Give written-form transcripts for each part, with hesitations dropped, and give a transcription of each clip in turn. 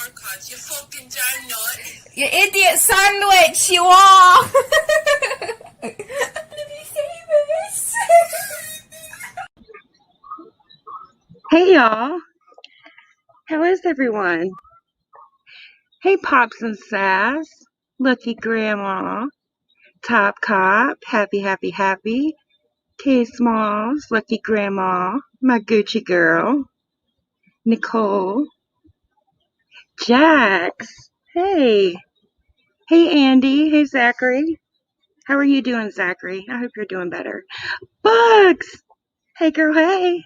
You fucking damn nut. You idiot sandwich, you are! One of your favourites. Hey y'all, how is everyone? Hey Pops and Sass, Lucky Grandma, Top Cop, Happy, K Smalls, Lucky Grandma, my Gucci girl, Nicole, Jax, hey, hey Andy, hey Zachary, how are you doing Zachary? I hope you're doing better. Bugs, hey girl, hey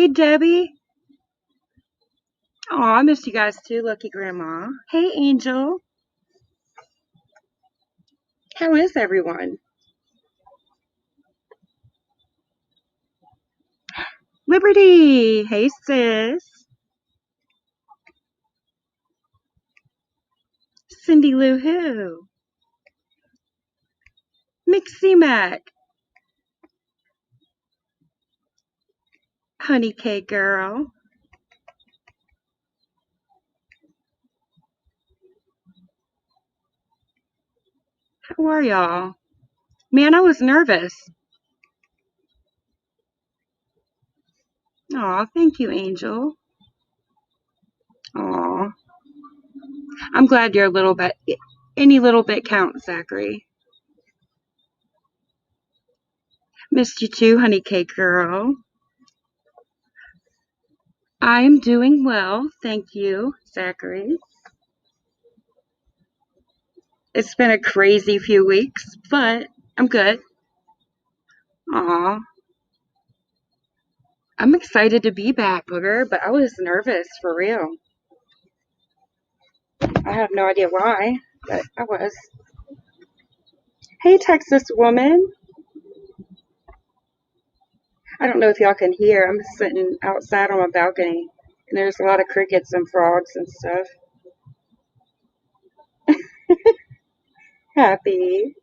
Debbie. Aw, I missed you guys too, Lucky Grandma. Hey Angel, how is everyone? Liberty! Hey, sis. Cindy Lou Who. Mixie Mac. Honey Cake Girl. How are y'all? Man, I was nervous. Aw, thank you, Angel. Aw. I'm glad you're a little bit, any little bit counts, Zachary. Missed you too, Honey Cake Girl. I'm doing well, thank you, Zachary. It's been a crazy few weeks, but I'm good. Aw. I'm excited to be back, Booger, but I was nervous for real. I have no idea why, but I was. Hey, Texas woman. I don't know if y'all can hear. I'm sitting outside on my balcony, and there's a lot of crickets and frogs and stuff. Happy.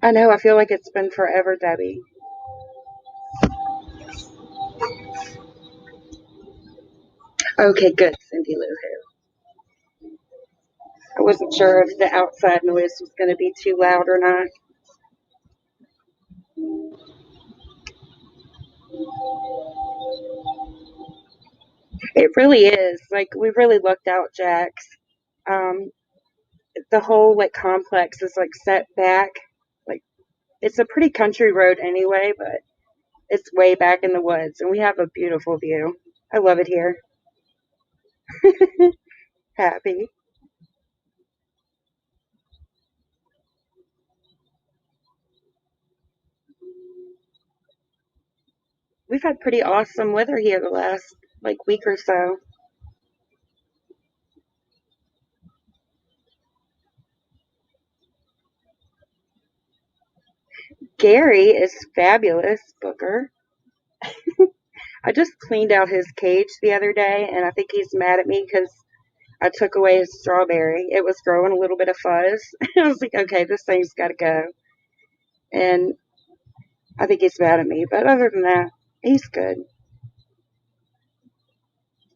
I know, I feel like it's been forever, Debbie. Okay, good, Cindy Lou Who. I wasn't sure if the outside noise was going to be too loud or not. It really is. Like, we really lucked out, Jax. Um, the whole, like, complex is, like, set back. Like, it's a pretty country road anyway, but it's way back in the woods, and we have a beautiful view. I love it here. Happy. We've had pretty awesome weather here the last, like, week or so. Gary is fabulous, Booker. I just cleaned out his cage the other day, and I think he's mad at me because I took away his strawberry. It was growing a little bit of fuzz. I was like, okay, this thing's got to go. And I think he's mad at me. But other than that, he's good.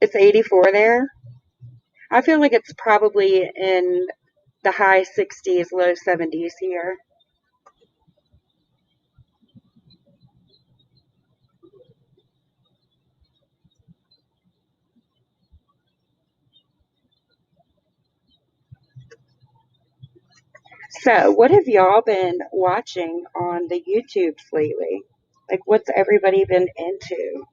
It's 84 there. I feel like it's probably in the high 60s, low 70s here. So, what have y'all been watching on the YouTubes lately? Like, what's everybody been into?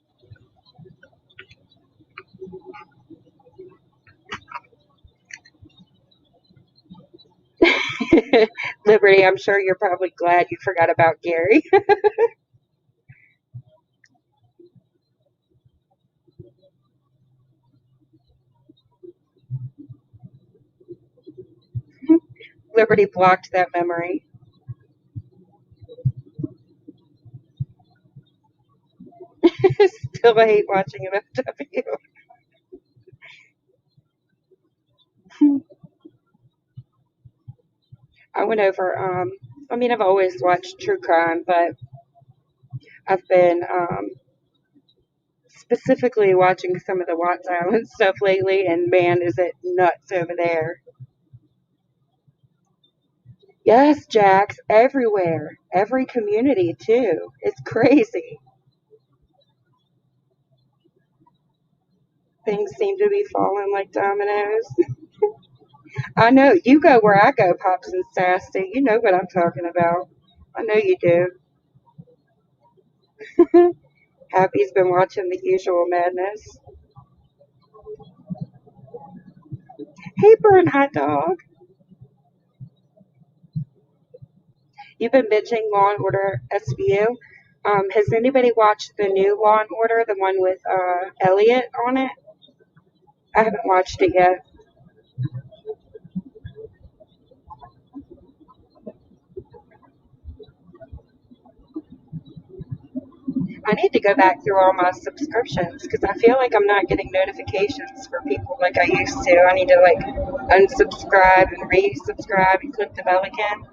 Liberty, I'm sure you're probably glad you forgot about Gary. Liberty blocked that memory. Still hate watching MFW. I went over, I mean, I've always watched true crime, but I've been specifically watching some of the Watts Island stuff lately, and man, is it nuts over there. Yes, Jax, everywhere. Every community, too. It's crazy. Things seem to be falling like dominoes. I know. You go where I go, Pops and Sassy. You know what I'm talking about. I know you do. Happy's been watching The Usual Madness. Hey, Burn Hot Dog. You've been binging Law and Order SVU. Has anybody watched the new Law and Order, the one with Elliot on it? I haven't watched it yet. I need to go back through all my subscriptions because I feel like I'm not getting notifications for people like I used to. I need to like unsubscribe and resubscribe and click the bell again.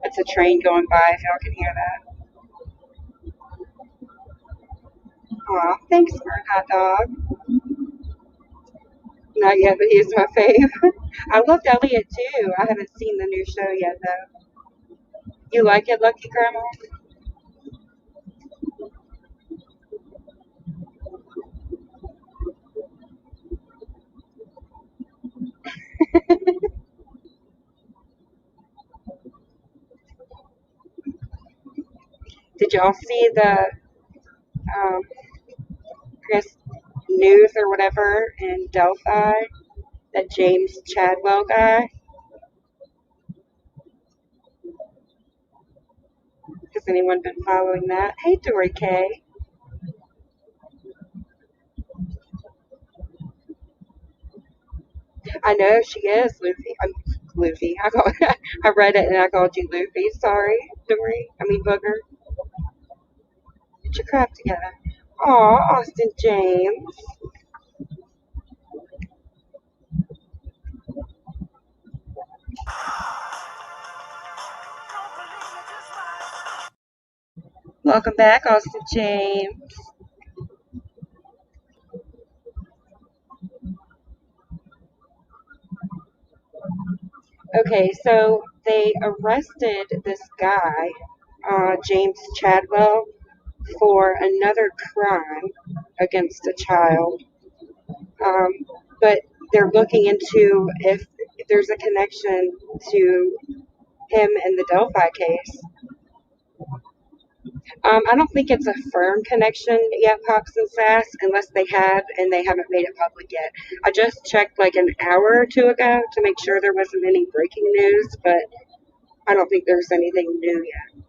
It's a train going by if y'all can hear that. Aw, thanks for a hot dog. Not yet, but he's my fave. I loved Elliot too. I haven't seen the new show yet though. You like it, Lucky Grandma? Did y'all see the um, Chris news or whatever in Delphi? That James Chadwell guy? Has anyone been following that? Hey, Dory K. I know she is Luffy. I'm Luffy. I read it and I called you Luffy. Sorry, Dory. I mean Booger. Get your crap together. Aw, Austin James. Welcome back, Austin James. Okay, so they arrested this guy, James Chadwell, for another crime against a child. Um, but they're looking into if there's a connection to him and the Delphi case. I don't think it's a firm connection yet, Pops and Sass, unless they have and they haven't made it public yet. I just checked like an hour or two ago to make sure there wasn't any breaking news, but I don't think there's anything new yet.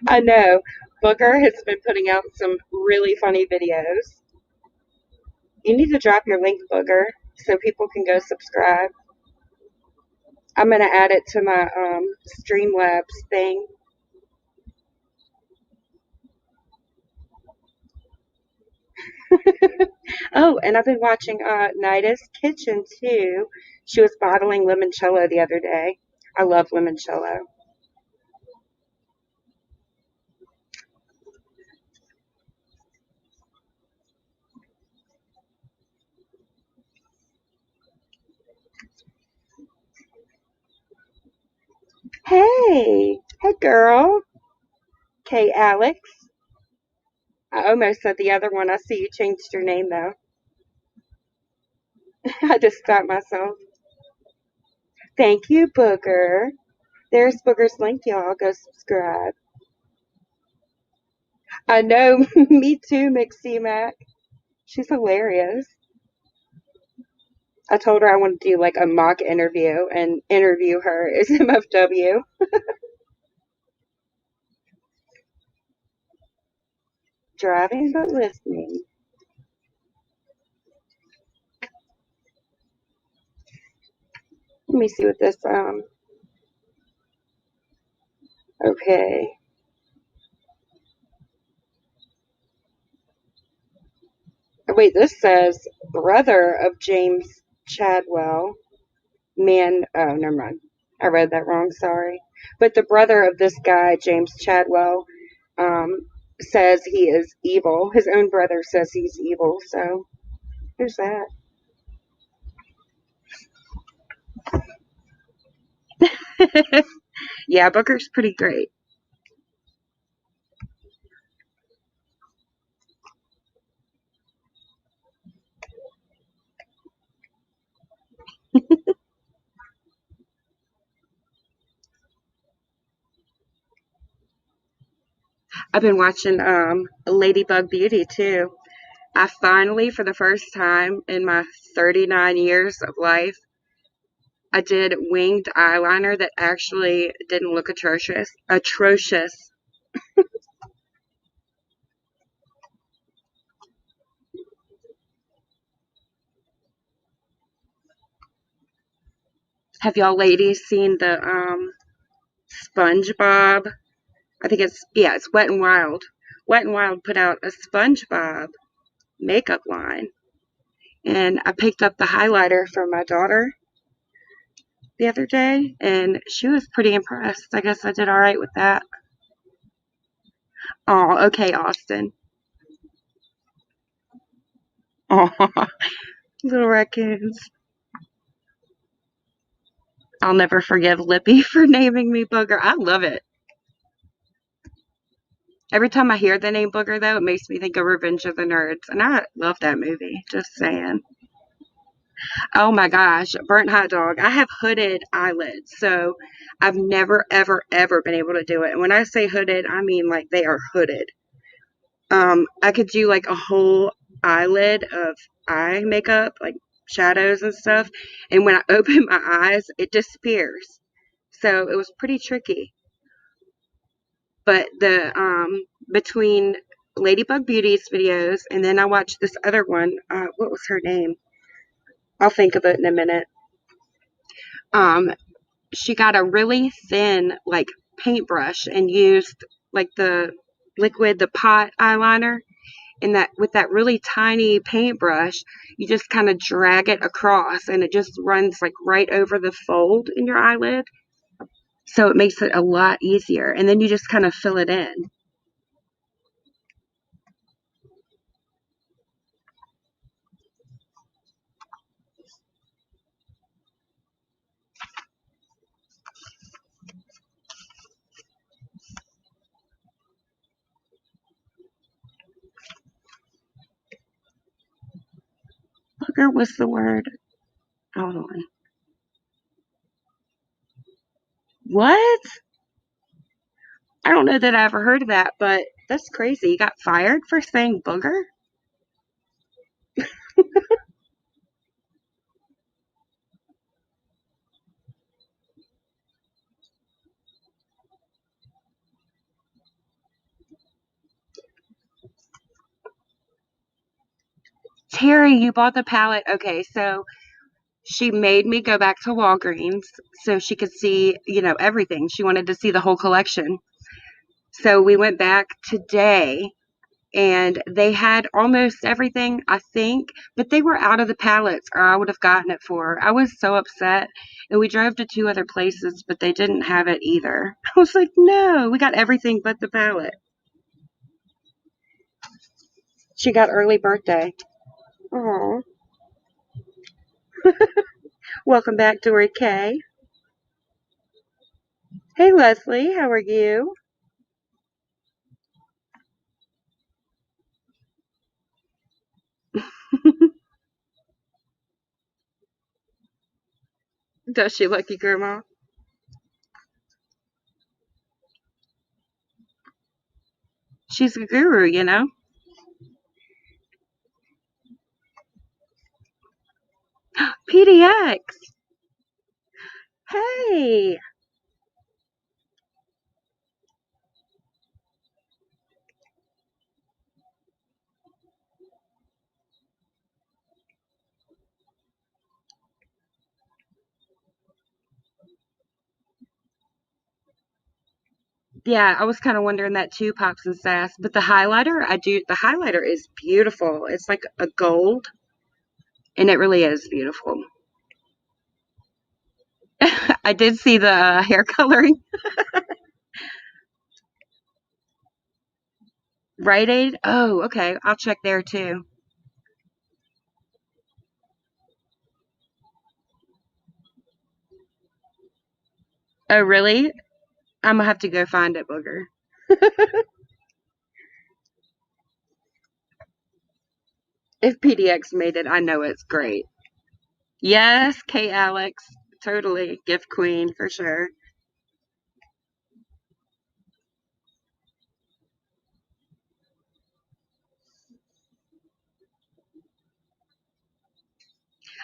I know. Booker has been putting out some really funny videos. You need to drop your link, Booger, so people can go subscribe. I'm gonna add it to my Streamlabs thing. Oh, and I've been watching Nida's Kitchen too. She was bottling limoncello the other day. I love limoncello. Hey girl. Hey Alex. I almost said the other one. I see you changed your name though. I just stopped myself. Thank you, Booger. There's Booger's link, y'all. Go subscribe. I know, me too, Mixie Mac. She's hilarious. I told her I want to do like a mock interview and interview her as MFW. Driving but listening. Let me see what this Okay. Wait, this says brother of James Chadwell. Oh, never mind. I read that wrong, sorry. But the brother of this guy, James Chadwell, um, says he is evil. His own brother says he's evil, so there's that. Yeah, Booker's pretty great. I've been watching Ladybug Beauty too. I finally, for the first time in my 39 years of life, I did winged eyeliner that actually didn't look atrocious. Atrocious. Have y'all ladies seen the SpongeBob? I think it's Wet and Wild. Wet and Wild put out a SpongeBob makeup line, and I picked up the highlighter for my daughter the other day, and she was pretty impressed. I guess I did all right with that. Oh, okay, Austin. Oh, little raccoons. I'll never forgive Lippy for naming me Booger. I love it. Every time I hear the name Booger, though, it makes me think of Revenge of the Nerds, and I love that movie. Just saying. Oh my gosh, burnt hot dog. I have hooded eyelids, so I've never, ever, ever been able to do it. And when I say hooded, I mean like they are hooded. I could do like a whole eyelid of eye makeup, like shadows and stuff, and when I open my eyes, it disappears. So it was pretty tricky. But the between Ladybug Beauty's videos and then I watched this other one. What was her name? I'll think of it in a minute. Um, she got a really thin like paintbrush and used like the liquid, the pot eyeliner, and that with that really tiny paintbrush, you just kind of drag it across, and it just runs like right over the fold in your eyelid. So it makes it a lot easier, and then you just kind of fill it in. Booger was the word. Hold on. What? I don't know that I ever heard of that, but that's crazy. You got fired for saying booger? Terry, you bought the palette. Okay, so she made me go back to Walgreens so she could see, everything. She wanted to see the whole collection. So we went back today and they had almost everything, I think, but they were out of the pallets or I would have gotten it for her. I was so upset. And we drove to two other places, but they didn't have it either. I was like, no, we got everything but the palette. She got early birthday. Oh, welcome back, Dory K. Hey, Leslie, how are you? Does she lucky grandma? She's a guru. PDX. Hey. Yeah, I was kind of wondering that too, Pops and Sass. But the highlighter, the highlighter is beautiful. It's like a gold, and it really is beautiful. I did see the hair coloring. Rite Aid? Oh, okay. I'll check there too. Oh, really? I'm gonna have to go find it, Booger. If PDX made it, I know it's great. Yes, K Alex. Totally. Gift queen for sure.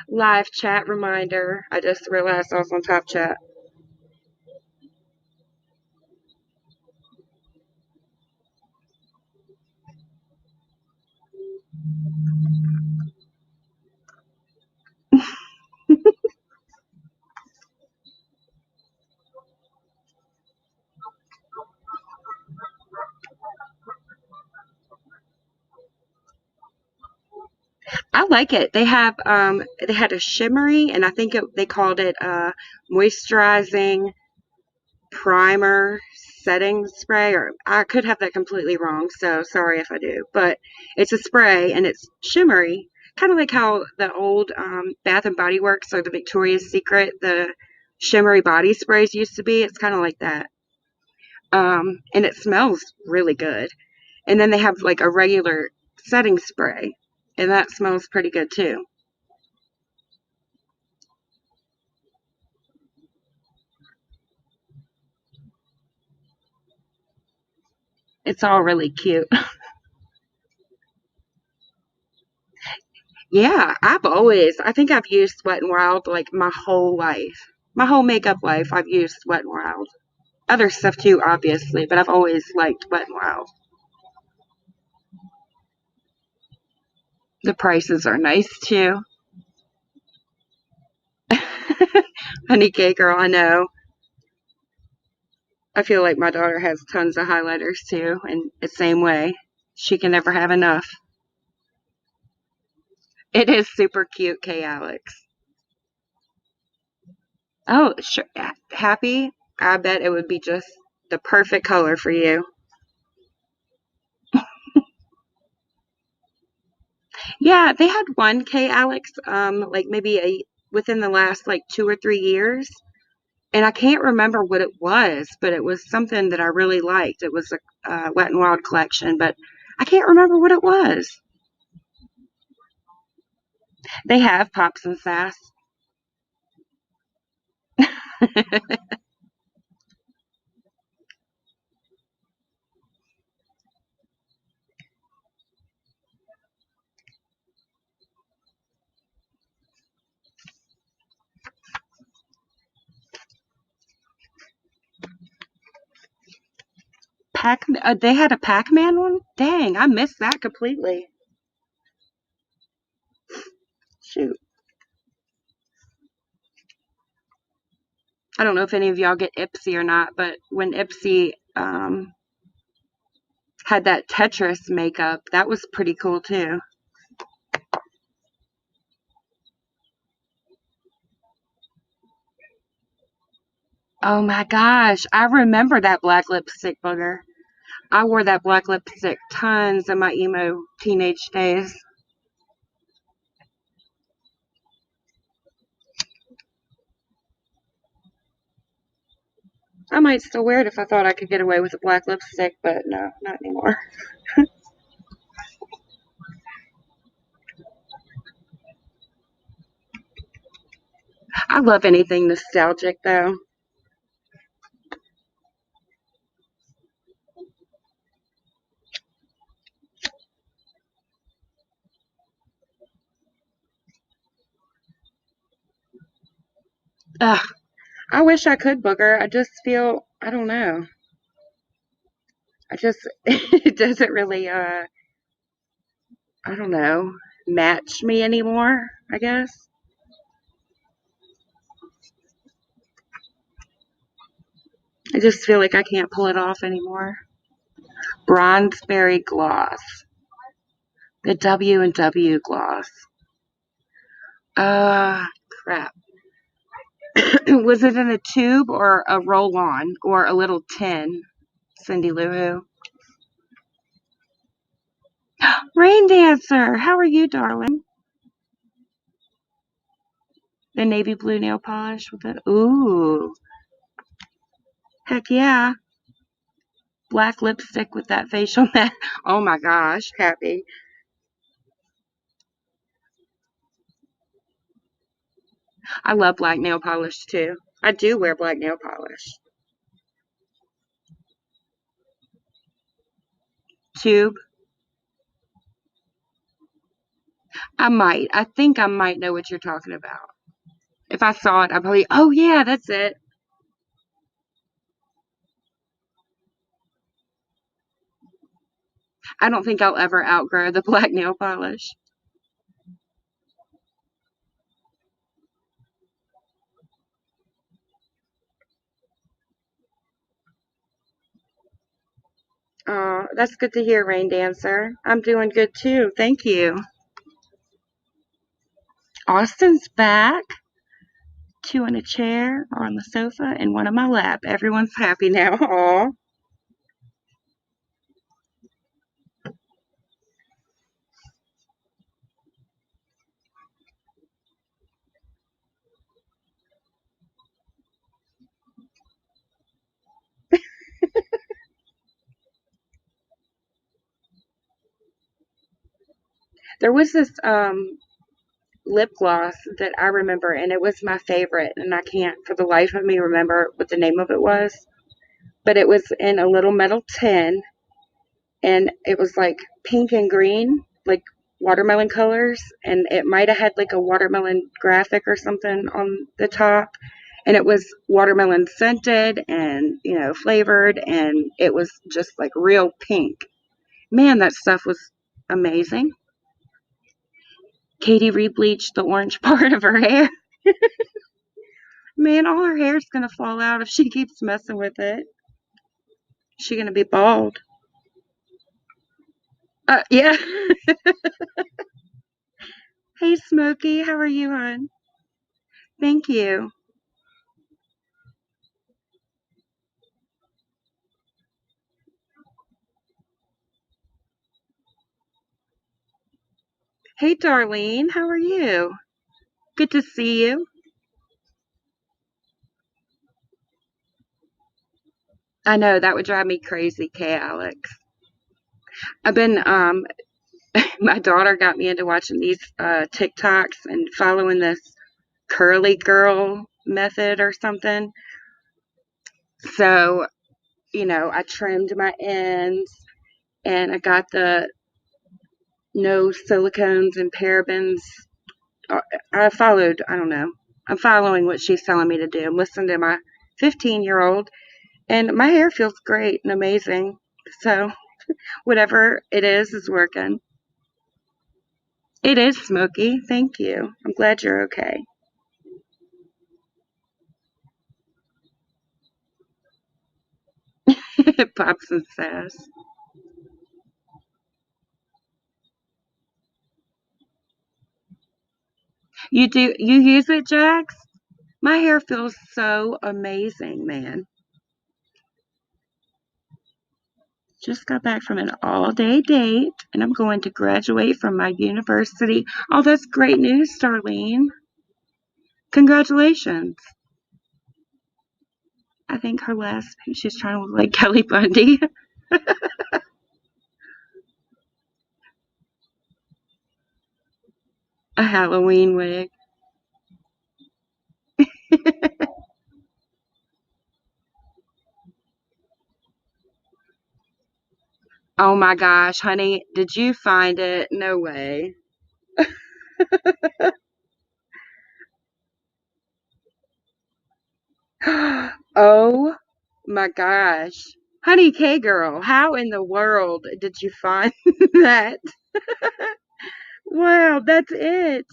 Live chat reminder. I just realized I was on top chat. I like it. They had a shimmery and I think they called it moisturizing primer setting spray, or I could have that completely wrong, so sorry if I do. But it's a spray and it's shimmery, kind of like how the old Bath and Body Works or the Victoria's Secret, the shimmery body sprays used to be. It's kind of like that. And it smells really good. And then they have like a regular setting spray, and that smells pretty good too. It's all really cute. Yeah, I think I've used Wet n Wild like my whole life. My whole makeup life, I've used Wet n Wild. Other stuff too, obviously, but I've always liked Wet n Wild. The prices are nice too. Honey Cake Girl, I know. I feel like my daughter has tons of highlighters too, and the same way. She can never have enough. It is super cute, K Alex. Oh, sure. Happy? I bet it would be just the perfect color for you. Yeah, they had one K Alex, like maybe within the last like 2 or 3 years, and I can't remember what it was, but it was something that I really liked. It was a Wet and Wild collection, but I can't remember what it was. They have Pops and Sass. Pac. They had a Pac-Man one. Dang, I missed that completely. Shoot, I don't know if any of y'all get Ipsy or not, but when Ipsy had that Tetris makeup, that was pretty cool too. Oh my gosh, I remember that black lipstick, Booger. I wore that black lipstick tons in my emo teenage days. I might still wear it if I thought I could get away with a black lipstick, but no, not anymore. I love anything nostalgic though. Ugh, I wish I could, Booger. I just feel, I don't know. I just, it doesn't really, I don't know, match me anymore, I guess. I just feel like I can't pull it off anymore. Bronzeberry gloss. The W&W gloss. Crap. Was it in a tube or a roll-on or a little tin, Cindy Lou Who? Rain Dancer, how are you, darling? The navy blue nail polish with it. Ooh, heck yeah. Black lipstick with that facial mask. Oh my gosh, happy. I love black nail polish too. I do wear black nail polish. Tube. I might. I think I might know what you're talking about. If I saw it, I'd probably, oh yeah, that's it. I don't think I'll ever outgrow the black nail polish. Oh, that's good to hear, Rain Dancer. I'm doing good too. Thank you. Austin's back. Two in a chair or on the sofa and one on my lap. Everyone's happy now. Aw. There was this lip gloss that I remember, and it was my favorite, and I can't for the life of me remember what the name of it was. But it was in a little metal tin, and it was like pink and green, like watermelon colors, and it might have had like a watermelon graphic or something on the top. And it was watermelon scented and, flavored, and it was just like real pink. Man, that stuff was amazing. Katie rebleached the orange part of her hair. Man, all her hair's gonna fall out if she keeps messing with it. She gonna be bald. Yeah. Hey, Smokey, how are you, hon? Thank you. Hey, Darlene, how are you? Good to see you. I know that would drive me crazy, Kay Alex. I've been my daughter got me into watching these TikToks and following this curly girl method or something. So, I trimmed my ends and I got the no silicones and parabens. Uh, I followed, I don't know. I'm following what she's telling me to do. I'm listening to my 15-year-old, and my hair feels great and amazing. So, whatever it is working. It is smoky. Thank you. I'm glad you're okay. Pops and sass. You use it, Jax? My hair feels so amazing, man. Just got back from an all-day date, and I'm going to graduate from my university. Oh, that's great news, Darlene. Congratulations. I think her last she's trying to look like Kelly Bundy. A Halloween wig. Oh my gosh, honey, did you find it? No way. Oh my gosh. Honey K girl, how in the world did you find that? Wow, that's it.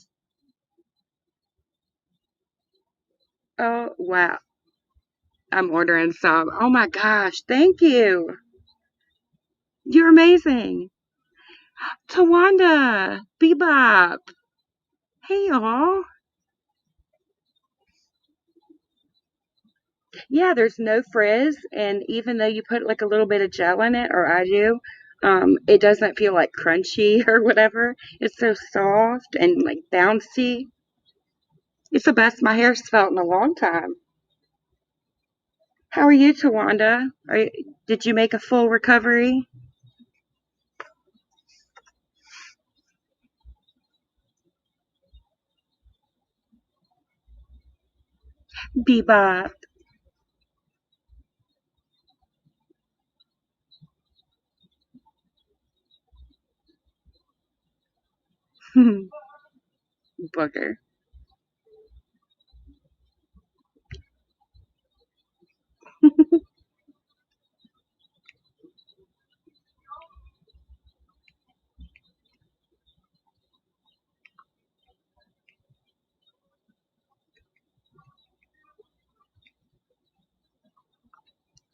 Oh, wow. I'm ordering some. Oh my gosh, thank you. You're amazing. Tawanda, Bebop. Hey y'all. Yeah, there's no frizz, and even though you put like a little bit of gel in it, or I do, it doesn't feel like crunchy or whatever. It's so soft and like bouncy. It's the best my hair's felt in a long time. How are you, Tawanda? Did you make a full recovery? Bebop. Booger.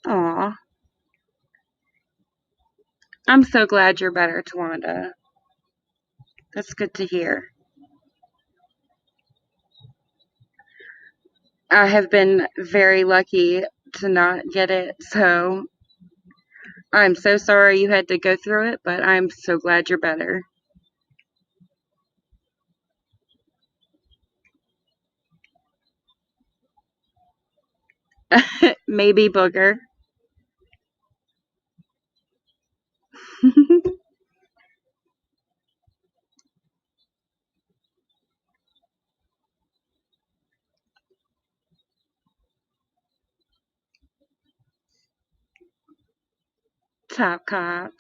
Aw, I'm so glad you're better, Tawanda. That's good to hear. I have been very lucky to not get it, so I'm so sorry you had to go through it, but I'm so glad you're better. Maybe Booger. Top Cop.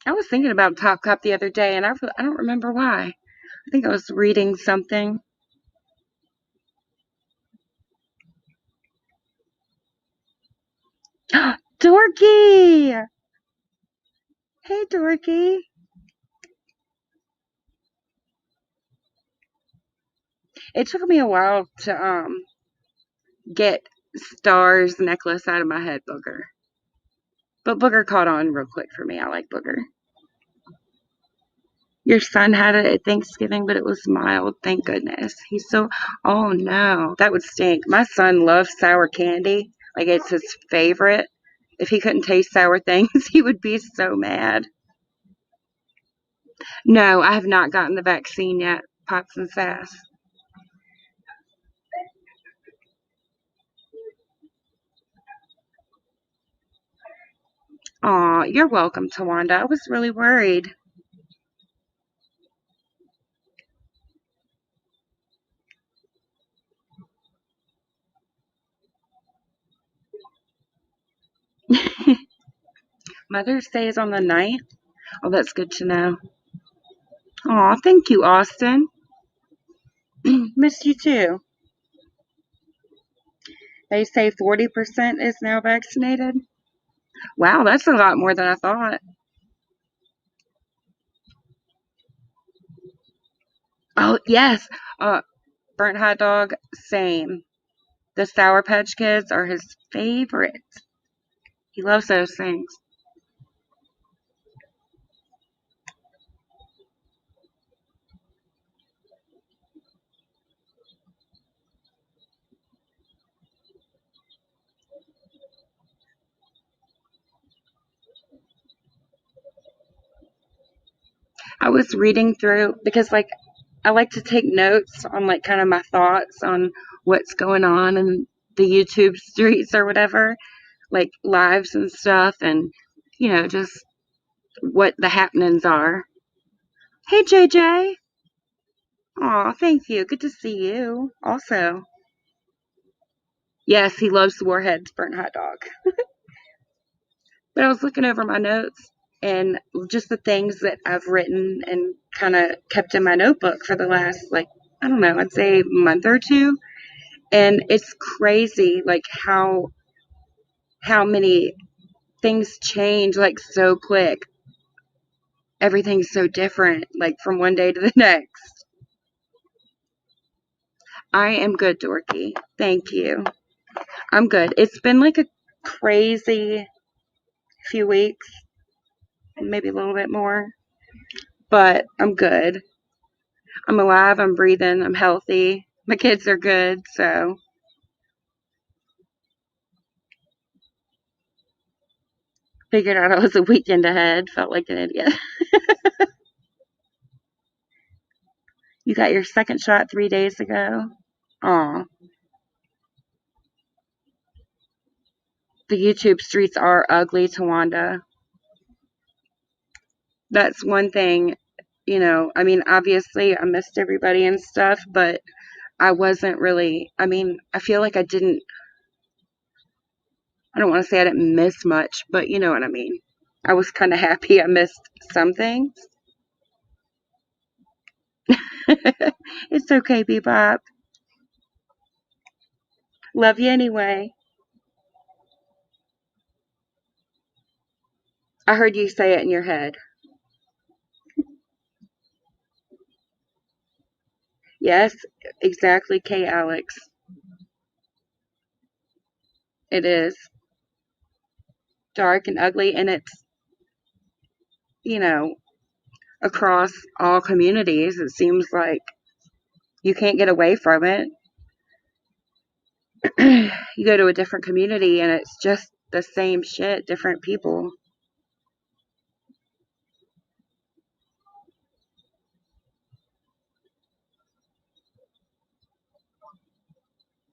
I was thinking about Top Cop the other day, and I don't remember why. I think I was reading something. Dorky! Hey, Dorky. It took me a while to get Star's necklace out of my head, Booger. But Booger caught on real quick for me. I like Booger. Your son had it at Thanksgiving, but it was mild. Thank goodness. He's so. Oh no, that would stink. My son loves sour candy. Like it's his favorite. If he couldn't taste sour things, he would be so mad. No, I have not gotten the vaccine yet. Pops and sass. Aw, you're welcome, Tawanda. I was really worried. Mother's Day is on the 9th. Oh, that's good to know. Aw, thank you, Austin. Missed you too. They say 40% is now vaccinated. Wow, that's a lot more than I thought. Oh, yes. Uh, Burnt hot dog, same. The Sour Patch Kids are his favorite. He loves those things. I was reading through because, like, I like to take notes on, like, kind of my thoughts on what's going on in the YouTube streets or whatever, like lives and stuff, and, just what the happenings are. Hey, JJ. Aw, thank you. Good to see you. Also, yes, he loves Warhead's burnt hot dog. But I was looking over my notes and just the things that I've written and kind of kept in my notebook for the last, like, I don't know, I'd say month or two. And it's crazy, like, how many things change, like, so quick. Everything's so different, like, from one day to the next. I am good, Dorky. Thank you. I'm good. It's been like a crazy few weeks, maybe a little bit more, but I'm good. I'm alive, I'm breathing, I'm healthy. My kids are good, so figured out I was a weekend ahead. Felt like an idiot. You got your second shot 3 days ago? Aw. The YouTube streets are ugly, Tawanda. That's one thing, I mean, obviously I missed everybody and stuff, but I wasn't really, I feel like I don't want to say I didn't miss much, but you know what I mean. I was kind of happy I missed some things. It's okay, Bebop. Love you anyway. I heard you say it in your head. Yes, exactly, K. Alex. It is dark and ugly, and it's, you know, across all communities. It seems like you can't get away from it. You go to a different community, and it's just the same shit, different people.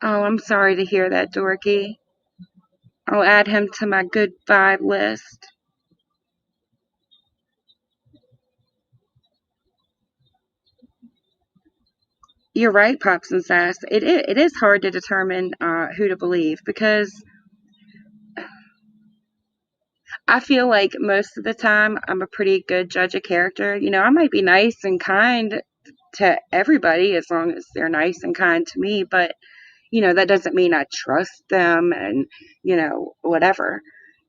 Oh, I'm sorry to hear that, Dorky. I'll add him to my good vibe list. You're right, Pops and Sass. It is hard to determine who to believe because I feel like most of the time I'm a pretty good judge of character. I might be nice and kind to everybody as long as they're nice and kind to me, but that doesn't mean I trust them and whatever.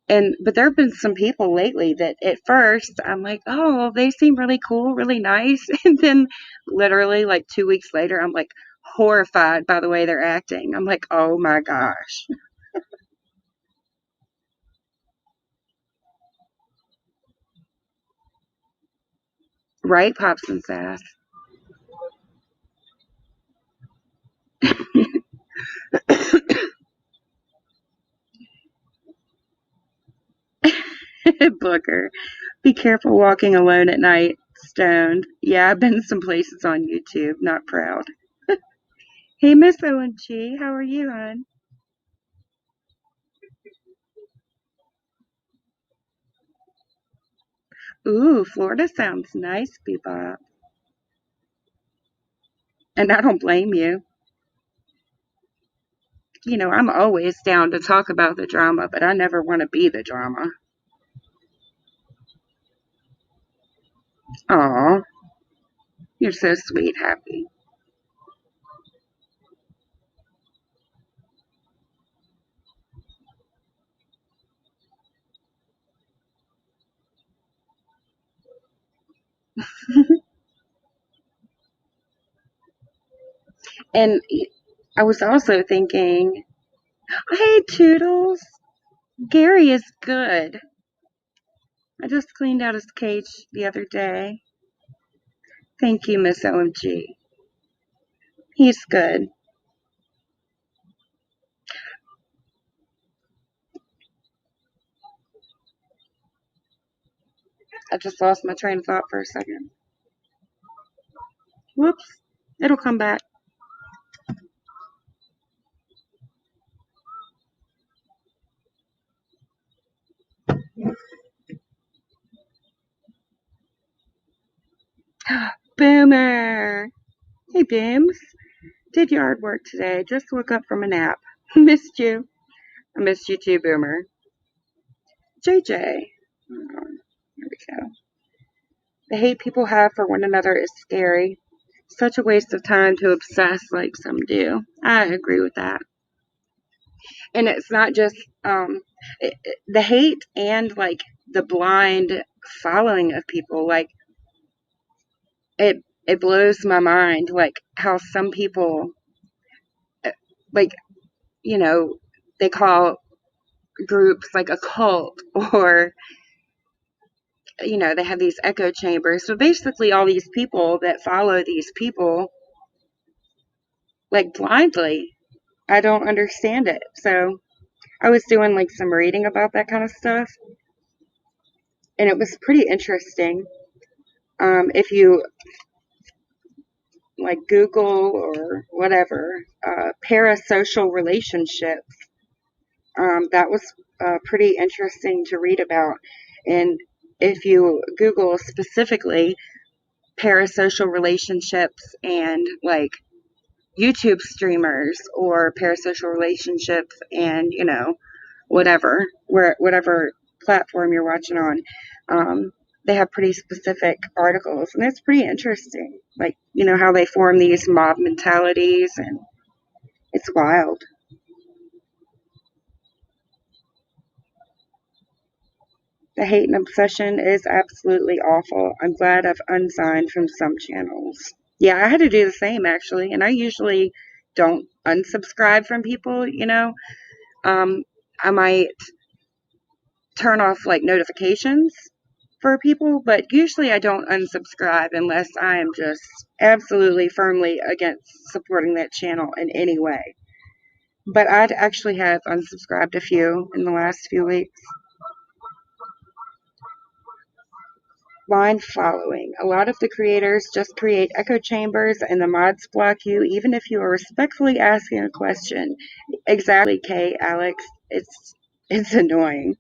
But there have been some people lately that at first I'm like, oh, they seem really cool, really nice, and then literally like 2 weeks later I'm like horrified by the way they're acting. I'm like, oh my gosh. Right, Pops and Sass? Booker, be careful walking alone at night, stoned. Yeah, I've been some places on YouTube, not proud. Hey, Miss OMG, how are you, hon? Ooh, Florida sounds nice, Bebop. And I don't blame you. I'm always down to talk about the drama, but I never want to be the drama. Aw, you're so sweet, Happy. And I was also thinking, hey, Toodles, Gary is good. I just cleaned out his cage the other day. Thank you, Miss OMG. He's good. I just lost my train of thought for a second. Whoops. It'll come back. Boomer. Hey, Booms. Did yard work today. Just woke up from a nap. Missed you. I missed you too, Boomer. JJ. Oh, here we go. The hate people have for one another is scary. Such a waste of time to obsess like some do. I agree with that. And it's not just the hate and like the blind following of people. Like it blows my mind. Like how some people like, you know, they call groups like a cult, or, they have these echo chambers. So basically, all these people that follow these people, like, blindly. I don't understand it. So I was doing like some reading about that kind of stuff, and it was pretty interesting. If you like Google or whatever, parasocial relationships, that was pretty interesting to read about. And if you Google specifically parasocial relationships and like YouTube streamers, or parasocial relationships and, whatever platform you're watching on, they have pretty specific articles, and it's pretty interesting. Like, how they form these mob mentalities, and it's wild. The hate and obsession is absolutely awful. I'm glad I've unsigned from some channels. Yeah, I had to do the same actually, and I usually don't unsubscribe from people. Um, I might turn off like notifications for people, but usually I don't unsubscribe unless I am just absolutely firmly against supporting that channel in any way. But I'd actually have unsubscribed a few in the last few weeks. Blind following. A lot of the creators just create echo chambers and the mods block you even if you are respectfully asking a question. Exactly, Kay, Alex. It's annoying.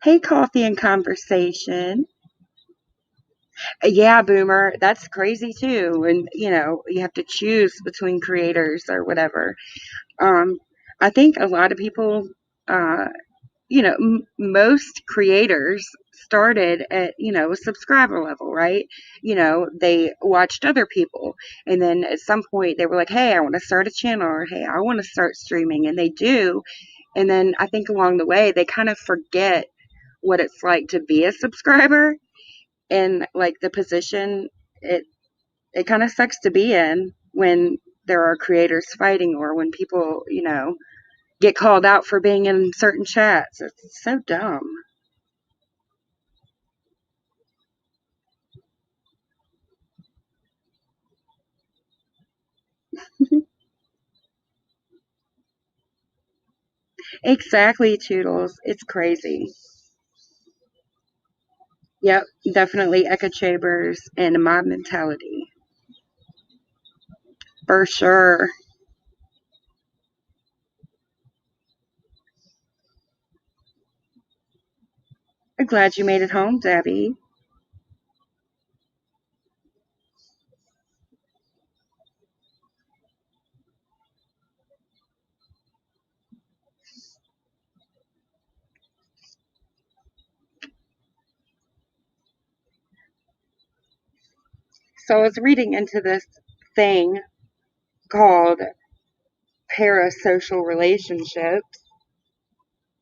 Hey, coffee and conversation. Yeah, boomer, that's crazy too. And you have to choose between creators or whatever. Um, I think a lot of people, uh, most creators started at, a subscriber level, right? They watched other people, and then at some point they were like, hey, I want to start a channel, or hey, I want to start streaming, and they do. And then I think along the way they kind of forget what it's like to be a subscriber, and like the position it kind of sucks to be in when there are creators fighting, or when people, get called out for being in certain chats. It's so dumb. Exactly, Toodles. It's crazy. Yep, definitely echo chambers and a mob mentality. For sure. I'm glad you made it home, Debbie. So I was reading into this thing called parasocial relationships.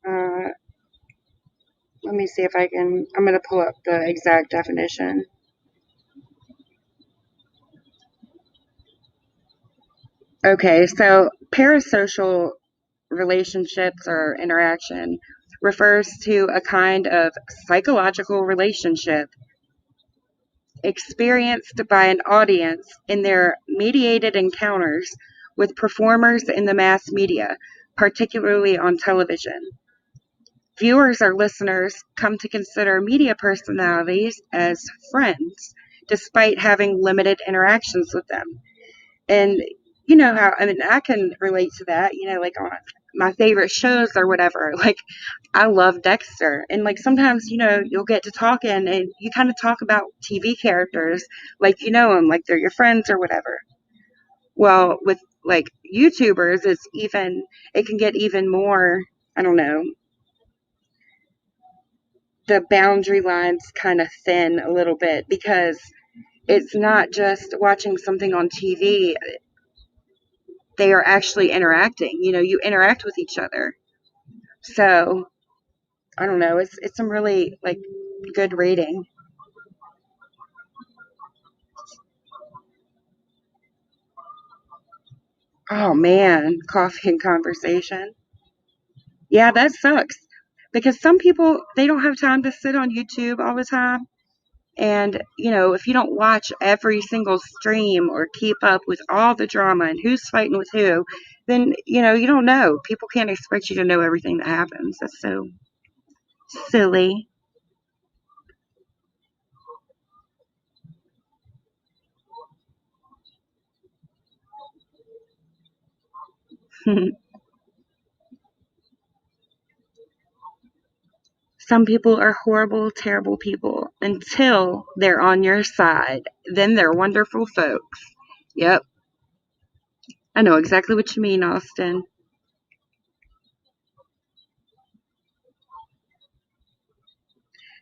Uh, Let me see if I'm going to pull up the exact definition. Okay, so parasocial relationships or interaction refers to a kind of psychological relationship experienced by an audience in their mediated encounters with performers in the mass media, particularly on television. Viewers or listeners come to consider media personalities as friends, despite having limited interactions with them. And how, I mean, I can relate to that, like on my favorite shows or whatever. Like, I love Dexter. And like sometimes, you'll get to talking and you kind of talk about TV characters like you know them, like they're your friends or whatever. Well, with like YouTubers, it can get even more, I don't know, the boundary lines kind of thin a little bit, because it's not just watching something on TV. They are actually interacting. You interact with each other. So I don't know. It's some really like good reading. Oh man, coffee and conversation. Yeah, that sucks. Because some people they don't have time to sit on YouTube all the time. And, if you don't watch every single stream or keep up with all the drama and who's fighting with who, then, you don't know. People can't expect you to know everything that happens. That's so silly. Some people are horrible, terrible people until they're on your side. Then they're wonderful folks. Yep, I know exactly what you mean, Austin.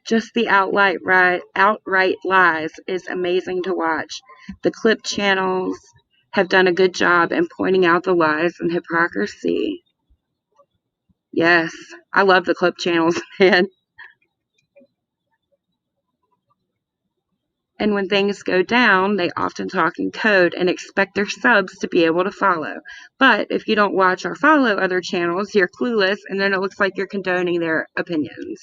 Just the outright lies is amazing to watch. The clip channels have done a good job in pointing out the lies and hypocrisy. Yes, I love the clip channels, man. And when things go down, they often talk in code and expect their subs to be able to follow. But if you don't watch or follow other channels, you're clueless, and then it looks like you're condoning their opinions.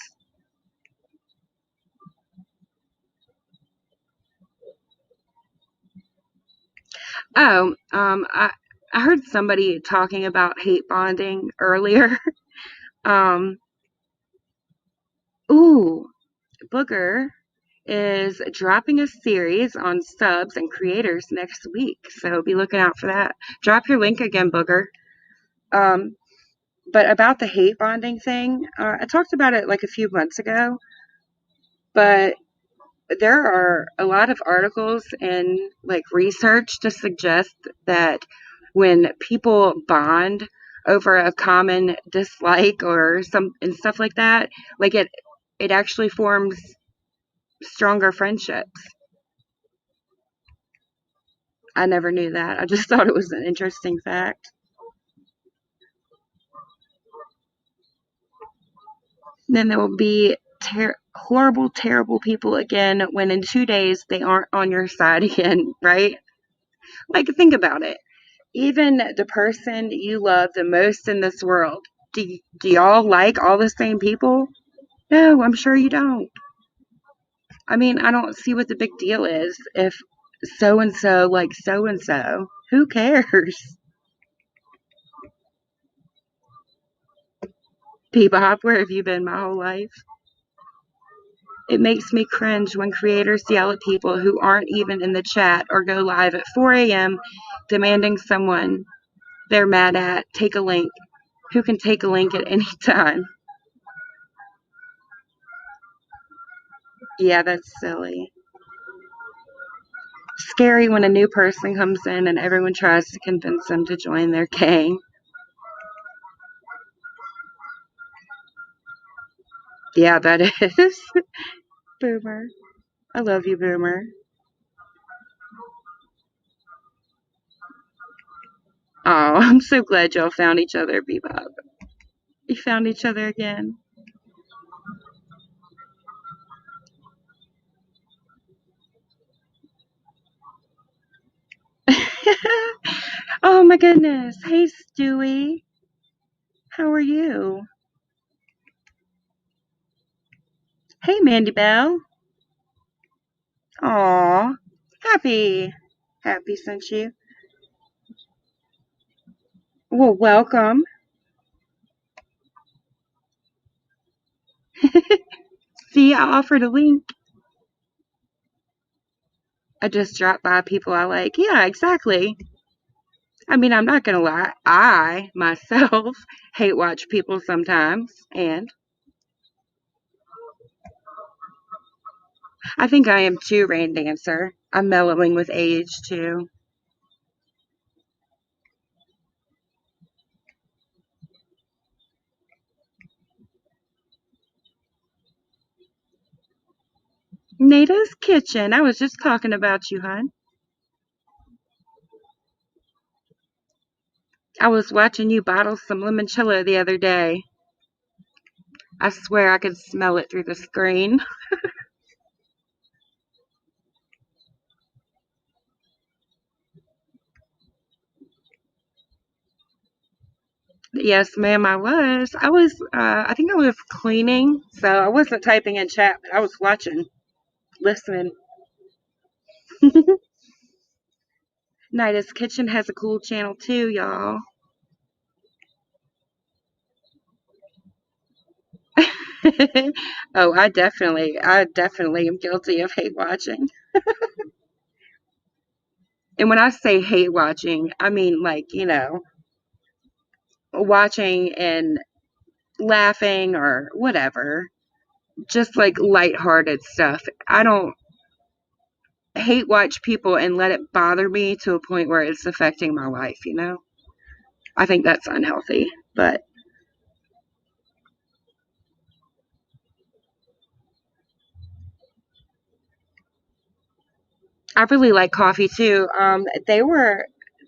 Oh, I heard somebody talking about hate bonding earlier. Um, ooh, Booger is dropping a series on subs and creators next week, so be looking out for that. Drop your link again, Booger. Um, but about the hate bonding thing, I talked about it like a few months ago, but there are a lot of articles and like research to suggest that when people bond over a common dislike or some and stuff like that, like it actually forms stronger friendships. I never knew that. I just thought it was an interesting fact. Then there will be horrible, terrible people again when in 2 days they aren't on your side again, right? Like, think about it. Even the person you love the most in this world, do y'all like all the same people? No, I'm sure you don't. I mean, I don't see what the big deal is if so and so like so and so. Who cares? Bebop, where have you been my whole life? It makes me cringe when creators yell at people who aren't even in the chat or go live at 4 a.m. demanding someone they're mad at take a link, who can take a link at any time. Yeah, that's silly. Scary when a new person comes in and everyone tries to convince them to join their gang. Yeah, that is. Boomer. I love you, Boomer. Oh, I'm so glad y'all found each other, Bebop. You found each other again. Oh my goodness. Hey, Stewie. How are you? Hey, Mandy Bell. Aw. Happy. Happy sent you. Well, welcome. See, I offered a link. I just dropped by people I like. Yeah, exactly. I mean, I'm not gonna lie. I, myself, hate watch people sometimes. And I think I am too, Rain Dancer. I'm mellowing with age, too. Nada's Kitchen. I was just talking about you, hon. I was watching you bottle some limoncello the other day. I swear I could smell it through the screen. Yes, ma'am, I was. I think I was cleaning, so I wasn't typing in chat, but I was watching, listening. Nida's Kitchen has a cool channel too, y'all. Oh, I definitely am guilty of hate watching. And when I say hate watching, I mean like, watching and laughing or whatever. Just like lighthearted stuff. I don't hate watch people and let it bother me to a point where it's affecting my life. I think that's unhealthy. But I really like coffee too.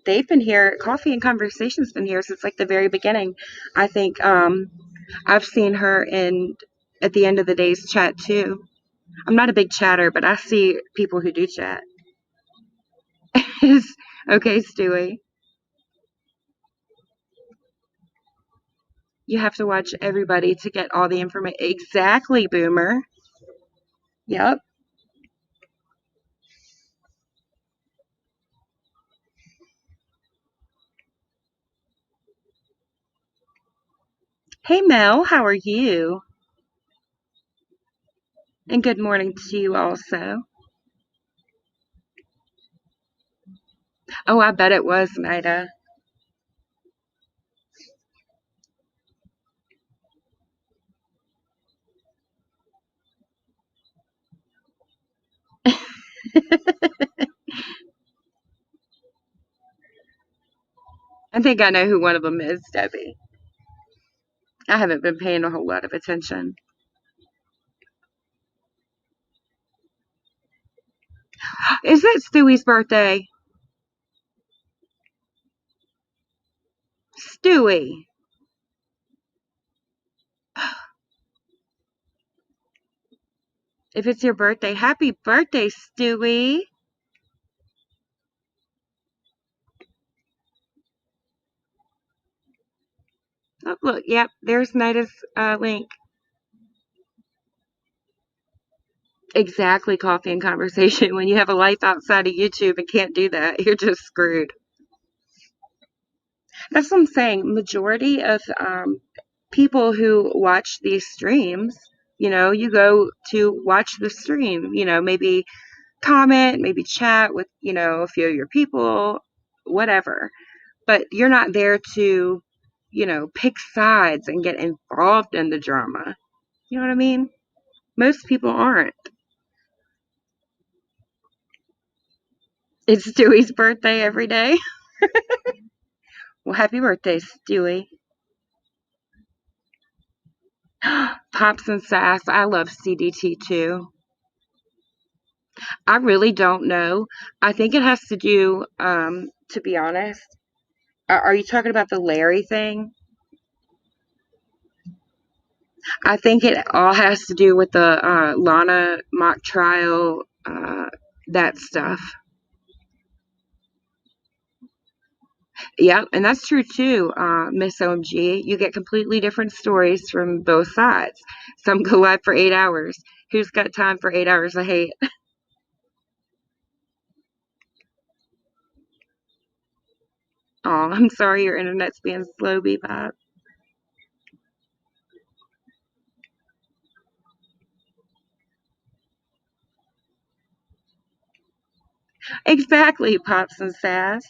They've been here. Coffee and Conversation's been here since like the very beginning. I think I've seen her in at the end of the day's chat too. I'm not a big chatter, but I see people who do chat. Okay, Stewie. You have to watch everybody to get all the information. Exactly, Boomer. Yep. Hey, Mel, how are you? And good morning to you also. Oh, I bet it was, Nida. I think I know who one of them is, Debbie. I haven't been paying a whole lot of attention. Is it Stewie's birthday? Stewie. If it's your birthday, happy birthday, Stewie. Oh, look, yep, there's Nida's link. Exactly, Coffee and Conversation. When you have a life outside of YouTube and can't do that, you're just screwed. That's what I'm saying. Majority of people who watch these streams, you go to watch the stream, maybe comment, maybe chat with, a few of your people, whatever. But you're not there to, pick sides and get involved in the drama. You know what I mean? Most people aren't. It's Stewie's birthday every day. Well, happy birthday, Stewie. Pops and Sass. I love CDT too. I really don't know. I think it has to do, to be honest. Are you talking about the Larry thing? I think it all has to do with the Lana mock trial, that stuff. Yeah, and that's true too, Miss OMG. You get completely different stories from both sides. Some go live for 8 hours. Who's got time for 8 hours of hate? Oh, I'm sorry your internet's being slow, Bebop. Exactly, Pops and Sass.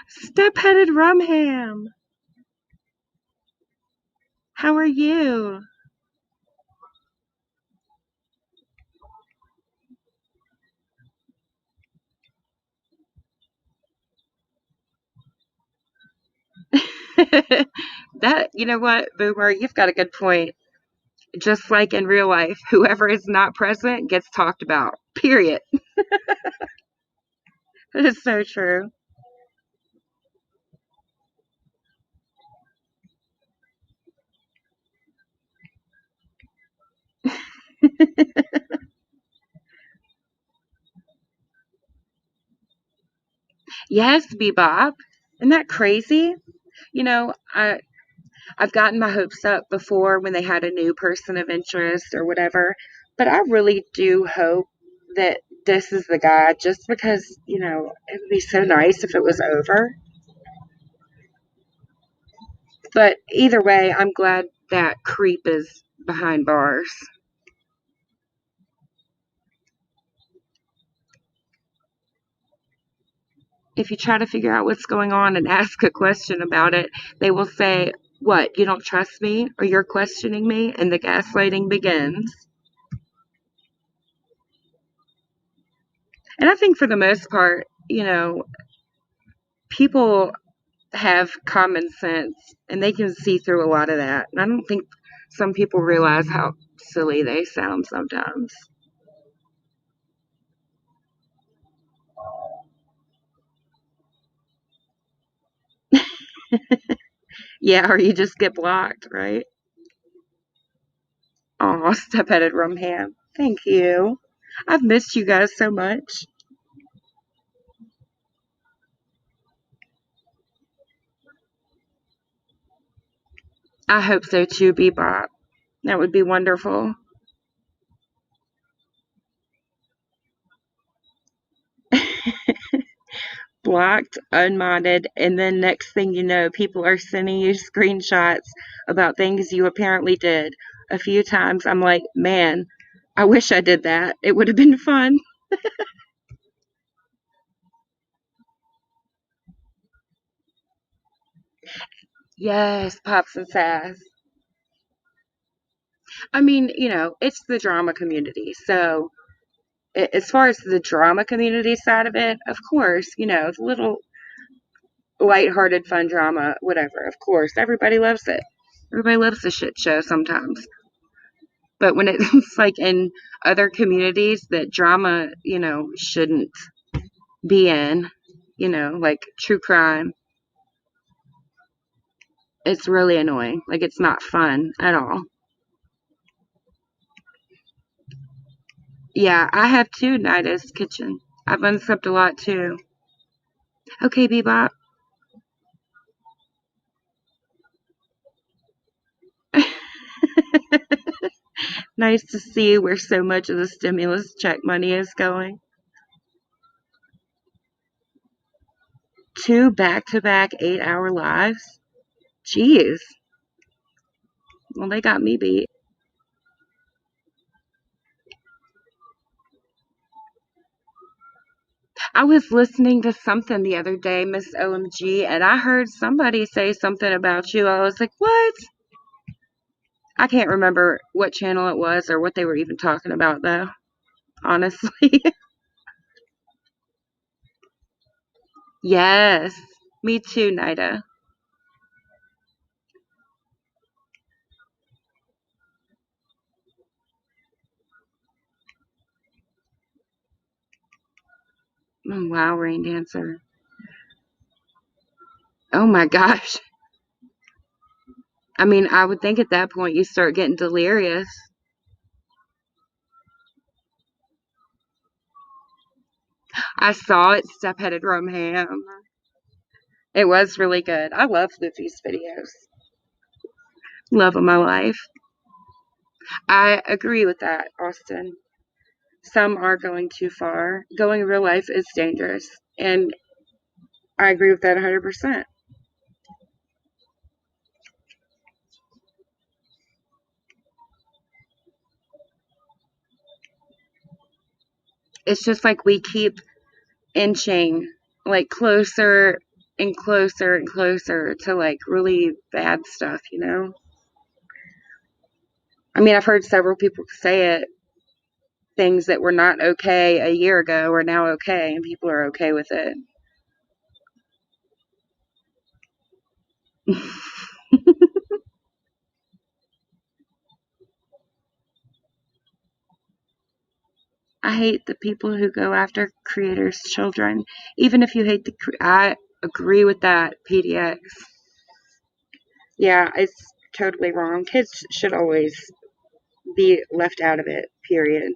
Step-headed Rumham. How are you? You know what, Boomer, you've got a good point. Just like in real life, whoever is not present gets talked about. Period. That is so true. Yes, Bebop. Isn't that crazy? You know, I've gotten my hopes up before when they had a new person of interest or whatever, but I really do hope that this is the guy just because, it would be so nice if it was over. But either way, I'm glad that creep is behind bars. If you try to figure out what's going on and ask a question about it, they will say, "What, you don't trust me? Or you're questioning me?" And the gaslighting begins. And I think for the most part, people have common sense and they can see through a lot of that. And I don't think some people realize how silly they sound sometimes. Yeah, or you just get blocked, right? Aw, step-headed rum ham. Thank you. I've missed you guys so much. I hope so too, Bebop. That would be wonderful. Blocked, unmodded, and then next thing you know, people are sending you screenshots about things you apparently did. A few times I'm like, man, I wish I did that. It would have been fun. Yes, Pops and Sass. I mean, it's the drama community. So, as far as the drama community side of it, of course, the little lighthearted, fun drama, whatever. Of course, everybody loves it. Everybody loves the shit show sometimes. But when it's like in other communities that drama, shouldn't be in, like true crime, it's really annoying. Like it's not fun at all. Yeah, I have too, Nida's Kitchen. I've unsubscribed a lot too. Okay, Bebop. Nice to see where so much of the stimulus check money is going. Two back-to-back 8-hour lives? Jeez. Well, they got me beat. I was listening to something the other day, Miss OMG, and I heard somebody say something about you. I was like, what? I can't remember what channel it was or what they were even talking about, though, honestly. Yes. Me too, Nida. Oh, wow, Rain Dancer. Oh my gosh. I mean, I would think at that point you start getting delirious. I saw it, Step-Headed Romham. It was really good. I love Luffy's videos. Love of my life. I agree with that, Austin. Some are going too far. Going real life is dangerous. And I agree with that 100%. It's just like we keep inching like closer and closer and closer to like really bad stuff. I mean, I've heard several people say it. Things that were not okay a year ago are now okay, and people are okay with it. I hate the people who go after creators' children. Even if you hate I agree with that, PDX. Yeah, it's totally wrong. Kids should always be left out of it, period.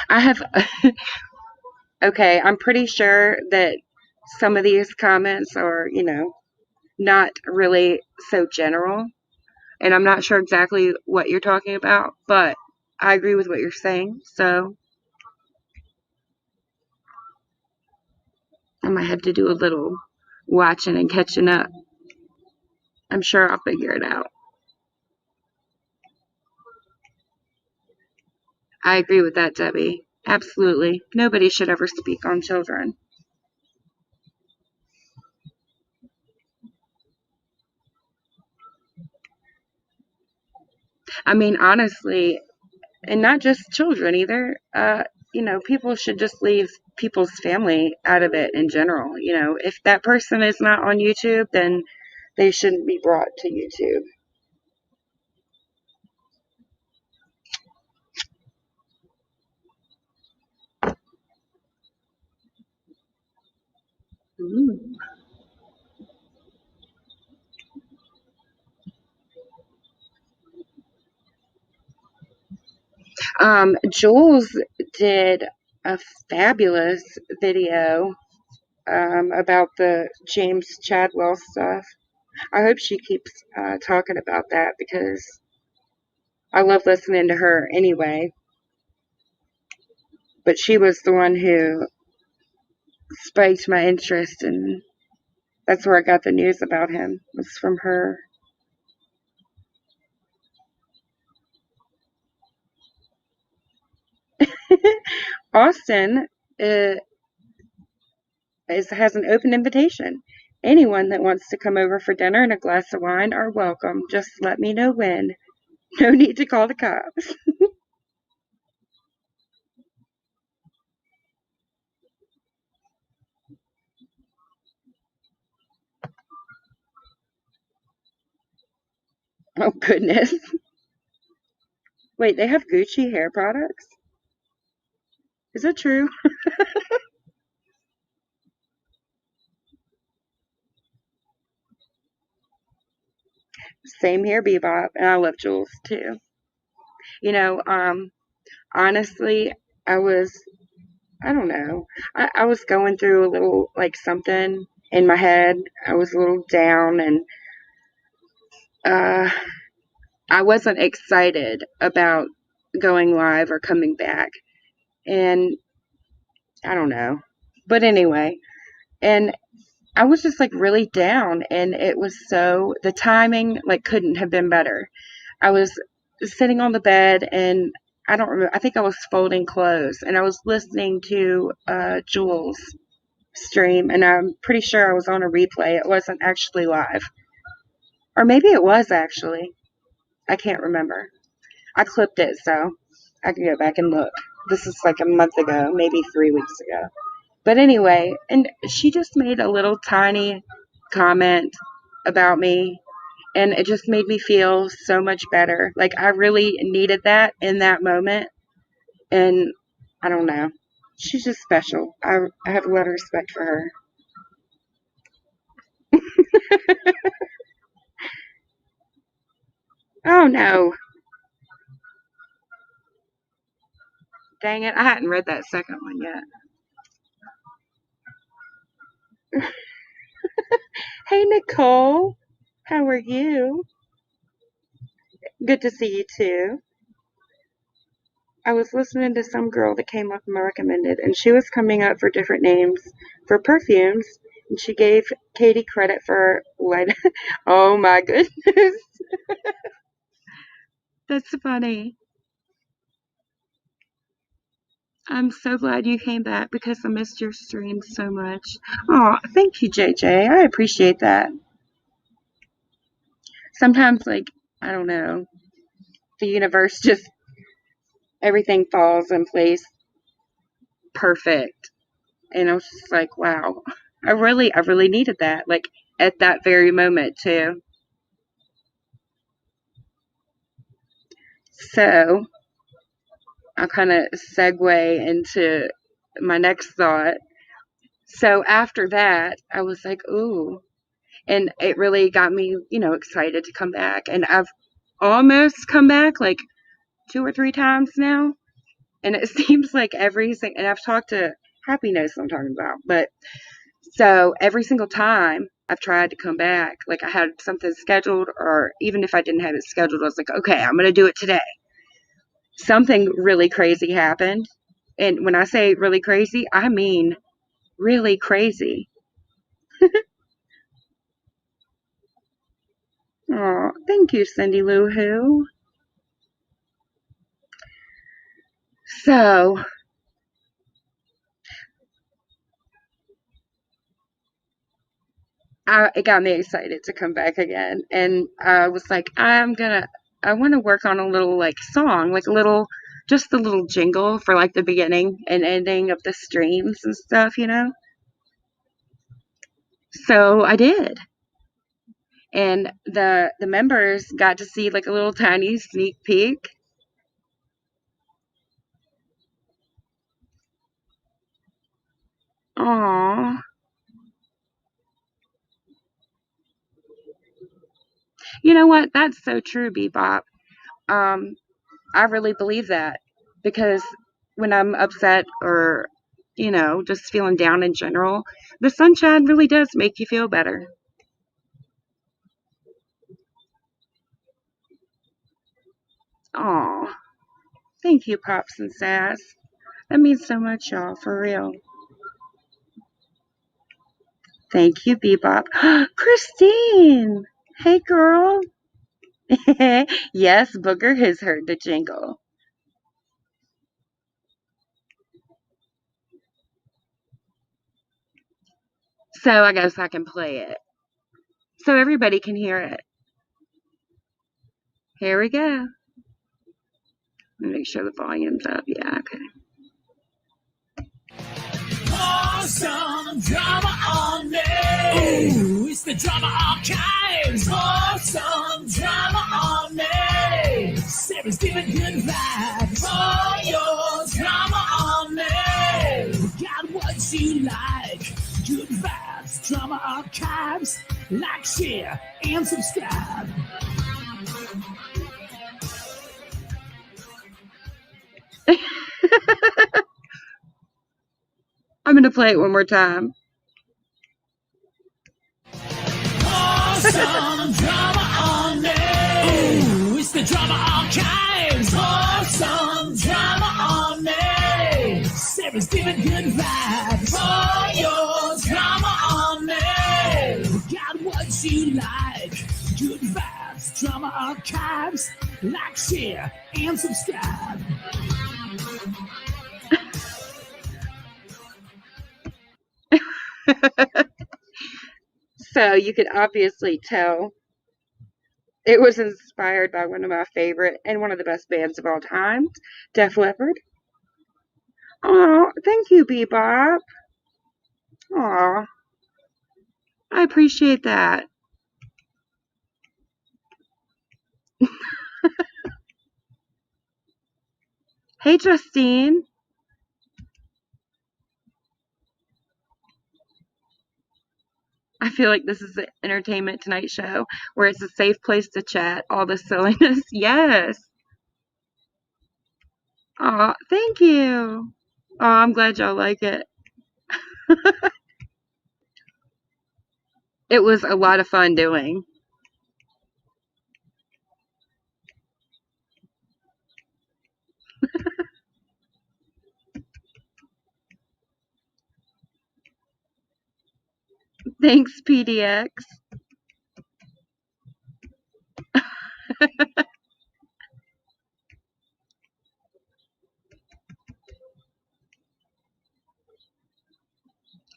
I have, okay, I'm pretty sure that some of these comments are, not really so general. And I'm not sure exactly what you're talking about, but I agree with what you're saying. So I might have to do a little watching and catching up. I'm sure I'll figure it out. I agree with that, Debbie. Absolutely. Nobody should ever speak on children. I mean, honestly, and not just children either. People should just leave people's family out of it in general. If that person is not on YouTube, then they shouldn't be brought to YouTube. Ooh. Jules did a fabulous video about the James Chadwell stuff. I hope she keeps talking about that because I love listening to her anyway. But she was the one who spiked my interest, and that's where I got the news about him, was from her. Austin uh, has an open invitation. Anyone that wants to come over for dinner and a glass of wine are welcome. Just let me know when. No need to call the cops. Oh, goodness. Wait, they have Gucci hair products? Is that true? Same here, Bebop. And I love Jules, too. You know, um, Honestly, I was, I don't know, I was going through a little, like, something in my head. I was a little down, and uh, I wasn't excited about going live or coming back. And I don't know. But anyway, and I was just like really down, and the timing like couldn't have been better. I was sitting on the bed, and I don't remember, I think I was folding clothes, and I was listening to Jules stream, and I'm pretty sure I was on a replay. It wasn't actually live. Or maybe it was actually. I can't remember. I clipped it, so I can go back and look. This is like a month ago, maybe 3 weeks ago. But anyway, and she just made a little tiny comment about me, and it just made me feel so much better. Like I really needed that in that moment, and I don't know. She's just special. I have a lot of respect for her. Oh no. Dang it. I hadn't read that second one yet. Hey Nicole. How are you? Good to see you too. I was listening to some girl that came up and recommended, and she was coming up for different names for perfumes, and she gave Katie credit for light. Oh my goodness, that's funny. I'm so glad you came back because I missed your stream so much. Oh, thank you, JJ. I appreciate that. Sometimes, like, I don't know, the universe just everything falls in place perfect, and I was just like, wow, I really needed that, like at that very moment too. So I'll kind of segue into my next thought. So after that, I was like, ooh, and it really got me, excited to come back. And I've almost come back like 2 or 3 times now. And it seems like and I've talked to Happy knows what I'm talking about, but so every single time I've tried to come back, like I had something scheduled, or even if I didn't have it scheduled, I was like, okay, I'm going to do it today. Something really crazy happened. And when I say really crazy, I mean really crazy. Oh, thank you, Cindy Lou Who. So it got me excited to come back again. And I was like, I want to work on a little like song, like just a little jingle for like the beginning and ending of the streams and stuff. So I did. And the members got to see like a little tiny sneak peek. Aww. You know what? That's so true, Bebop. Um, I really believe that because when I'm upset or, just feeling down in general, the sunshine really does make you feel better. Aw, thank you, Pops and Sass. That means so much, y'all, for real. Thank you, Bebop. Christine! Hey, girl. Yes, Booger has heard the jingle. So I guess I can play it. So everybody can hear it. Here we go. Let me make sure the volume's up. Yeah, okay. Awesome drama on me. Ooh, it's the drama archives. Awesome drama on me. Sarah's giving good vibes. All your drama on me. Got what you like. Good vibes. Drama archives. Like, share, and subscribe. I'm going to play it one more time. Awesome drama on me. Ooh, it's the drama archives. Awesome drama on me. Sarah's giving good vibes. All your drama on me. Got what you like. Good vibes. Drama archives. Like, share, and subscribe. So you could obviously tell it was inspired by one of my favorite and one of the best bands of all time, Def Leppard. Oh, thank you, Bebop. Aw, I appreciate that. Hey, Justine. I feel like this is the Entertainment Tonight show where it's a safe place to chat all the silliness. Yes. Aw, thank you. Oh, I'm glad y'all like it. It was a lot of fun doing. Thanks, PDX.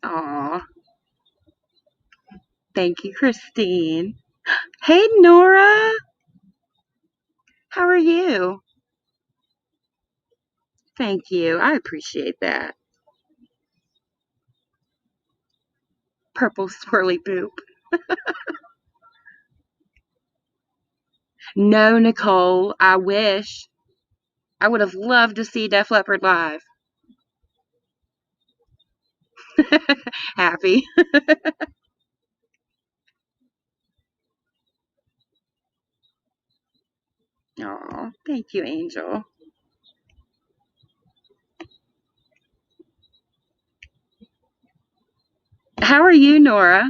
Aw, thank you, Christine. Hey, Nora. How are you? Thank you. I appreciate that. Purple swirly poop. No, Nicole, I wish. I would have loved to see Def Leppard live. Happy. Oh, thank you, Angel. How are you, Nora?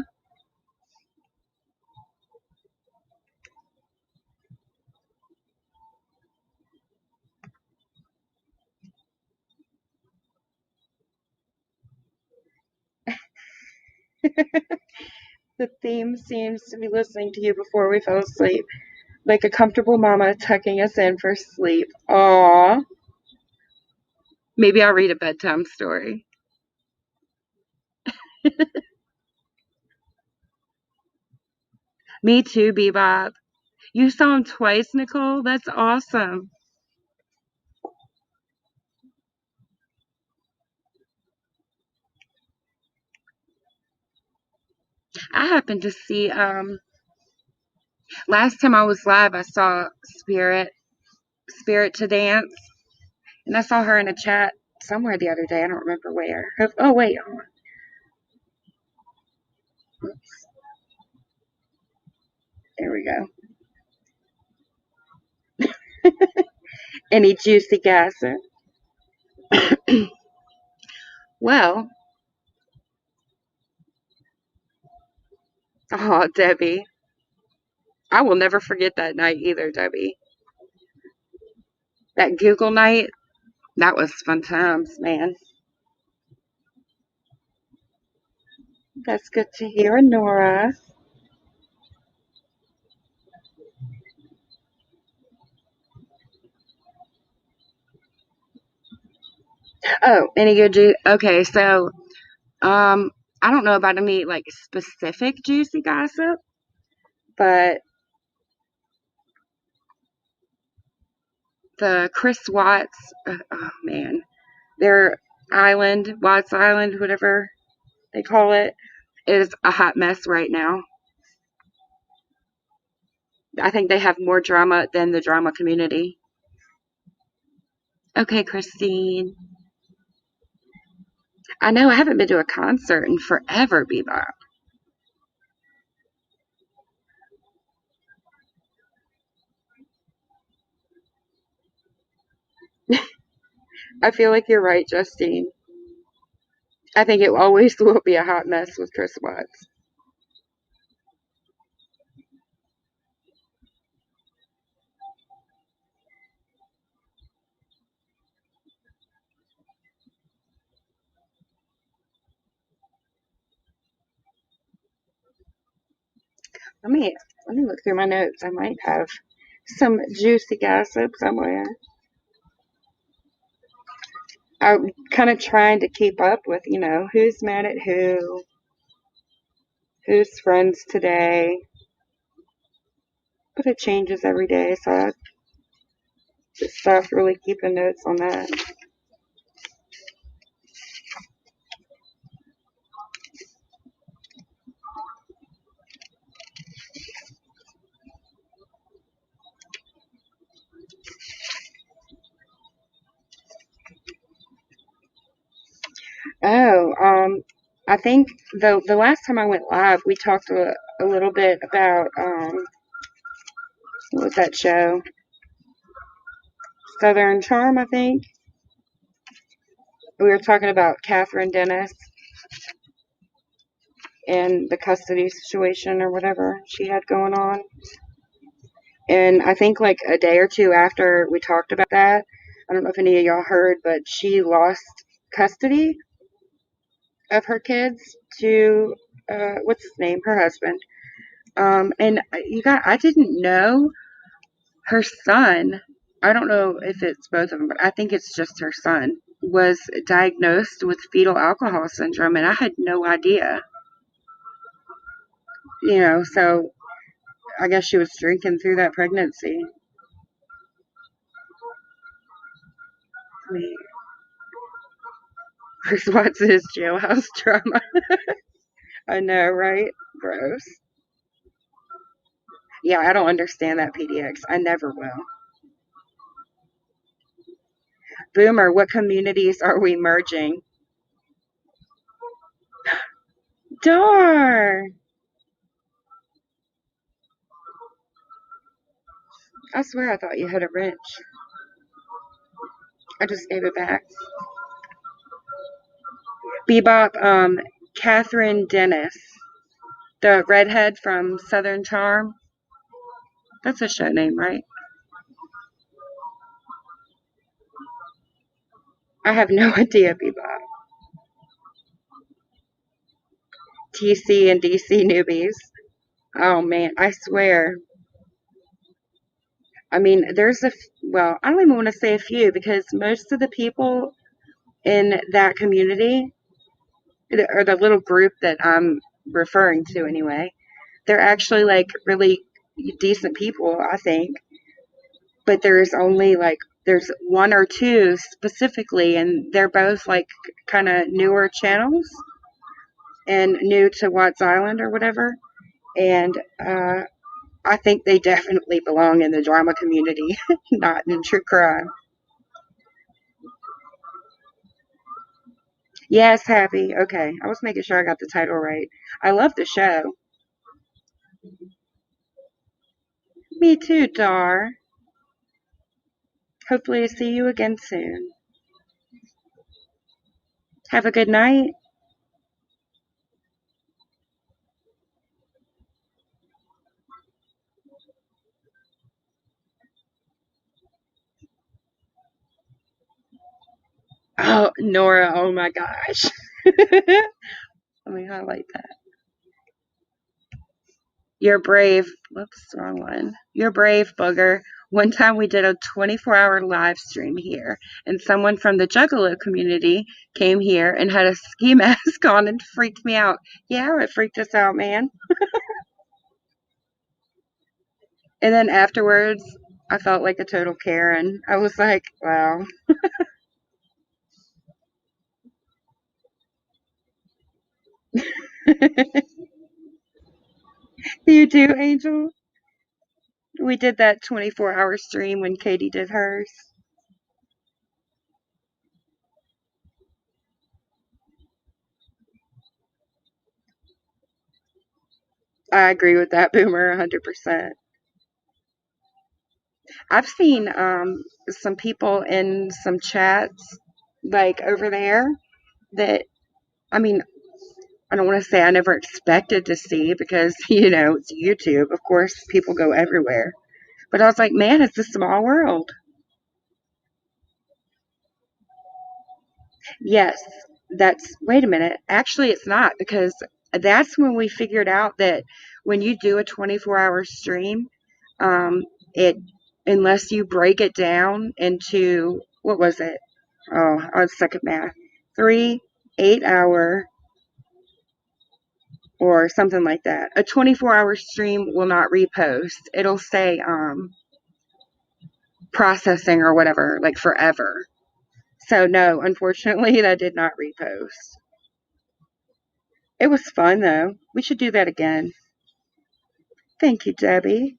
The theme seems to be listening to you before we fell asleep, like a comfortable mama tucking us in for sleep. Aw. Maybe I'll read a bedtime story. Me too, Bebop. You saw him twice, Nicole? That's awesome. I happened to see, last time I was live, I saw Spirit to Dance, and I saw her in a chat somewhere the other day. I don't remember where. Oh, wait. There we go. Any juicy gossip? Well, oh, Debbie. I will never forget that night either, Debbie. That Google night, that was fun times, man. That's good to hear, Nora. Oh, any good Okay, so, I don't know about any, like, specific juicy gossip, but the Chris Watts, oh, man, their island, Watts Island, whatever they call it, is a hot mess right now. I think they have more drama than the drama community. Okay, Christine. I know I haven't been to a concert in forever, Bebop. I feel like you're right, Justine. I think it always will be a hot mess with Chris Watts. Let me let me look through my notes. I might have some juicy gossip somewhere. I'm kind of trying to keep up with, who's mad at who's friends today. But it changes every day, so I just stopped really keeping notes on that. Oh, I think the last time I went live, we talked a little bit about what was that show? Southern Charm, I think. We were talking about Catherine Dennis and the custody situation or whatever she had going on. And I think like a day or two after we talked about that, I don't know if any of y'all heard, but she lost custody of her kids to what's his name, her husband. And I didn't know her son. I don't know if it's both of them, but I think it's just her son was diagnosed with fetal alcohol syndrome, and I had no idea. So I guess she was drinking through that pregnancy. I mean, Chris Watts is jailhouse drama. I know, right? Gross. Yeah, I don't understand that PDX. I never will. Boomer, what communities are we merging? Dar! I swear I thought you had a wrench. I just gave it back. Bebop, Catherine Dennis. The redhead from Southern Charm. That's a show name, right? I have no idea, Bebop. TC and DC newbies. Oh man, I swear. I mean, well, I don't even want to say a few because most of the people in that community, or the little group that I'm referring to anyway, they're actually like really decent people, I think. But there's one or two specifically, and they're both like kind of newer channels and new to Watts Island or whatever. And I think they definitely belong in the drama community, not in true crime. Yes, Happy. Okay, I was making sure I got the title right. I love the show. Me too, Dar. Hopefully to see you again soon. Have a good night. Oh, Nora, oh my gosh. Let me highlight that. You're brave. Whoops, wrong one. You're brave, booger. One time we did a 24-hour live stream here, and someone from the Juggalo community came here and had a ski mask on and freaked me out. Yeah, it freaked us out, man. And then afterwards, I felt like a total Karen. I was like, wow. You too, Angel? We did that 24-hour stream when Katie did hers. I agree with that, Boomer, 100%. I've seen some people in some chats, like over there, that, I mean, I don't want to say I never expected to see because, it's YouTube. Of course, people go everywhere. But I was like, man, it's a small world. Yes, wait a minute. Actually, it's not because that's when we figured out that when you do a 24-hour stream, um, it, unless you break it down into, what was it? Oh, I was stuck at math. 3 8-hour or something like that. A 24-hour stream will not repost. It'll say processing or whatever, like forever. So no, unfortunately, that did not repost. It was fun though. We should do that again. Thank you, Debbie.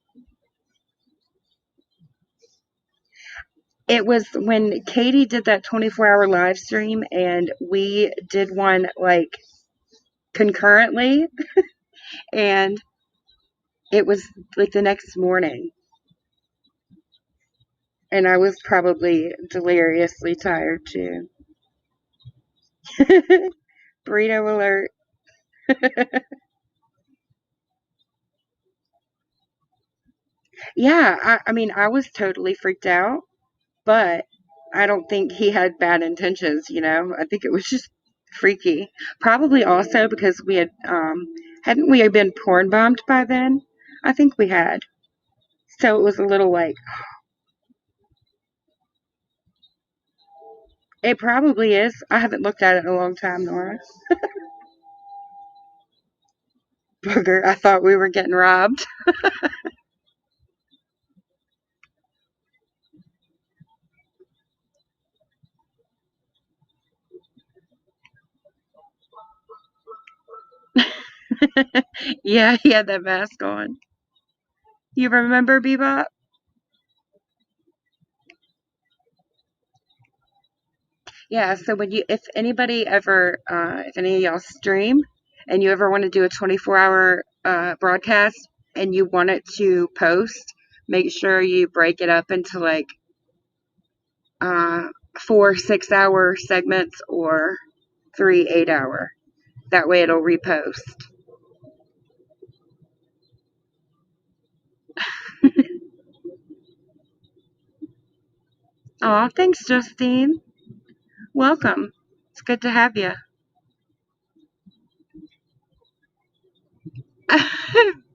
It was when Katie did that 24-hour live stream and we did one like concurrently, and it was like the next morning, and I was probably deliriously tired too. Burrito alert. Yeah, I mean, I was totally freaked out, but I don't think he had bad intentions. I think it was just freaky. Probably also because we hadn't we been porn bombed by then? I think we had. So it was a little like, it probably is. I haven't looked at it in a long time, Nora. Booger, I thought we were getting robbed. Yeah, he had that mask on. You remember Bebop? Yeah, so if anybody ever, if any of y'all stream and you ever want to do a 24-hour broadcast and you want it to post, make sure you break it up into like uh, 4 6-hour segments or 3 8-hour. That way it'll repost. Aw, thanks, Justine. Welcome. It's good to have you.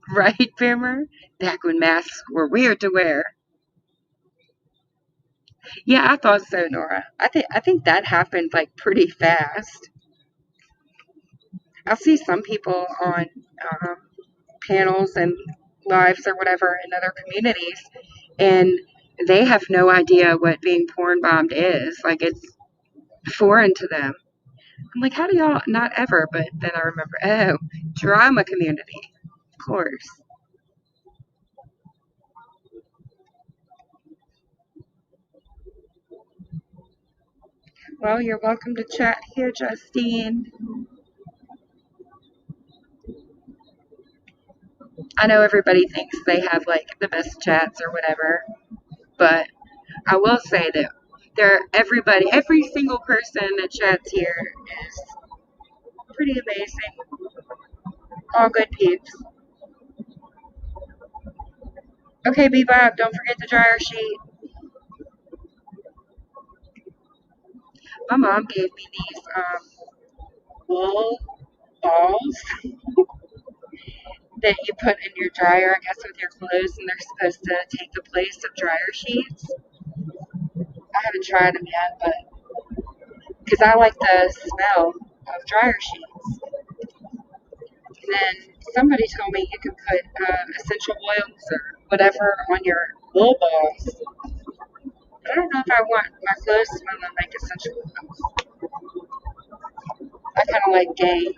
Right, Boomer? Back when masks were weird to wear. Yeah, I thought so, Nora. I think that happened like pretty fast. I see some people on um, panels and lives or whatever in other communities, and they have no idea what being porn bombed is. Like it's foreign to them. I'm like, how do y'all not ever? But then I remember, oh, drama community, of course. Well, you're welcome to chat here, Justine. I know everybody thinks they have like the best chats or whatever, but I will say that every single person that chats here is pretty amazing. All good peeps. Okay, Bebop, don't forget the dryer sheet. My mom gave me these wool balls that you put in your dryer, I guess, with your clothes, and they're supposed to take the place of dryer sheets. I haven't tried them yet, but because I like the smell of dryer sheets. And then somebody told me you can put essential oils or whatever on your wool balls. I don't know if I want my clothes smelling like essential oils. I kind of like gay.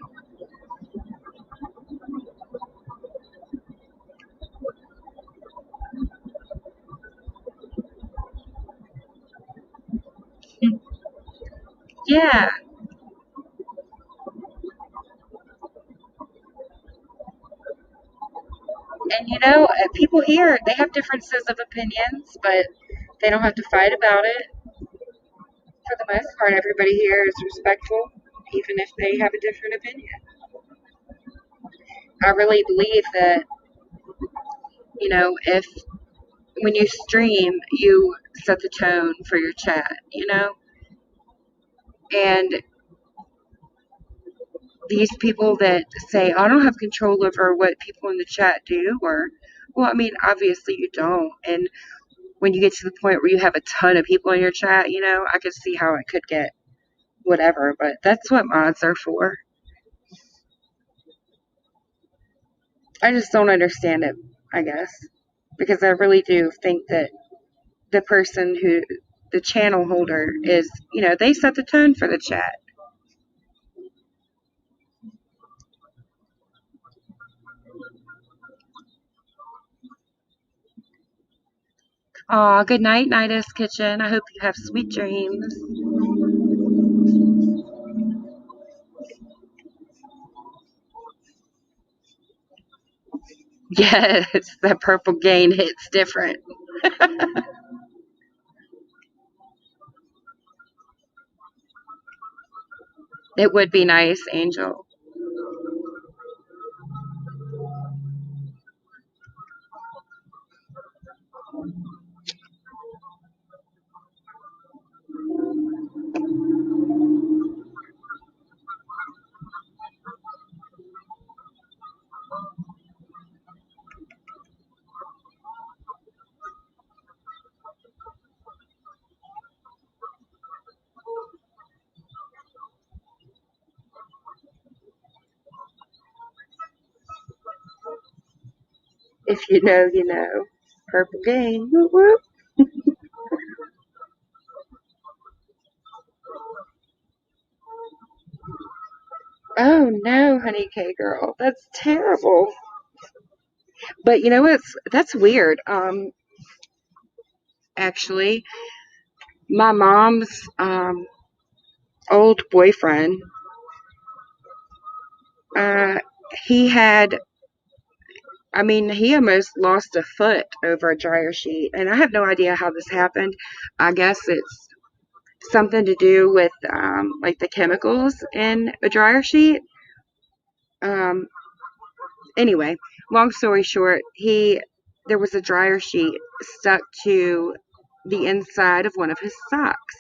Yeah, and people here, they have differences of opinions, but they don't have to fight about it. For the most part, everybody here is respectful, even if they have a different opinion. I really believe that, if when you stream, you set the tone for your chat. And these people that say, I don't have control over what people in the chat do, well, I mean, obviously you don't. And when you get to the point where you have a ton of people in your chat, I could see how it could get whatever, but that's what mods are for. I just don't understand it, I guess, because I really do think that the person the channel holder is, they set the tone for the chat. Aw, good night, Nidus Kitchen. I hope you have sweet dreams. Yes, that purple gain hits different. It would be nice, Angel. If you know, you know. Purple gain. Whoop, whoop. Oh no, honey K girl. That's terrible. But you know what's that's weird. Actually, my mom's old boyfriend, uh, he had, I mean, he almost lost a foot over a dryer sheet. And I have no idea how this happened. I guess it's something to do with like the chemicals in a dryer sheet. Um, anyway, long story short, there was a dryer sheet stuck to the inside of one of his socks,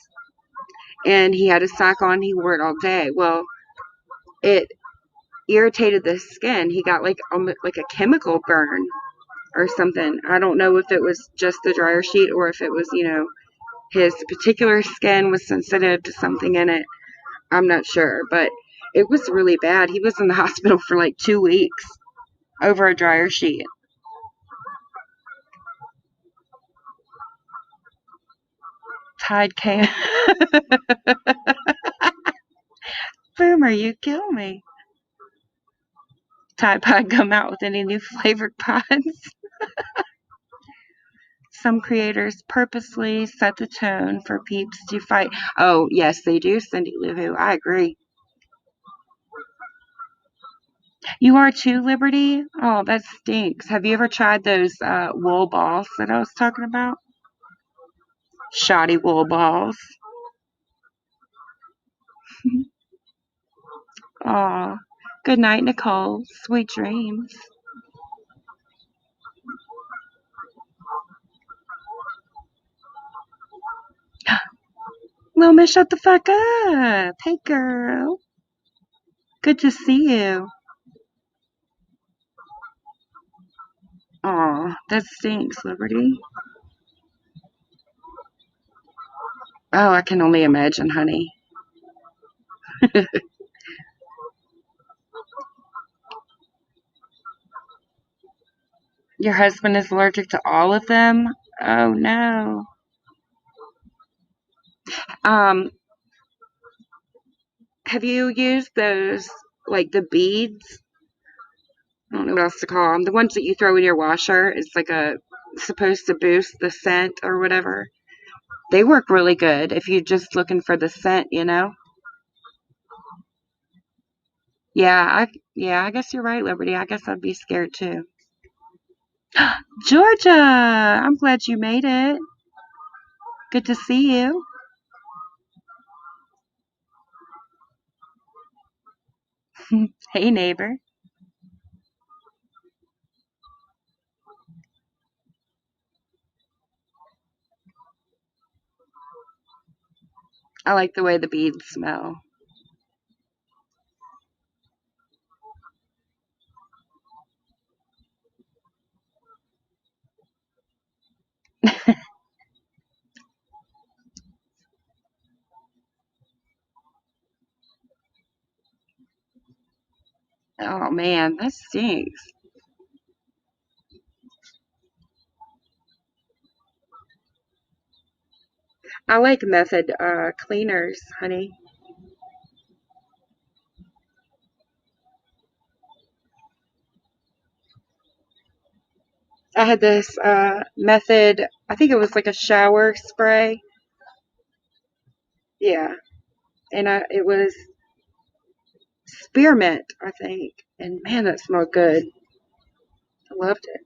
and he had a sock on. He wore it all day. Well, it irritated the skin. He got like a chemical burn or something. I don't know if it was just the dryer sheet or if it was, his particular skin was sensitive to something in it. I'm not sure, but it was really bad. He was in the hospital for like 2 weeks over a dryer sheet. Tide came. Boomer, you kill me. Tide Pod come out with any new flavored pods? Some creators purposely set the tone for peeps to fight. Oh, yes, they do, Cindy Lou Who. I agree. You are too, Liberty? Oh, that stinks. Have you ever tried those wool balls that I was talking about? Shoddy wool balls. Aw. Good night, Nicole. Sweet dreams. Lil Miss, shut the fuck up. Hey, girl. Good to see you. Aw, that stinks, Liberty. Oh, I can only imagine, honey. Your husband is allergic to all of them? Oh, no. Um, have you used those, like the beads? I don't know what else to call them. The ones that you throw in your washer. It's like supposed to boost the scent or whatever. They work really good if you're just looking for the scent. Yeah, I guess you're right, Liberty. I guess I'd be scared too. Georgia, I'm glad you made it. Good to see you. Hey, neighbor. I like the way the beads smell. Oh man, that stinks. I like Method cleaners, honey. I had this Method, I think it was like a shower spray. Yeah, and it was spearmint, I think. And man, that smelled good. I loved it.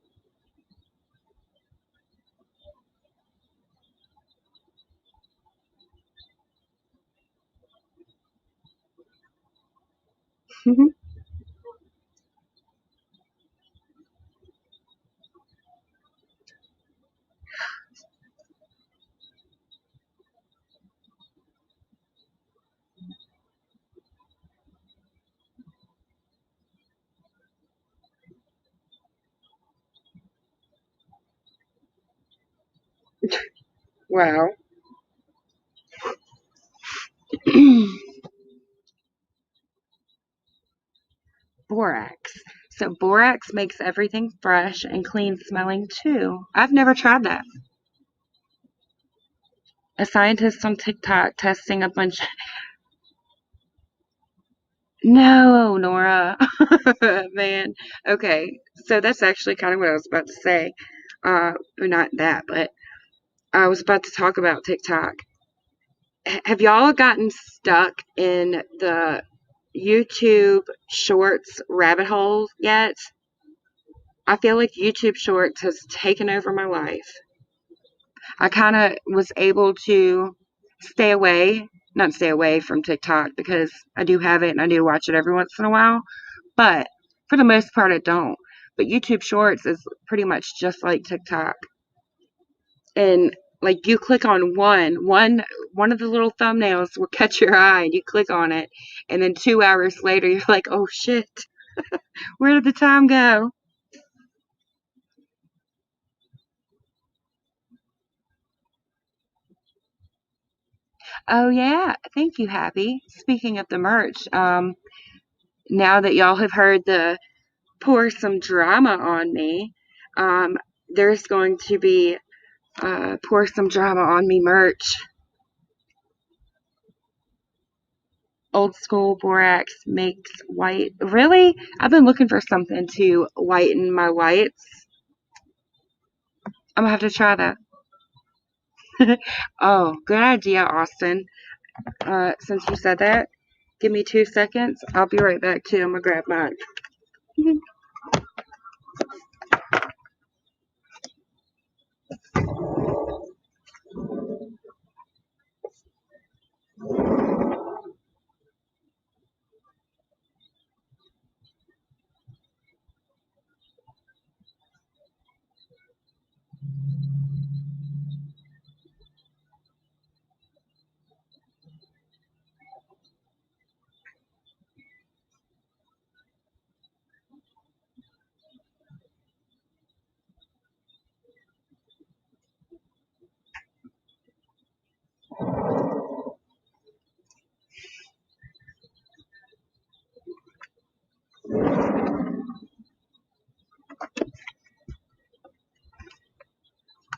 Wow. Borax. So borax makes everything fresh and clean smelling too. I've never tried that. A scientist on TikTok testing a bunch. No, Nora. Man. Okay. So that's actually kind of what I was about to say. Or not that, but I was about to talk about TikTok. Have y'all gotten stuck in the YouTube Shorts rabbit hole yet? I feel like YouTube Shorts has taken over my life. I kind of was able to stay away, not stay away from TikTok because I do have it and I do watch it every once in a while, but for the most part, I don't. But YouTube Shorts is pretty much just like TikTok. And like you click on one of the little thumbnails will catch your eye and you click on it, and then 2 hours later you're like, oh shit, where did the time go? Oh yeah, thank you, Happy. Speaking of the merch, now that y'all have heard the pour some drama on me, there's going to be pour some drama on me merch. Old school borax makes white. Really? I've been looking for something to whiten my whites. I'm gonna have to try that. Oh, good idea, Austin. Since you said that, give me 2 seconds. I'll be right back too. I'm gonna grab mine.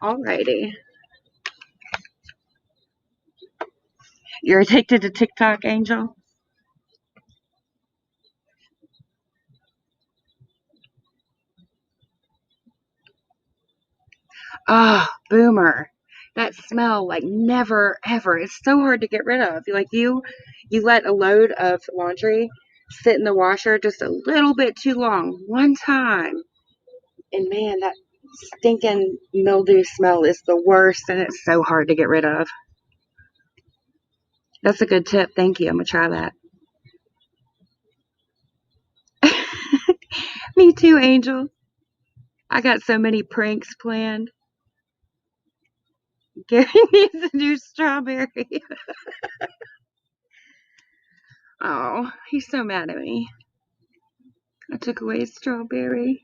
Alrighty. You're addicted to TikTok, Angel? Ah, oh, boomer. That smell, like never ever. It's so hard to get rid of. Like you let a load of laundry sit in the washer just a little bit too long one time, and man, that stinking mildew smell is the worst, and it's so hard to get rid of. That's a good tip. Thank you. I'm gonna try that. Me too, Angel. I got so many pranks planned. Gary needs a new strawberry. Oh, he's so mad at me. I took away his strawberry.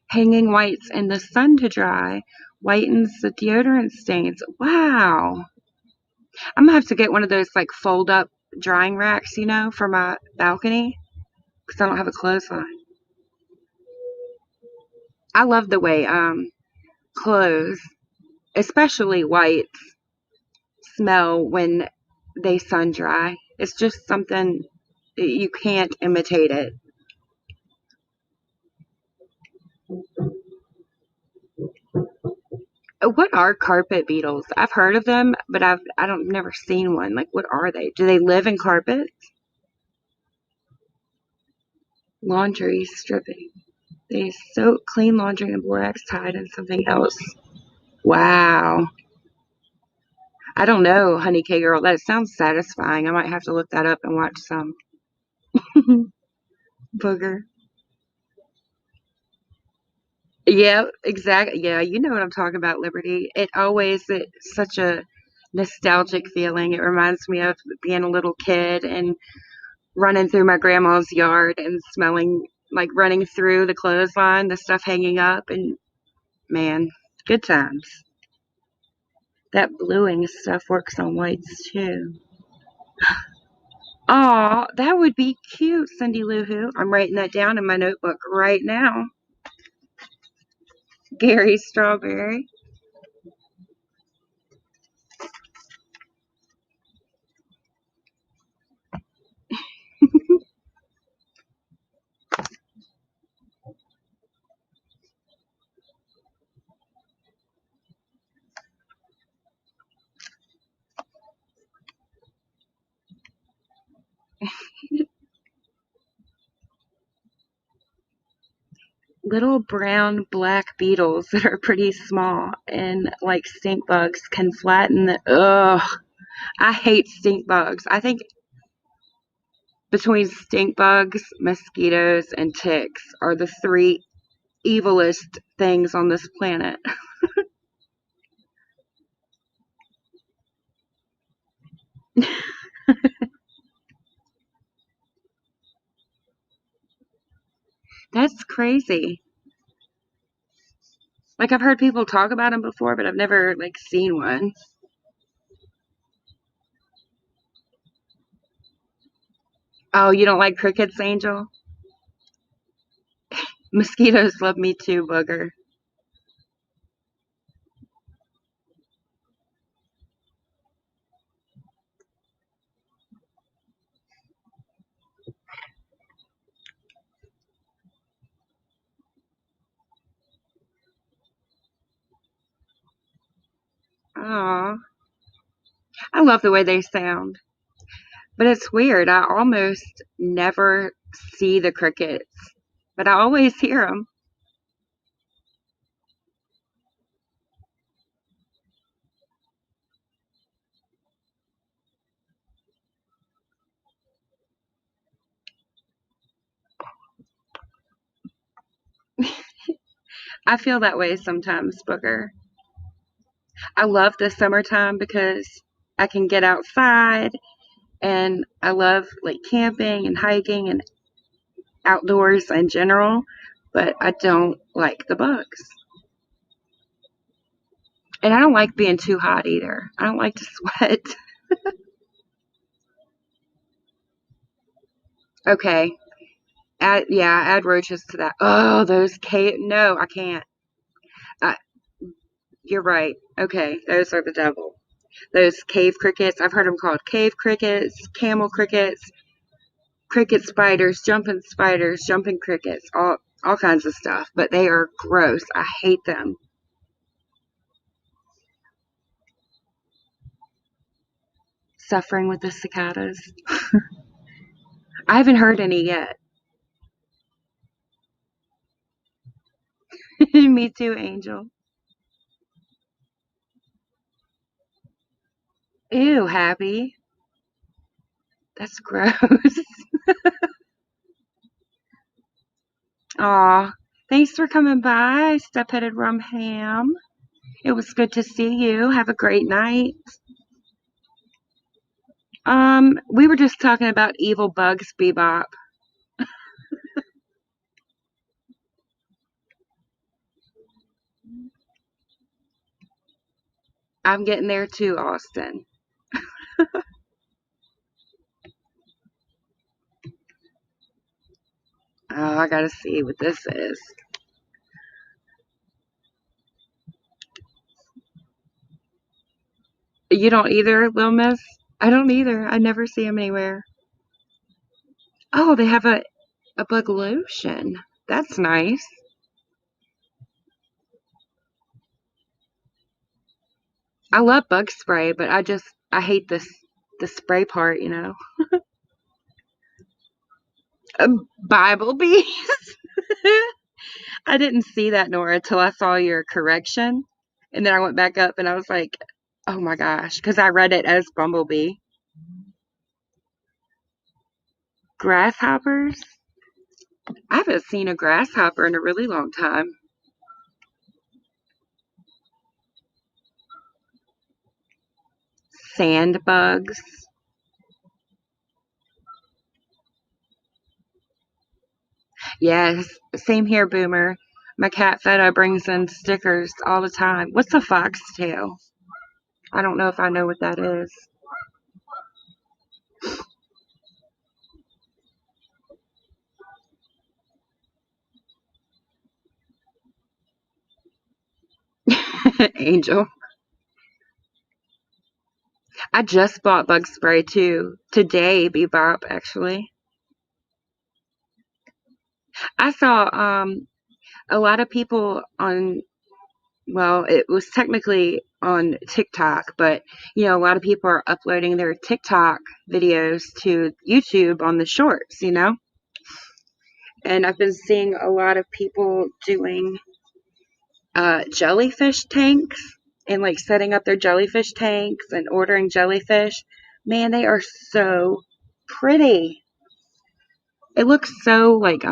Hanging whites in the sun to dry whitens the deodorant stains. Wow. I'm gonna have to get one of those like fold up drying racks, for my balcony because I don't have a clothesline. I love the way clothes, especially whites, smell when they sun dry. It's just something you can't imitate it. What are carpet beetles? I've heard of them, but I don't never seen one. Like, what are they? Do they live in carpets? Laundry stripping. They soak clean laundry in borax tied in something else. Wow. I don't know, honey K girl. That sounds satisfying. I might have to look that up and watch some. Booger. Yeah, exactly. Yeah, you know what I'm talking about, Liberty. It's such a nostalgic feeling. It reminds me of being a little kid and running through my grandma's yard and smelling, like running through the clothesline, the stuff hanging up, and man, good times. That bluing stuff works on whites too. Aw, that would be cute, Cindy Lou Who. I'm writing that down in my notebook right now. Gary Strawberry. little brown black beetles that are pretty small, and like stink bugs can flatten the. Ugh, I hate stink bugs. I think between stink bugs, mosquitoes, and ticks are the three evilest things on this planet. That's crazy. Like I've heard people talk about them before, but I've never like seen one. Oh, you don't like crickets, Angel? Mosquitoes love me too, booger. Aw, I love the way they sound. But it's weird. I almost never see the crickets, but I always hear them. I feel that way sometimes, Booker. I love the summertime because I can get outside and I love like camping and hiking and outdoors in general, but I don't like the bugs. And I don't like being too hot either. I don't like to sweat. Okay. Add roaches to that. Oh, those cave. No, I can't. Uh, you're right. Okay, those are the devil. Those cave crickets. I've heard them called cave crickets, camel crickets, cricket spiders, jumping crickets, all kinds of stuff. But they are gross. I hate them. Suffering with the cicadas. I haven't heard any yet. Me too, Angel. Ew, Happy. That's gross. Aw, thanks for coming by, Step-Headed Rum Ham. It was good to see you. Have a great night. We were just talking about evil bugs, Bebop. I'm getting there too, Austin. Oh, I gotta see what this is. You don't either, Lil Miss? I don't either. I never see them anywhere. Oh, they have a bug lotion. That's nice. I love bug spray, but I hate the spray part, you know. Bible bees. I didn't see that, Nora, until I saw your correction. And then I went back up and I was like, oh my gosh, because I read it as Bumblebee. Grasshoppers? I haven't seen a grasshopper in a really long time. Sand bugs. Yes, same here, Boomer. My cat Feta brings in stickers all the time. What's a foxtail? I don't know if I know what that is. Angel. I just bought bug spray too. Today, Bebop, actually. I saw a lot of people on, well, it was technically on TikTok, but a lot of people are uploading their TikTok videos to YouTube on the shorts. And I've been seeing a lot of people doing jellyfish tanks and like setting up their jellyfish tanks and ordering jellyfish. Man, they are so pretty. It looks so like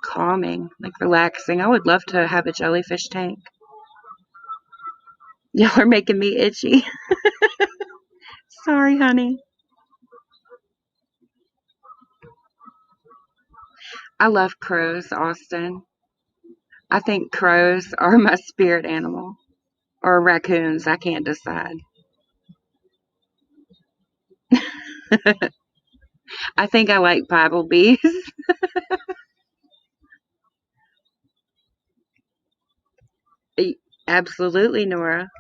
calming, like relaxing. I would love to have a jellyfish tank. Y'all are making me itchy. Sorry, honey. I love crows, Austin. I think crows are my spirit animal. Or raccoons, I can't decide. I think I like Bible bees. Absolutely, Nora.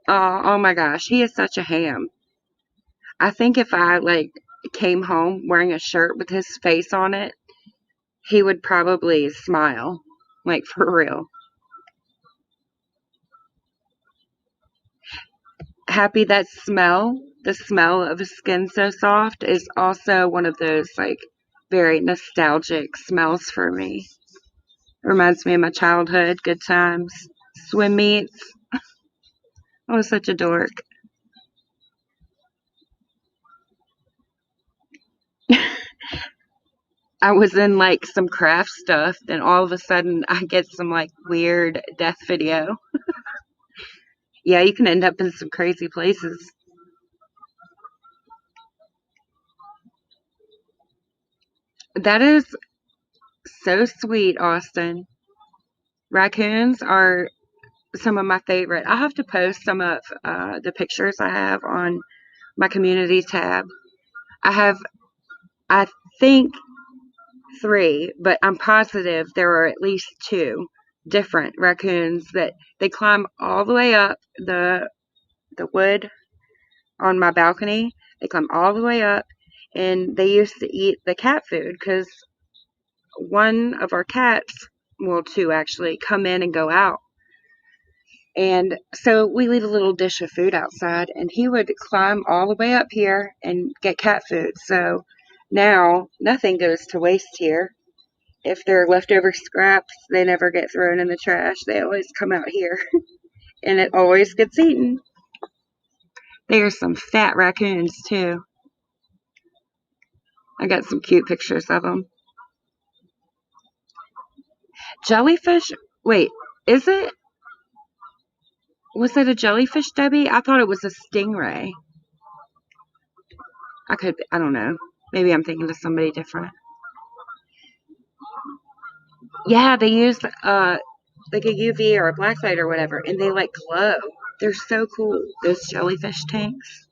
Oh my gosh, he is such a ham. I think if I like came home wearing a shirt with his face on it, he would probably smile. Like for real. Happy that smell, the smell of his skin so soft is also one of those like very nostalgic smells for me. Reminds me of my childhood, good times, swim meets. I was such a dork. I was in like some craft stuff, then all of a sudden I get some like weird death video. Yeah, you can end up in some crazy places. That is so sweet, Austin. Raccoons are some of my favorite. I have to post some of the pictures I have on my community tab. I have, I think, three, but I'm positive there are at least two different raccoons that they climb all the way up the wood on my balcony. They climb all the way up, and they used to eat the cat food because one of our cats, well, two actually, come in and go out. And so we leave a little dish of food outside, and he would climb all the way up here and get cat food. So now nothing goes to waste here. If there are leftover scraps, they never get thrown in the trash. They always come out here, and it always gets eaten. There's some fat raccoons, too. I got some cute pictures of them. Jellyfish? Wait, is it? Was it a jellyfish, Debbie? I thought it was a stingray. I don't know. Maybe I'm thinking of somebody different. Yeah, they use like a UV or a black light or whatever, and they like glow. They're so cool. Those jellyfish tanks.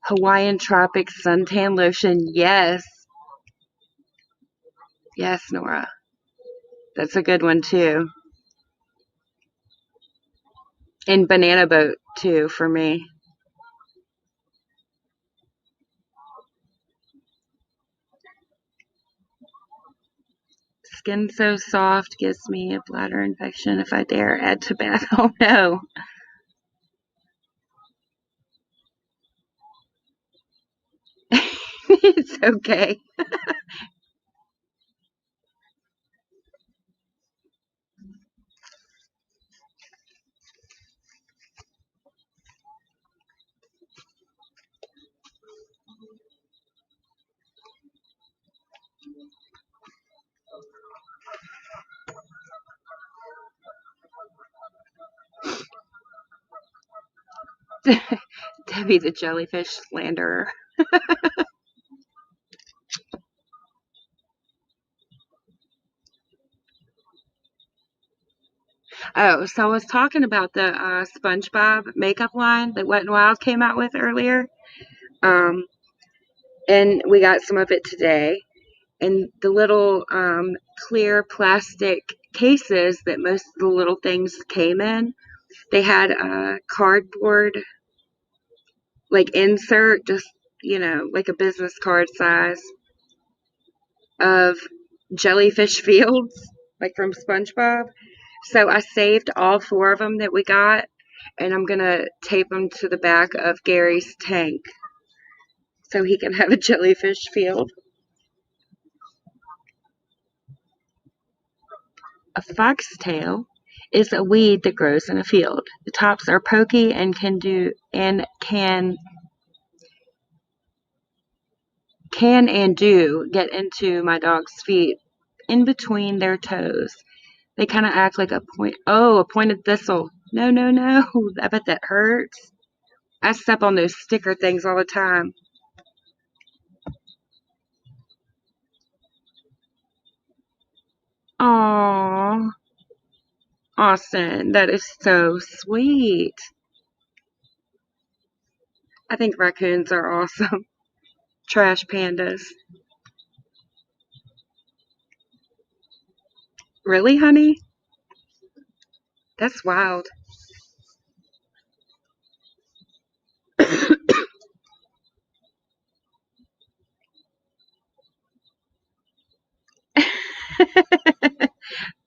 Hawaiian Tropic suntan lotion. Yes. Yes, Nora. That's a good one too. And banana boat too for me. Skin so soft gives me a bladder infection if I dare add to bath. Oh no. It's okay. Debbie the jellyfish slanderer. Oh, so I was talking about the SpongeBob makeup line that Wet n Wild came out with earlier. Um, and we got some of it today. And the little clear plastic cases that most of the little things came in, they had a cardboard like insert, just like a business card size of jellyfish fields, like from SpongeBob. So I saved all 4 of them that we got, and I'm going to tape them to the back of Gary's tank so he can have a jellyfish field. A foxtail is a weed that grows in a field. The tops are pokey and can and do get into my dog's feet in between their toes. They kind of act like a pointed thistle. No, no, no. I bet that hurts. I step on those sticker things all the time. Aww, Austin, that is so sweet. I think raccoons are awesome. Trash pandas. Really, honey? That's wild.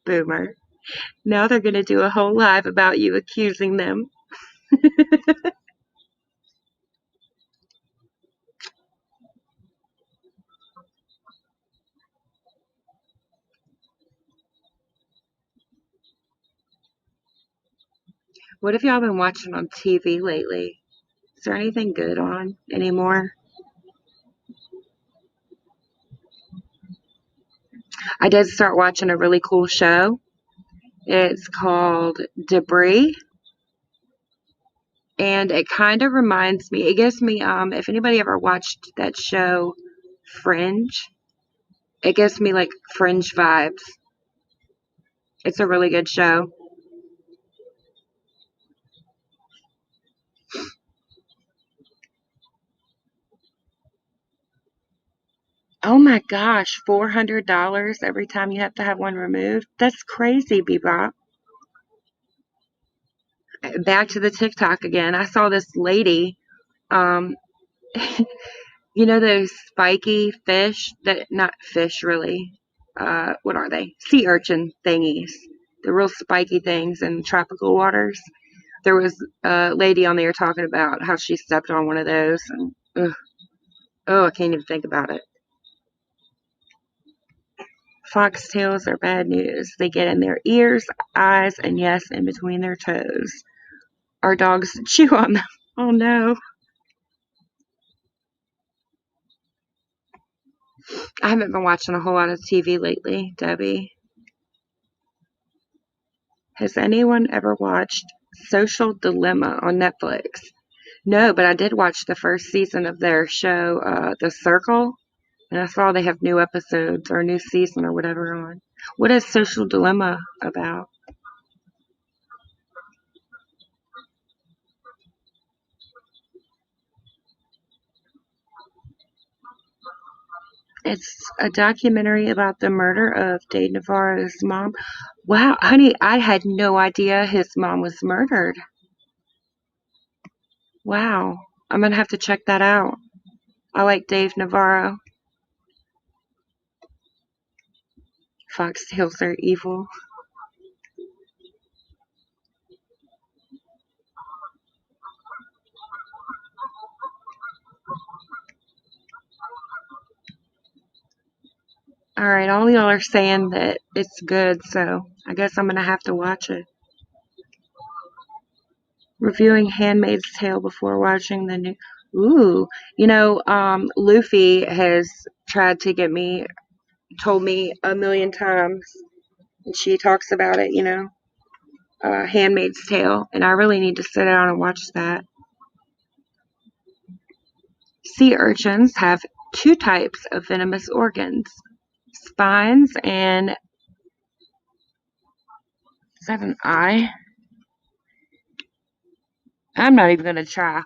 Boomer. Now they're going to do a whole live about you accusing them. What have y'all been watching on TV lately? Is there anything good on anymore? I did start watching a really cool show. It's called Debris, and it kind of reminds me, it gives me, if anybody ever watched that show, Fringe, it gives me like Fringe vibes. It's a really good show. Oh my gosh, $400 every time you have to have one removed? That's crazy, Bebop. Back to the TikTok again. I saw this lady, um, you know those spiky fish that, not fish really, what are they? Sea urchin thingies. The real spiky things in tropical waters. There was a lady on there talking about how she stepped on one of those, and ugh, oh, I can't even think about it. Foxtails are bad news. They get in their ears, eyes, and yes, in between their toes. Our dogs chew on them. Oh no. I haven't been watching a whole lot of TV lately, Debbie. Has anyone ever watched Social Dilemma on Netflix? No, but I did watch the first season of their show, The Circle, and I saw they have new episodes or a new season or whatever on. What is Social Dilemma about? It's a documentary about the murder of Dave Navarro's mom. Wow, honey, I had no idea his mom was murdered. Wow, I'm gonna have to check that out. I like Dave Navarro. Foxtails are evil. Alright, all y'all are saying that it's good, so I guess I'm gonna have to watch it. Reviewing Handmaid's Tale before watching the new. Ooh, Luffy has tried to get me, told me a million times, and she talks about it, Handmaid's Tale, and I really need to sit down and watch that. Sea urchins have 2 types of venomous organs: spines and. Is that an eye? I'm not even going to try.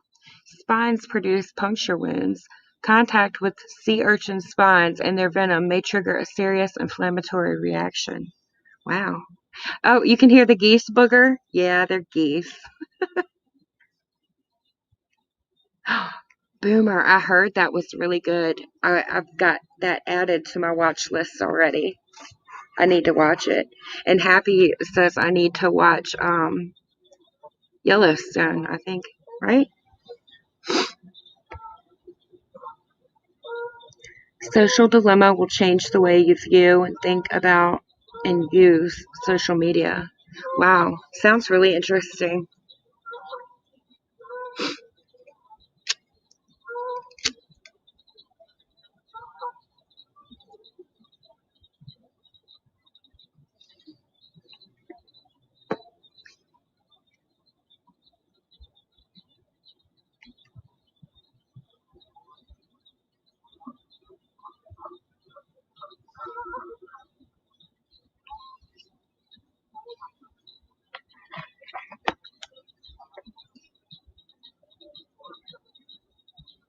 Spines produce puncture wounds. Contact with sea urchin spines and their venom may trigger a serious inflammatory reaction. Wow. Oh, you can hear the geese booger? Yeah, they're geese. Boomer, I heard that was really good. I've got that added to my watch list already. I need to watch it. And Happy says I need to watch Yellowstone, I think, right? Social dilemma will change the way you view and think about and use social media. Wow, sounds really interesting.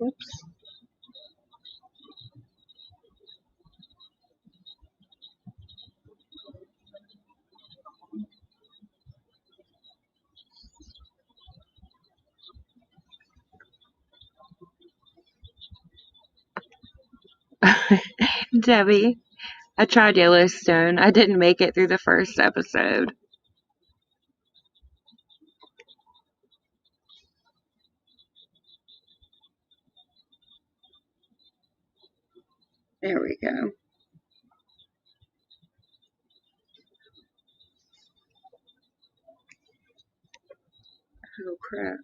Oops. Debbie, I tried Yellowstone. I didn't make it through the first episode. There we go. Oh crap.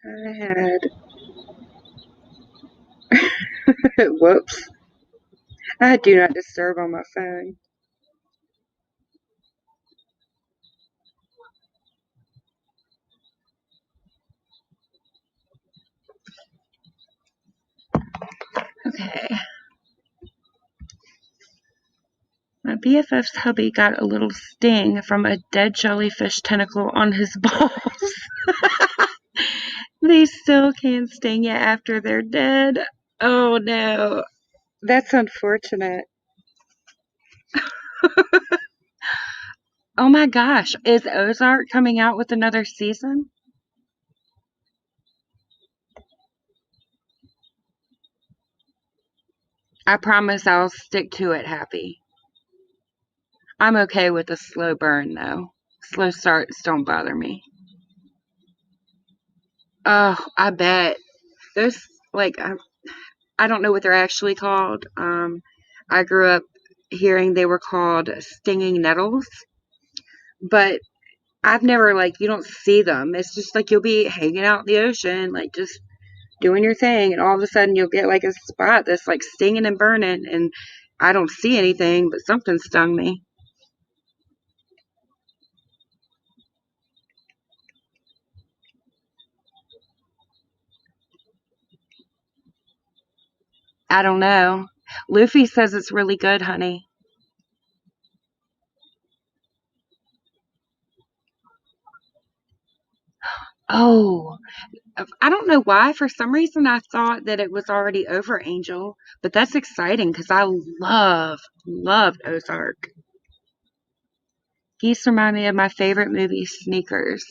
I had whoops. I had do not disturb on my phone. Okay. My BFF's hubby got a little sting from a dead jellyfish tentacle on his balls. They still can't sting you after they're dead. Oh no. That's unfortunate. Oh my gosh. Is Ozark coming out with another season? I promise I'll stick to it, Happy. I'm okay with a slow burn though. Slow starts don't bother me. Oh, I bet. Those, like, I don't know what they're actually called. I grew up hearing they were called stinging nettles, but I've never, like, you don't see them. It's just like you'll be hanging out in the ocean, like just doing your thing, and all of a sudden you'll get like a spot that's like stinging and burning, and I don't see anything, but something stung me. I don't know. Luffy says it's really good, honey. Oh, I don't know why. For some reason, I thought that it was already over, Angel. But that's exciting because I loved Ozark. Geese remind me of my favorite movie, Sneakers.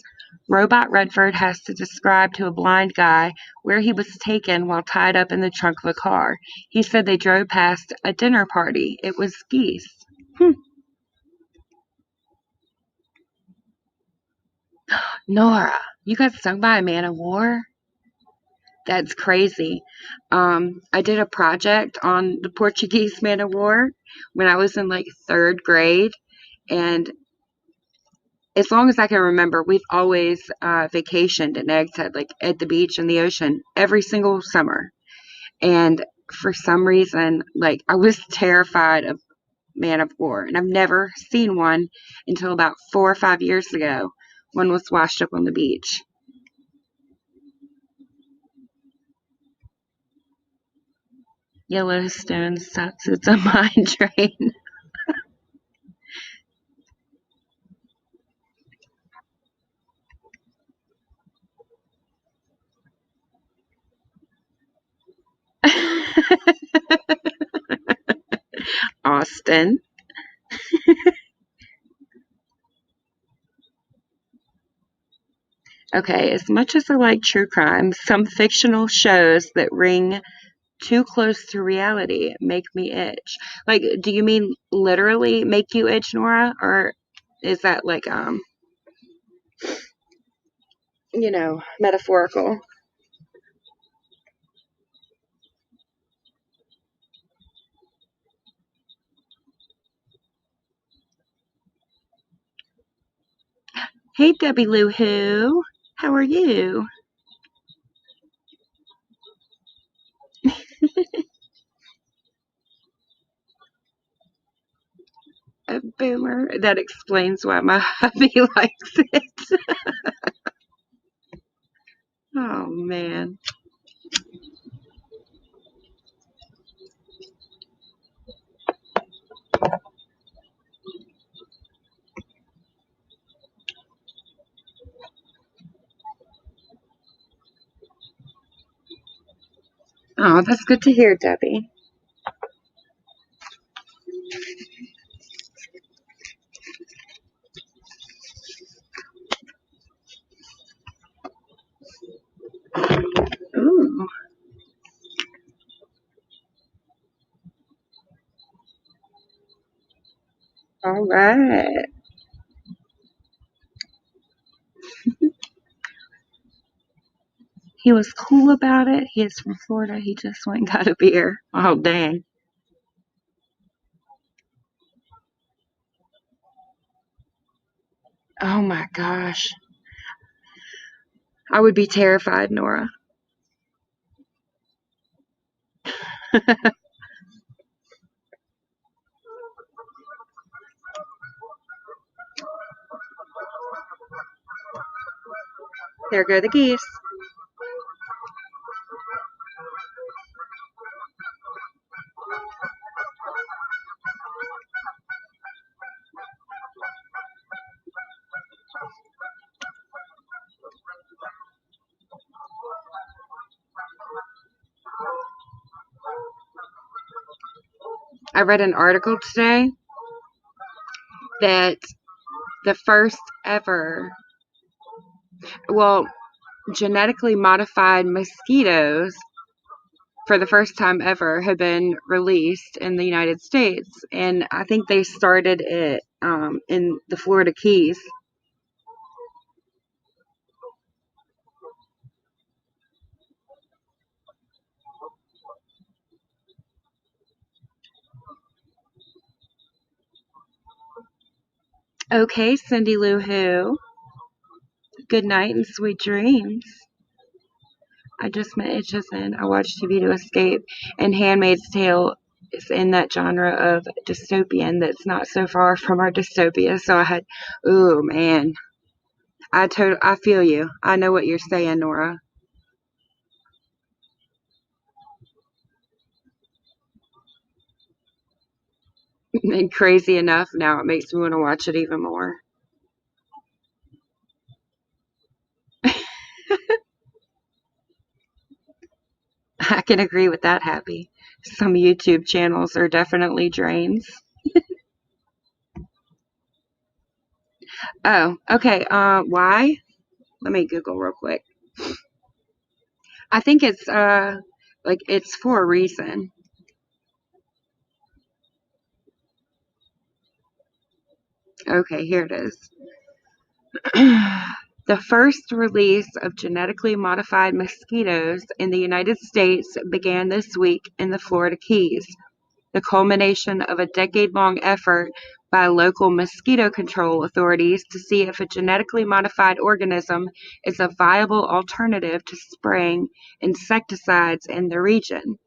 Robot Redford has to describe to a blind guy where he was taken while tied up in the trunk of a car. He said they drove past a dinner party. It was geese. Hmm. Nora, you got stung by a man of war? That's crazy. I did a project on the Portuguese man of war when I was in like third grade, and as long as I can remember, we've always vacationed in Eggs Head, like at the beach and the ocean, every single summer. And for some reason, like I was terrified of man of war, and I've never seen one until about 4 or 5 years ago. One was washed up on the beach. Yellowstone sucks. It's a mine train. Austin. Okay, as much as I like true crime, some fictional shows that ring too close to reality make me itch. Like, do you mean literally make you itch, Nora? Or is that like, metaphorical? Hey, Debbie Lou Who. How are you? A boomer. That explains why my hubby likes it. Oh, man. Oh, that's good to hear, Debbie. Ooh, all right. He was cool about it. He is from Florida. He just went and got a beer. Oh, dang. Oh, my gosh. I would be terrified, Nora. There go the geese. I read an article today that the first ever, well, genetically modified mosquitoes for the first time ever have been released in the United States. And I think they started it in the Florida Keys. Okay, Cindy Lou Who. Good night and sweet dreams. I just met Itchison. I watched TV to escape, and Handmaid's Tale is in that genre of dystopian that's not so far from our dystopia. So I had, ooh man, I feel you. I know what you're saying, Nora. And crazy enough, now it makes me want to watch it even more. I can agree with that, Happy. Some YouTube channels are definitely drains. Oh, okay. Why? Let me Google real quick. I think it's like it's for a reason. Okay, here it is. The first release of genetically modified mosquitoes in the United States began this week in the Florida Keys, the culmination of a decade-long effort by local mosquito control authorities to see if a genetically modified organism is a viable alternative to spraying insecticides in the region.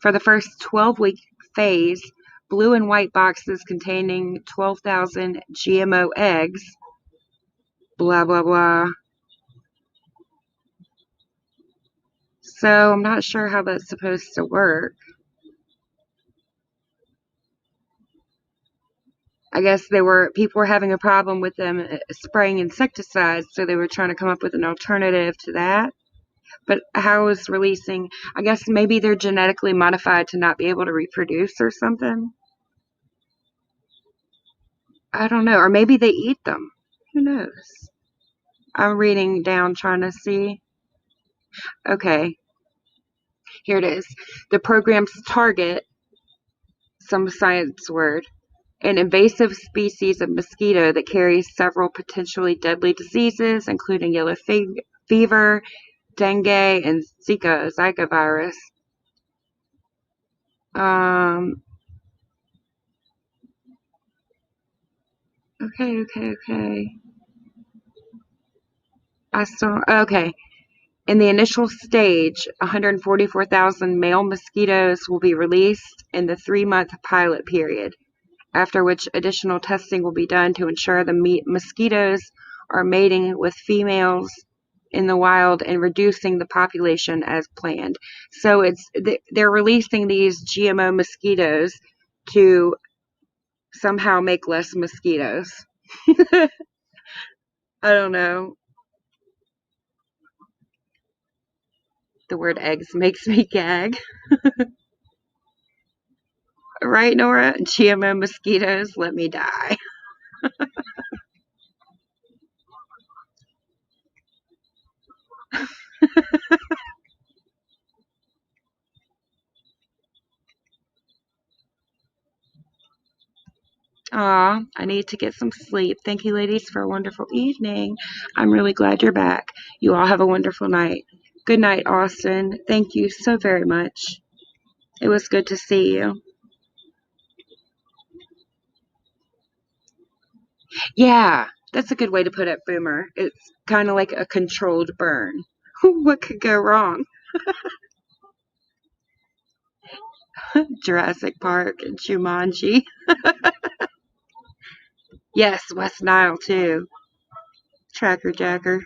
For the first 12-week phase, blue and white boxes containing 12,000 GMO eggs, blah, blah, blah. So I'm not sure how that's supposed to work. I guess people were having a problem with them spraying insecticides, so they were trying to come up with an alternative to that. But how is releasing? I guess maybe they're genetically modified to not be able to reproduce or something. I don't know, or maybe they eat them. Who knows? I'm reading down trying to see. Okay, here it is. The program's target, some science word, an invasive species of mosquito that carries several potentially deadly diseases, including yellow fever, dengue, and Zika virus. Um, okay. Okay. In the initial stage, 144,000 male mosquitoes will be released in the 3-month pilot period, after which additional testing will be done to ensure the mosquitoes are mating with females in the wild and reducing the population as planned. So they're releasing these GMO mosquitoes to somehow make less mosquitoes. I don't know. The word eggs makes me gag. Right, Nora? GMO mosquitoes, let me die. Aw, I need to get some sleep. Thank you, ladies, for a wonderful evening. I'm really glad you're back. You all have a wonderful night. Good night, Austin. Thank you so very much. It was good to see you. Yeah, that's a good way to put it, Boomer. It's kind of like a controlled burn. What could go wrong? Jurassic Park and Jumanji. Yes, West Nile, too. Tracker Jacker.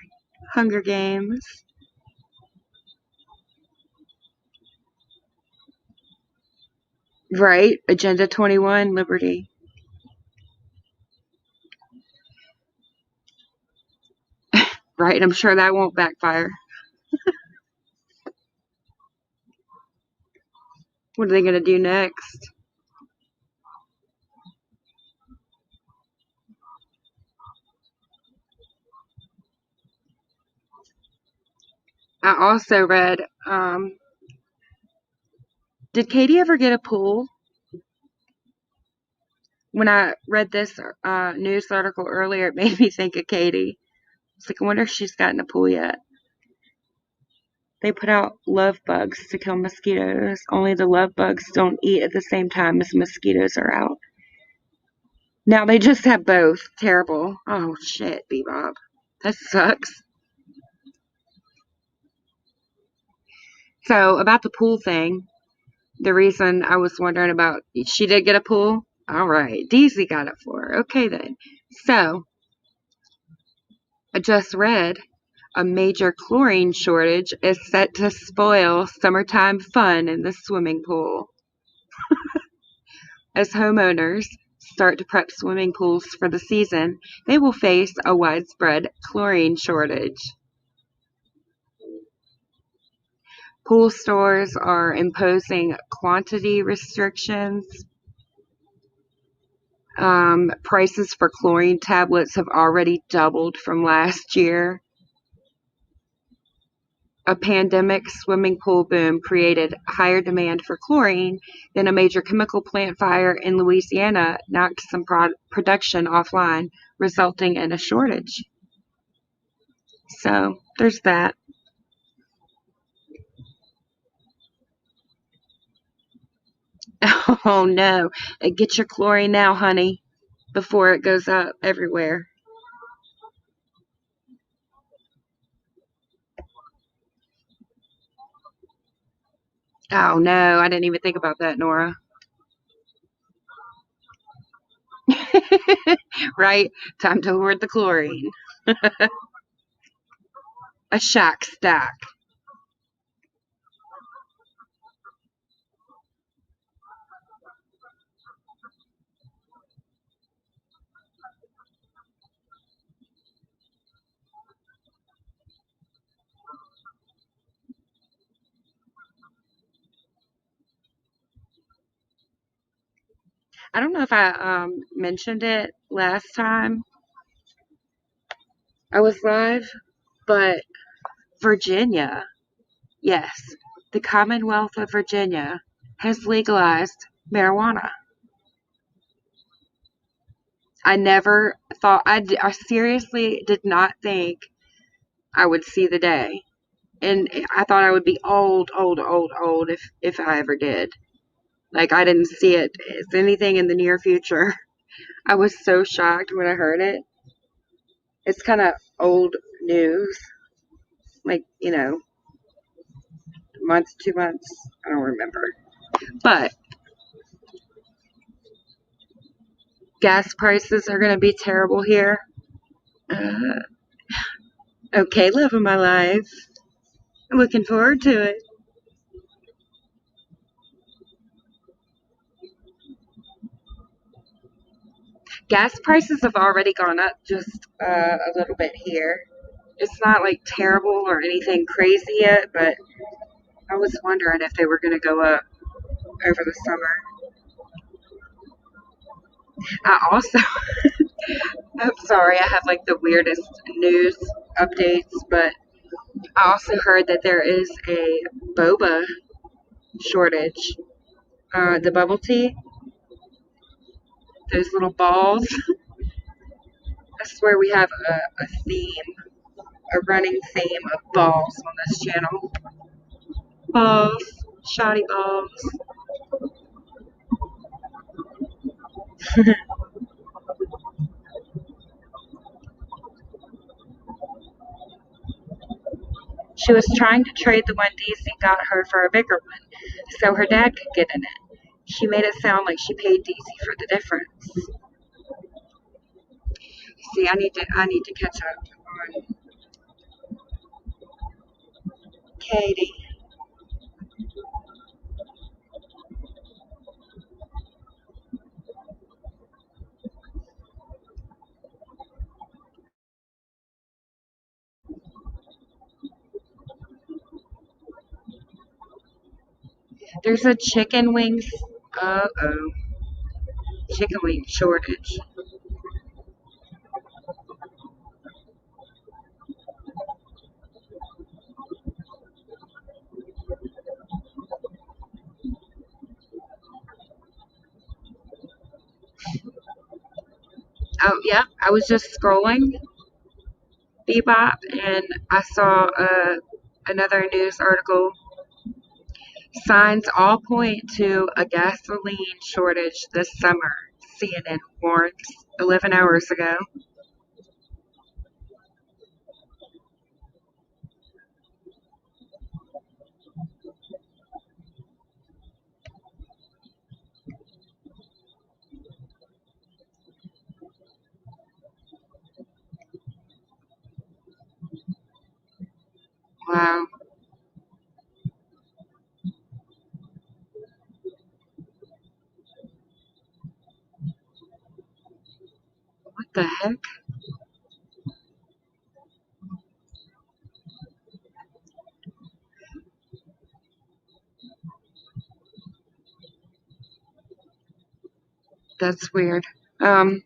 Hunger Games. Right, Agenda 21, Liberty. Right, I'm sure that won't backfire. What are they going to do next? I also read, did Katie ever get a pool? When I read this news article earlier, it made me think of Katie. It's like, I wonder if she's gotten a pool yet. They put out love bugs to kill mosquitoes. Only the love bugs don't eat at the same time as mosquitoes are out. Now they just have both. Terrible. Oh, shit, Bebop. That sucks. So, about the pool thing, the reason I was wondering about, she did get a pool? All right. Deezy got it for her. Okay, then. So, I just read a major chlorine shortage is set to spoil summertime fun in the swimming pool. As homeowners start to prep swimming pools for the season, they will face a widespread chlorine shortage. Pool stores are imposing quantity restrictions. Prices for chlorine tablets have already doubled from last year. A pandemic swimming pool boom created higher demand for chlorine, then a major chemical plant fire in Louisiana knocked some production offline, resulting in a shortage. So there's that. Oh no, get your chlorine now, honey, before it goes up everywhere. Oh no, I didn't even think about that, Nora. Right? Time to hoard the chlorine. A shack stack. I don't know if I mentioned it last time. I was live, but Virginia, yes, the Commonwealth of Virginia has legalized marijuana. I never thought, I seriously did not think I would see the day. And I thought I would be old if I ever did. Like, I didn't see it as anything in the near future. I was so shocked when I heard it. It's kind of old news. Like, month, 2 months. I don't remember. But gas prices are going to be terrible here. Uh, okay, love of my life. I'm looking forward to it. Gas prices have already gone up just a little bit here. It's not like terrible or anything crazy yet, but I was wondering if they were going to go up over the summer. I also, I'm sorry, I have like the weirdest news updates, but I also heard that there is a boba shortage. The bubble tea, those little balls. I swear we have a theme, a running theme of balls on this channel. Balls, shoddy balls. She was trying to trade the one Daisy got her for a bigger one, so her dad could get in it. She made it sound like she paid Daisy for the difference. See, I need to catch up on Katie. There's a chicken wings. Uh-oh. Chicken wing shortage. Oh, yeah. I was just scrolling Bebop and I saw another news article. Signs all point to a gasoline shortage this summer, CNN warned 11 hours ago. Wow. What the heck? That's weird. Um,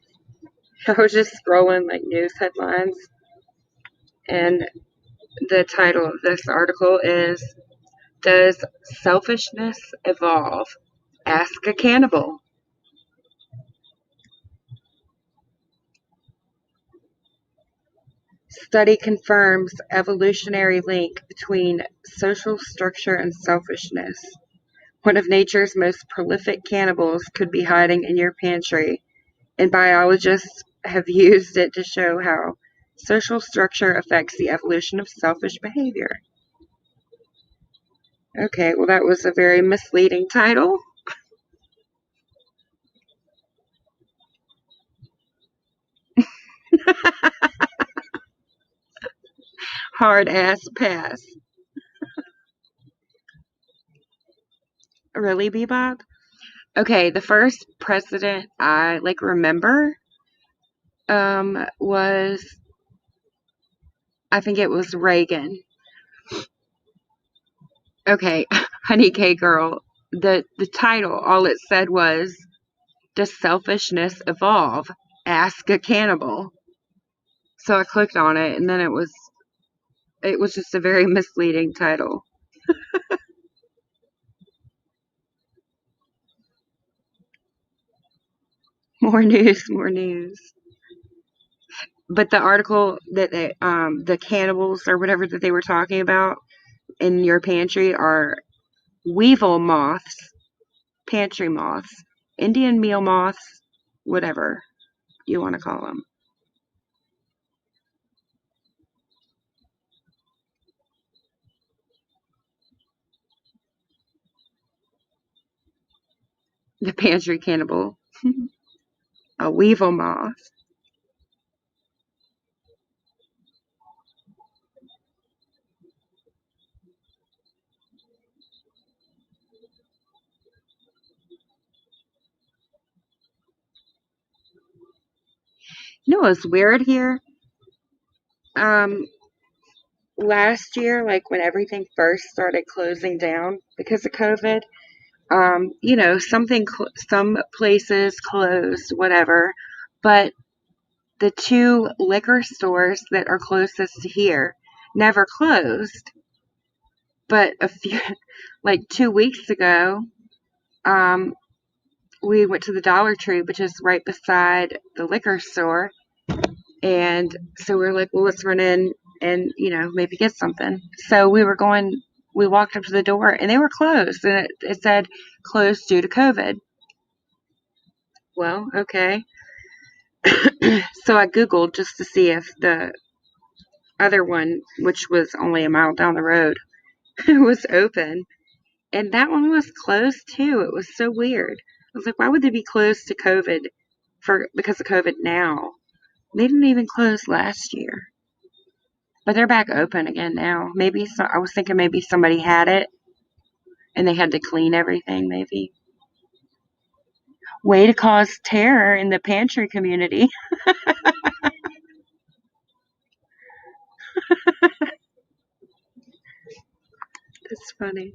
I was just scrolling like news headlines, and the title of this article is Does Selfishness Evolve? Ask a Cannibal. Study confirms evolutionary link between social structure and selfishness. One of nature's most prolific cannibals could be hiding in your pantry, and biologists have used it to show how social structure affects the evolution of selfish behavior. Okay, well, that was a very misleading title. Hard ass pass. Really, Bebop? Okay, the first president I remember was, I think it was Reagan. Okay, Honey K Girl. The title, all it said was, Does Selfishness Evolve? Ask a Cannibal. So I clicked on it, and then it was just a very misleading title. More news, more news. But the article that the cannibals or whatever that they were talking about in your pantry are weevil moths, pantry moths, Indian meal moths, whatever you want to call them. The pantry cannibal, a weevil moth. You know what's weird here? Um, Last year, like when everything first started closing down because of COVID, some places closed, whatever, but the two liquor stores that are closest to here never closed. But like 2 weeks ago, um, we went to the Dollar Tree, which is right beside the liquor store. And so we were like, well, let's run in and, maybe get something. So we walked up to the door and they were closed. And it said closed due to COVID. Well, okay. So I Googled just to see if the other one, which was only a mile down the road, was open. And that one was closed too. It was so weird. I was like, why would they be closed to COVID because of COVID now? They didn't even close last year. But they're back open again now. I was thinking maybe somebody had it and they had to clean everything, maybe. Way to cause terror in the pantry community. That's funny.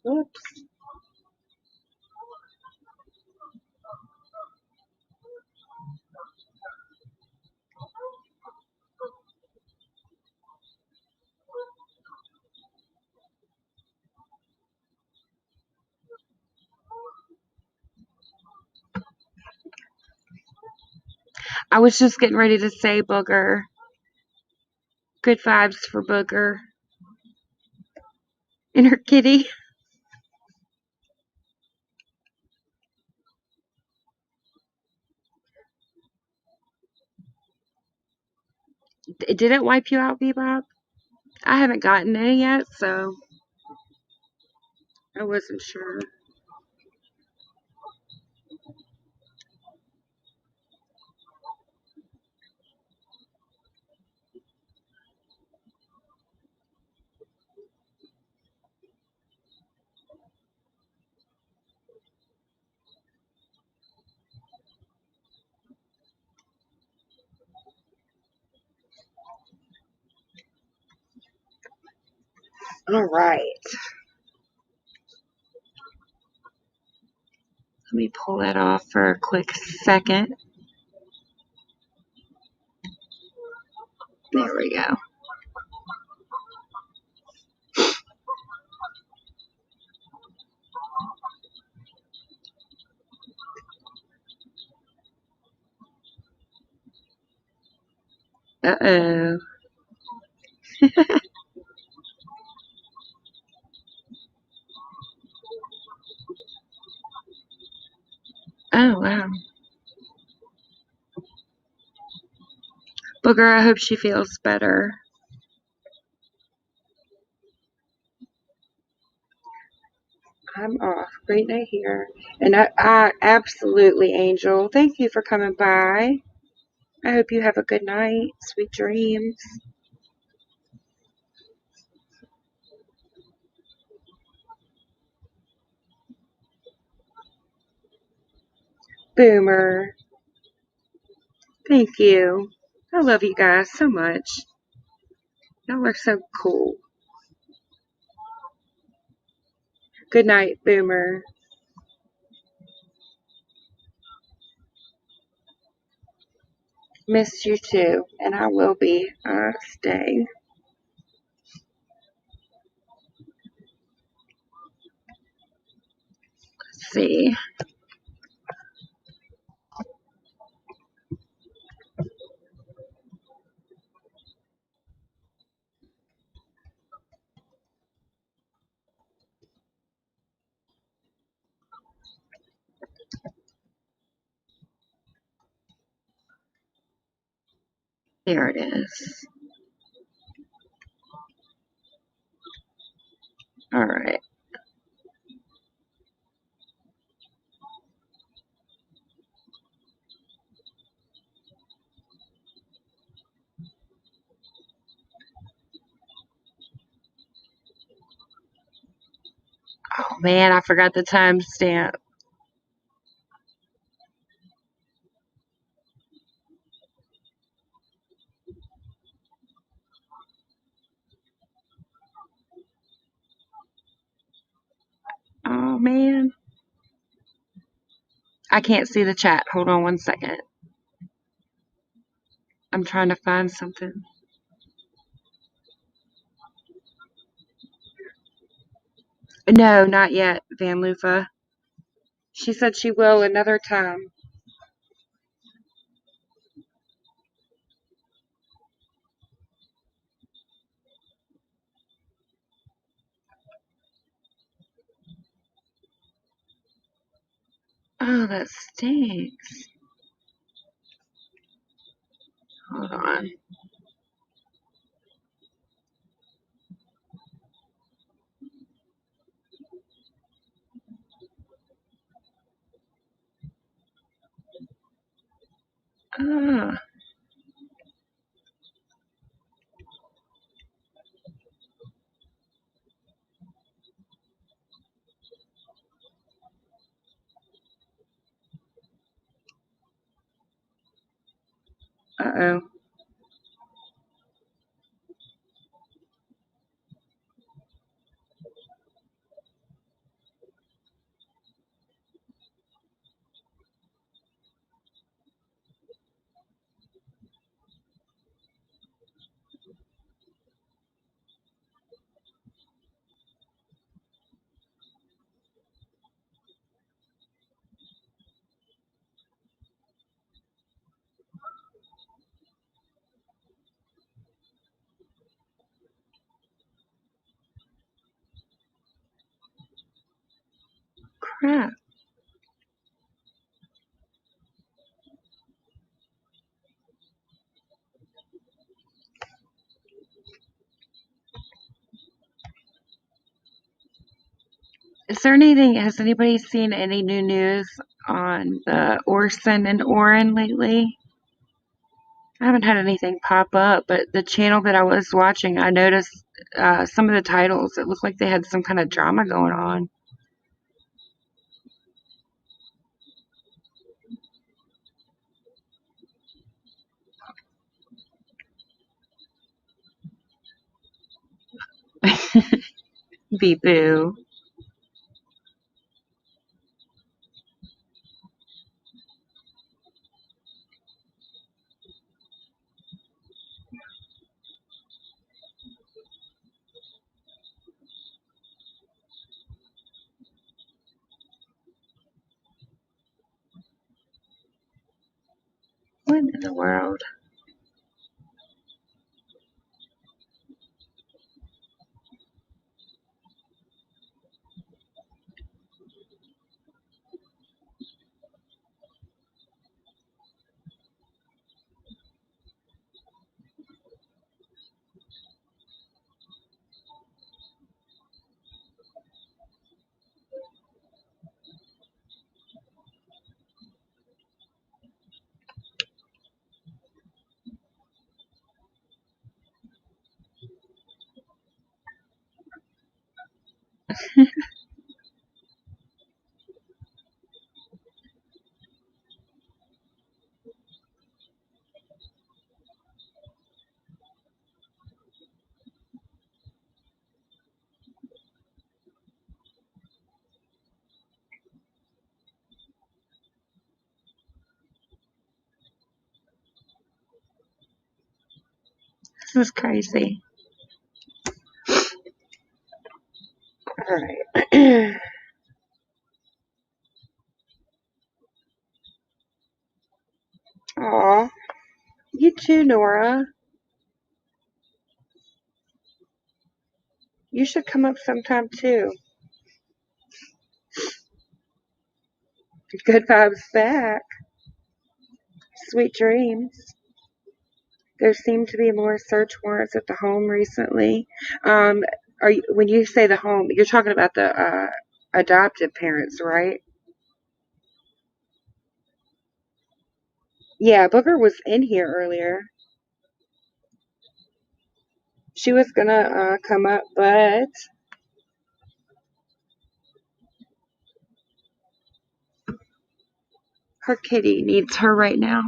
Whoops. I was just getting ready to say Booger. Good vibes for Booger and her kitty. Did it wipe you out, Bebop? I haven't gotten any yet, so I wasn't sure. All right. Let me pull that off for a quick second. There we go. Uh-oh. Oh, wow. Booger, I hope she feels better. I'm off. Great night here. And I absolutely, Angel. Thank you for coming by. I hope you have a good night. Sweet dreams. Boomer. Thank you. I love you guys so much. Y'all are so cool. Good night, Boomer. Miss you too, and I will be staying. Let's see. There it is. All right. Oh man, I forgot the timestamp. Oh man. I can't see the chat. Hold on one second. I'm trying to find something. No, not yet, Van Lufa. She said she will another time. Oh, that stinks. Hold on. Ah. Uh-oh. Crap. Has anybody seen any new news on the Orson and Oren lately? I haven't had anything pop up, but the channel that I was watching, I noticed some of the titles. It looked like they had some kind of drama going on. Beep boo. What in the world? This is crazy. All right. Aw, you too, Nora. You should come up sometime too. Good vibes back. Sweet dreams. There seem to be more search warrants at the home recently. Are you, when you say the home, you're talking about the adoptive parents, right? Yeah, Booker was in here earlier. She was gonna come up, but her kitty needs her right now.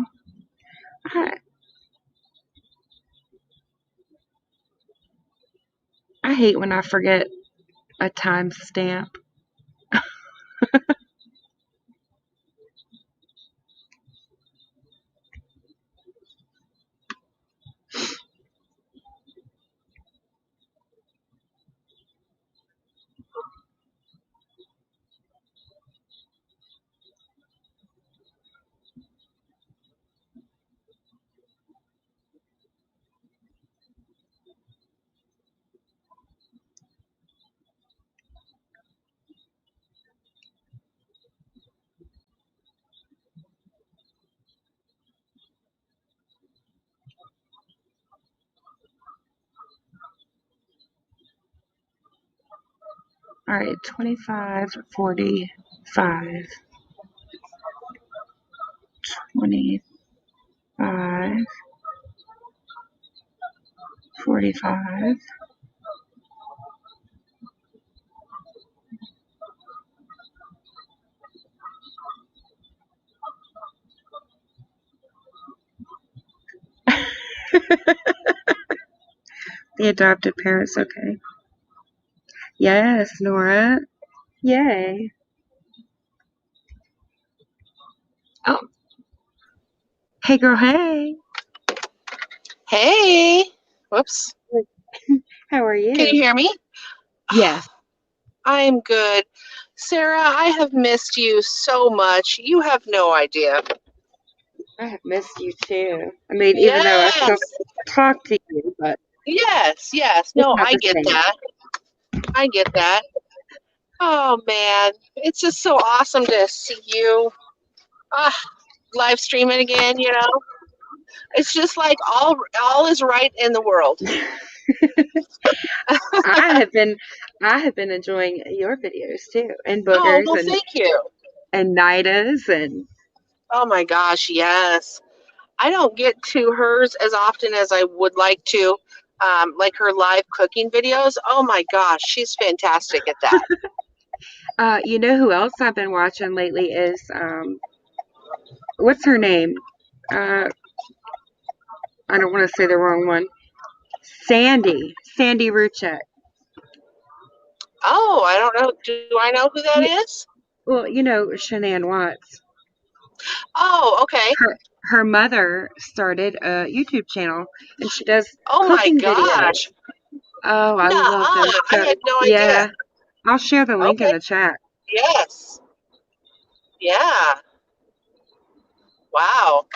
I, I hate when I forget a timestamp. All right, 25, 45, 25, 45. The adoptive parents, okay. Yes, Nora. Yay. Oh, hey girl, hey. Hey. Whoops. How are Can you? you hear me? Yes. I'm good. Sarah, I have missed you so much. You have no idea. I have missed you too. I mean, even though I still Yes. talk to you, but Yes. it's No, not I the get same. that. I get that. Oh man, it's just so awesome to see you. Ah, live streaming again, you know. It's just like all is right in the world. I have been I have been enjoying your videos too, and Oh, Boogers well, thank you. and Nida's and Oh my gosh, yes. I don't get to hers as often as I would like to. Like her live cooking videos. Oh my gosh, she's fantastic at that. you know who else I've been watching lately is what's her name? Uh I don't want to say the wrong one. Sandy Ruchek. Oh, I don't know. Do I know who that You, is? well, you know Shanann Watts. Oh, okay. Her mother started a YouTube channel and she does Oh my cooking videos. gosh. Oh, I love them. Nuh-uh. I So had no idea. yeah, I'll share the link in Okay. the chat. Yes. Yeah. Wow.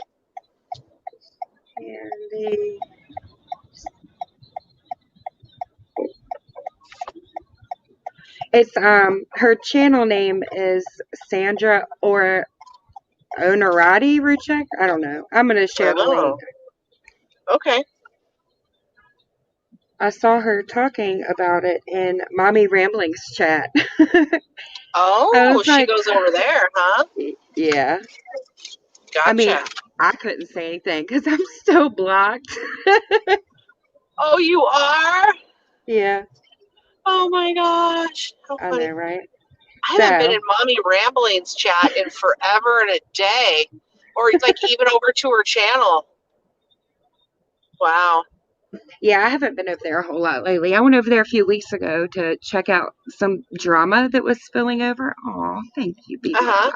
Sandy. It's her channel name is Sandra or Onorati Ruchek. I don't know. I'm gonna share the link. Oh, okay. I saw her talking about it in Mommy Ramblings chat. I Oh, was she like, goes over there, huh? yeah. I mean, Gotcha. I couldn't say anything because I'm still blocked. Oh, you are? Yeah. Oh my gosh, how I know, funny! right? I haven't been So, in Mommy Ramblings chat in forever and a day, or like even over to her channel. Wow. yeah, I haven't been over there a whole lot lately. I went over there a few weeks ago to check out some drama that was spilling over. Oh, thank you, Uh baby. huh.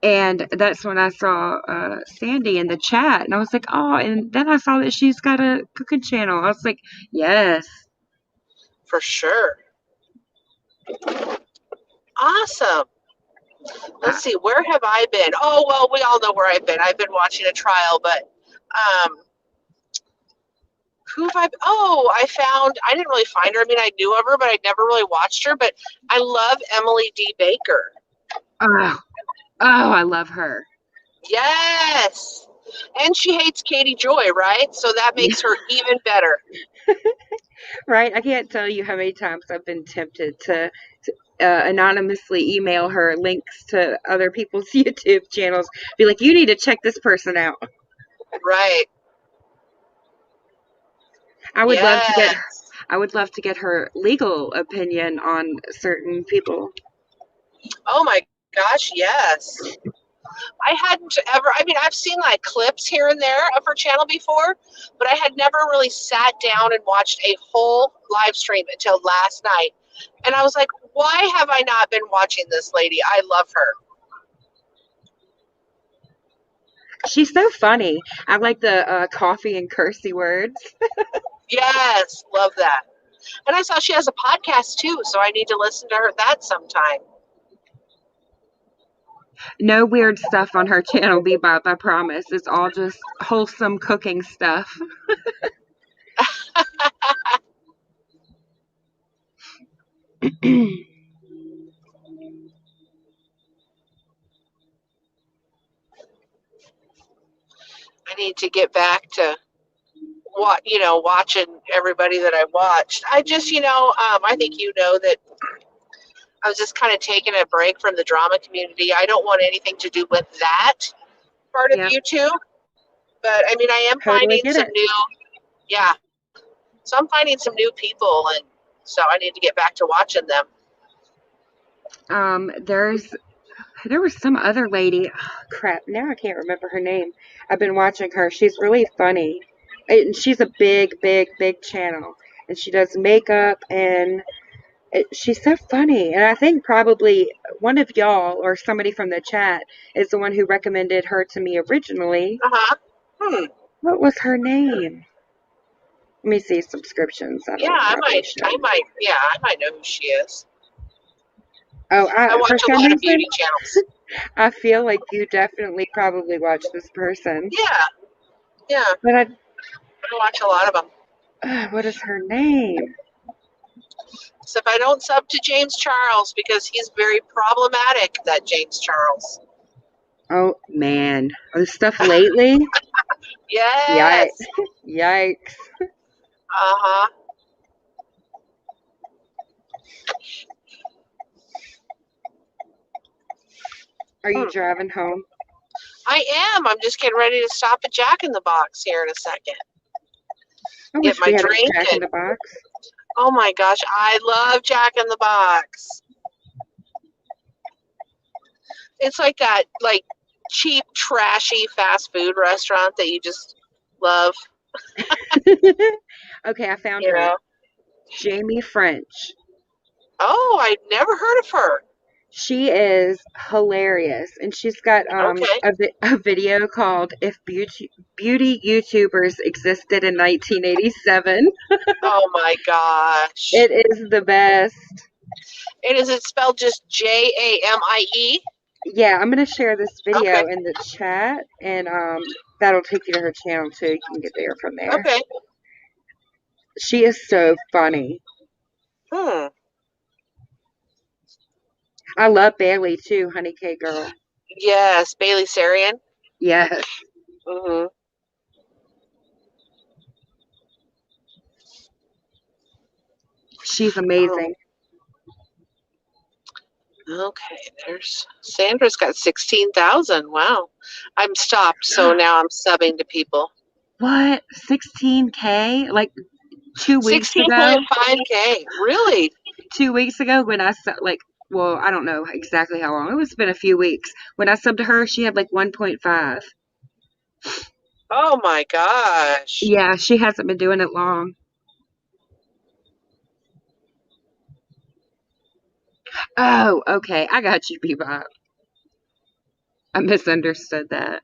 And that's when I saw Sandy in the chat, and I was like, oh, and then I saw that she's got a cooking channel. I was like, yes. For sure. Awesome. Uh, Let's see. Where have I been? Oh well, we all know where I've been. I've been watching a trial, but um, who have I? Oh, I found. I didn't really find her. I mean, I knew of her, but I'd never really watched her. But I love Emily D. Baker. oh, oh, I love her. Yes. And she hates Katie Joy, right? So that Yeah, makes her even better. right? I can't tell you how many times I've been tempted to anonymously email her links to other people's YouTube channels. Be like, you need to check this person out. Right. I would love to get Yes. I would love to get her legal opinion on certain people. Oh my gosh, yes. I hadn't ever, I mean, I've seen like clips here and there of her channel before, but I had never really sat down and watched a whole live stream until last night. And I was like, why have I not been watching this lady? I love her. She's so funny. I like the coffee and cursey words. Yes, love that. And I saw she has a podcast too, so I need to listen to her that sometime. No weird stuff on her channel, Bebop, I promise. It's all just wholesome cooking stuff. I need to get back to watching everybody that I watched. I just, I think that I was just kind of taking a break from the drama community. I don't want anything to do with that part of Yep, YouTube. But I mean, I am totally finding get some it. new, yeah. So I'm finding some new people, and so I need to get back to watching them. There was some other lady. Oh, crap, now I can't remember her name. I've been watching her. She's really funny. And she's a big, big, big channel. And she does makeup and she's so funny. And I think probably one of y'all or somebody from the chat is the one who recommended her to me originally. Uh huh. Hmm. What was her name? Let me see subscriptions. Yeah, That'll probably show me. Yeah, I might know who she is. Oh, I for watch a some lot of reason, beauty channels. I feel like you definitely probably watch this person. Yeah, yeah, But I watch a lot of them. what is her name? So if I don't sub to James Charles because he's very problematic, that James Charles. Oh man, the stuff lately. Yikes! Yes. Yikes! Uh huh. Are you Hmm. driving home? I am. I'm just getting ready to stop at Jack in the Box here in a second. I Get wish my we had a drink Jack in and the Box. oh my gosh, I love Jack in the Box. It's like that like cheap, trashy fast food restaurant that you just love, Okay, I found you her. know. Jamie French. Oh, I've never heard of her. She is hilarious, and she's got Okay. a video called "If Beauty YouTubers Existed in 1987." Oh my gosh. It is the best. And is it spelled just Jamie? Yeah, I'm gonna share this Okay. video in the chat, and that'll take you to her channel too. You can get there from there. Okay. She is so funny. Hmm. I love Bailey too, Honey Cake Girl. Yes, Bailey Sarian. Yes, Mm-hmm. she's Oh, amazing. okay. There's Sandra's got 16,000. Wow. I'm stopped, so now I'm subbing to people. What? 16K? Like 2 weeks ago. 16.5K. Really? 2 weeks ago when I saw like, well, I don't know exactly how long. It was been a few weeks. When I subbed to her, she had like 1.5. Oh my gosh. Yeah, she hasn't been doing it long. Oh, okay. I got you, Bebop. I misunderstood that.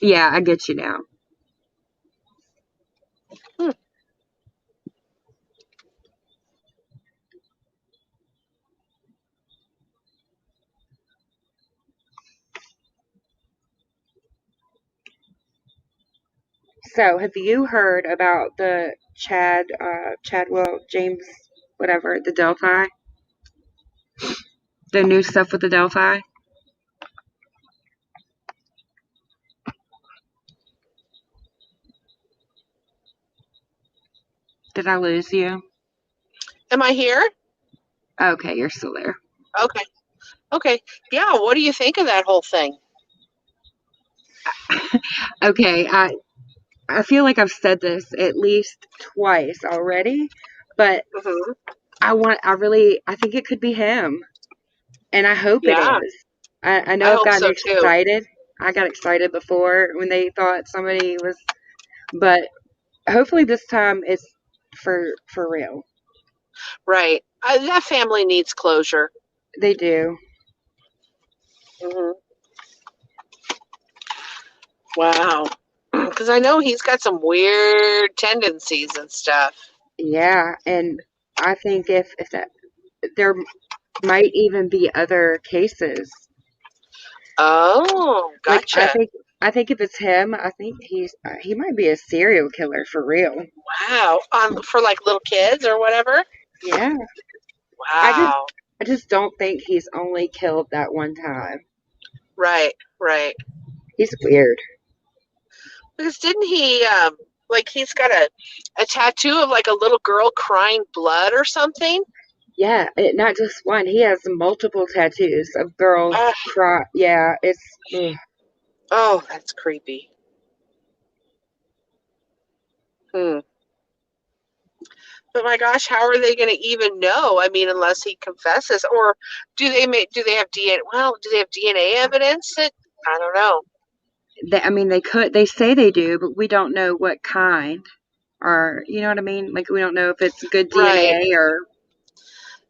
Yeah, I get you now. Hmm. So, have you heard about the Chadwell James, whatever, the Delphi? The new stuff with the Delphi? Did I lose you? Am I here? Okay, you're still there. Okay. Okay. Yeah, what do you think of that whole thing? Okay, I feel like I've said this at least twice already, but Hmm. I think it could be him, and I hope it Yeah, is. I know I I've hope gotten so too. excited. I got excited before when they thought somebody was, but hopefully this time it's for real. Right. That family needs closure. They do. Hmm. Wow. Because I know he's got some weird tendencies and stuff. Yeah, and I think if that there might even be other cases. Oh, Like gotcha. I think if it's him, I think he might be a serial killer for real. Wow. For like little kids or whatever? Yeah. I just Wow. I just don't think he's only killed that one time. Right, right. He's weird. Because didn't he, like, he's got a tattoo of like a little girl crying blood or something? Yeah, not just one. He has multiple tattoos of girls Uh, cry. Yeah, it's ugh. oh, that's creepy. Hmm. But my gosh, how are they going to even know? I mean, unless he confesses, or do they have DNA? Well, do they have DNA evidence? That I don't know. I mean, they say they do, but we don't know what kind. Or you know what I mean? Like we don't know if it's good Right. DNA or.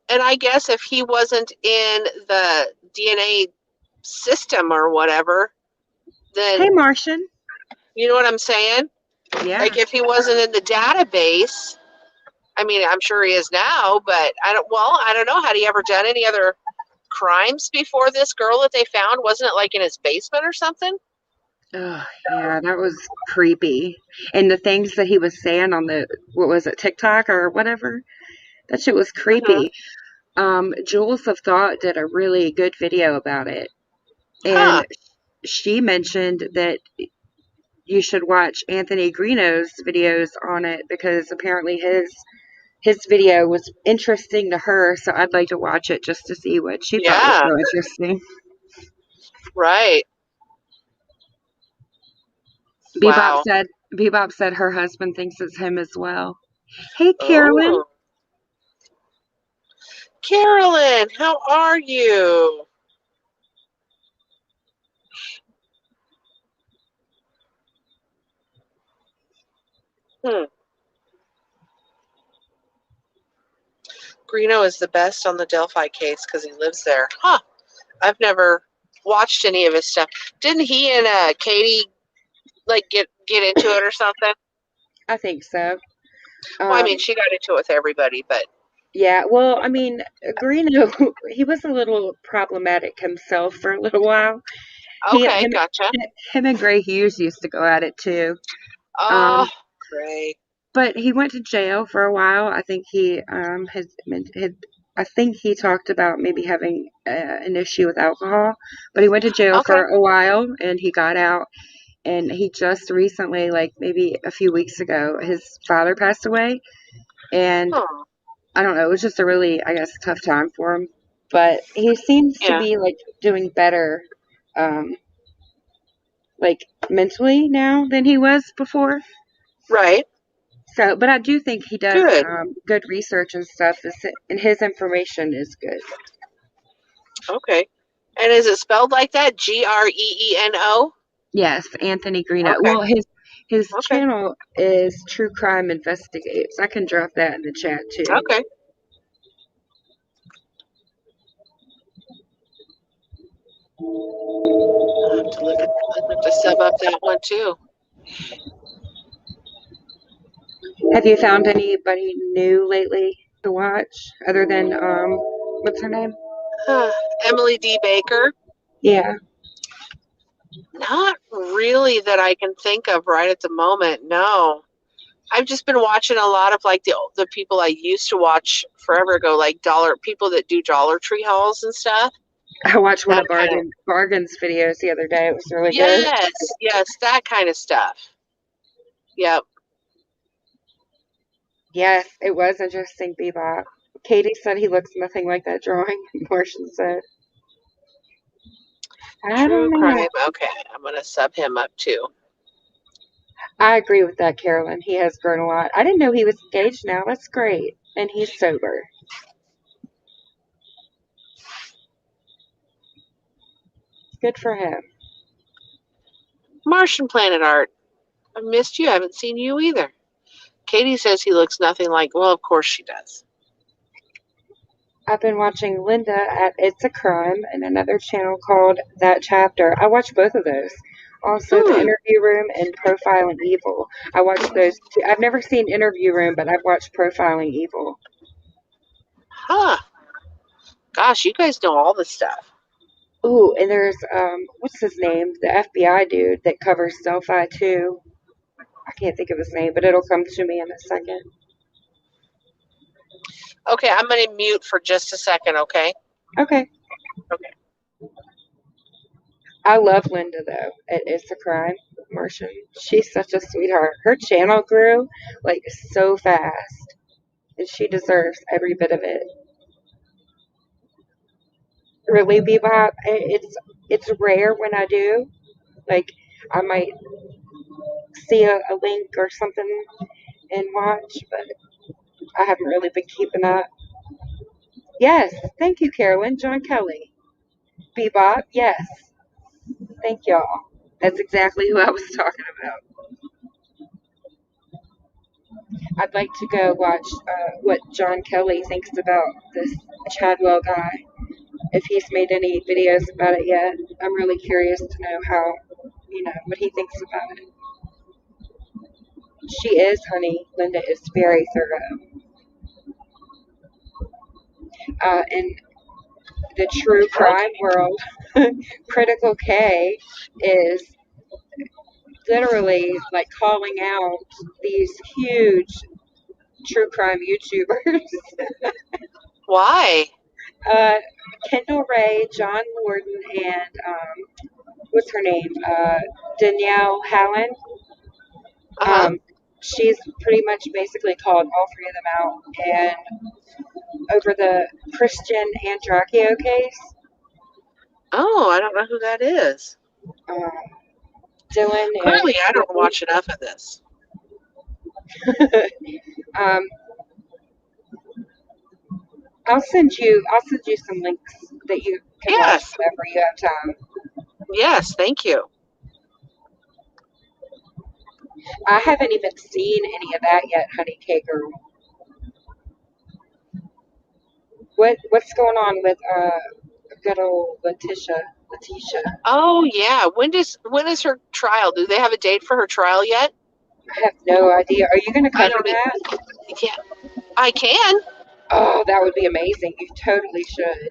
And I guess if he wasn't in the DNA system or whatever, then Hey, Martian. you know what I'm saying? Yeah. Like if he wasn't in the database, I mean, I'm sure he is now, but I don't know. Had he ever done any other crimes before this girl that they found? Wasn't it like in his basement or something? Oh, yeah, that was creepy. And the things that he was saying on the, what was it, TikTok or whatever? That shit was Hmm. creepy. Jules of Thought did a really good video about it. Huh. And she mentioned that you should watch Anthony Greeno's videos on it because apparently his video was interesting to her, so I'd like to watch it just to see what she thought was Yeah. so interesting. Right. Bebop Wow. said Bebop said her husband thinks it's him as well. Hey, Carolyn. Oh. Carolyn, how are you? Hmm. Greeno is the best on the Delphi case because he lives there. Huh. I've never watched any of his stuff. Didn't he and Katie like get into it or something? I think so. Well, I mean, Um, she got into it with everybody, but yeah, well, I mean, Greeno, he was a little problematic himself for a little while. He, okay, him, gotcha. him and Gray Hughes used to go at it too. Oh, Um, great. but he went to jail for a while. I think he I think he talked about maybe having an issue with alcohol, but he went to jail Okay. for a while and he got out. And he just recently, like maybe a few weeks ago, his father passed away, and Oh, I don't know, it was just a really, I guess, tough time for him. But he seems to yeah. be like doing better, um, like mentally now than he was before. Right. So, but I do think he does Good. good research and stuff, and his information is good. Okay. And is it spelled like that? Greeno? Yes, Anthony Greeno. Okay. Well, his Okay. channel is True Crime Investigates. I can drop that in the chat too. Okay. I'll have to look at. I'll have to sub up that one too. Have you found anybody new lately to watch other than what's her name? Emily D. Baker. Yeah. Not really that I can think of right at the moment. No. I've just been watching a lot of like the people I used to watch forever ago, like people that do Dollar Tree hauls and stuff. I watched one That of kind of Bargain's videos the other day. It was really good. yes, that kind of stuff. Yep. Yes, it was interesting, Bebop. Katie said he looks nothing like that drawing. Martian said, I True don't know. crime. Okay, I'm gonna sub him up too. I agree with that, Carolyn. He has grown a lot. I didn't know he was engaged now. That's great. And he's sober. Good for him. Martian Planet Art. I missed you. I haven't seen you either. Katie says he looks nothing like. Well, of course she does. I've been watching Linda at It's a Crime and another channel called That Chapter. I watch both of those. Also, The Hmm. Interview Room and Profiling Evil. I watch those too. I've never seen Interview Room, but I've watched Profiling Evil. Huh. Gosh, you guys know all this stuff. Ooh, and there's what's his name? The FBI dude that covers Delphi too. I can't think of his name, but it'll come to me in a second. Okay, I'm gonna mute for just a second. Okay. Okay. Okay. I love Linda though. It's a Crime, Martian. She's such a sweetheart. Her channel grew like so fast, and she deserves every bit of it. Really, Bebop. It's rare when I do. Like I might see a link or something and watch, but I haven't really been keeping up. Yes, thank you, Carolyn. John Kelly. Bebop, yes. Thank y'all. That's exactly who I was talking about. I'd like to go watch what John Kelly thinks about this Chadwell guy. If he's made any videos about it yet, I'm really curious to know how, what he thinks about it. She is, honey. Linda is very thorough. In the true crime Okay. world, Critical K is literally like calling out these huge true crime YouTubers. Why? uh, Kendall Ray, John Lorden, and what's her name? Danielle Hallen. Uh huh. She's pretty much basically called all three of them out. And over the Christian Andrakio case, Oh, I don't know who that is. um, Dylan and Clearly, I don't watch enough of this. um, I'll send you some links that you can watch Yes. whenever you have time. Yes. Thank you. I haven't even seen any of that yet, Honey Cake Girl. What's going on with good old Letitia? Oh yeah. When is her trial? Do they have a date for her trial yet? I have no idea. Are you going to I cover don't. that? Yeah. I can. Oh, that would be amazing. You totally should.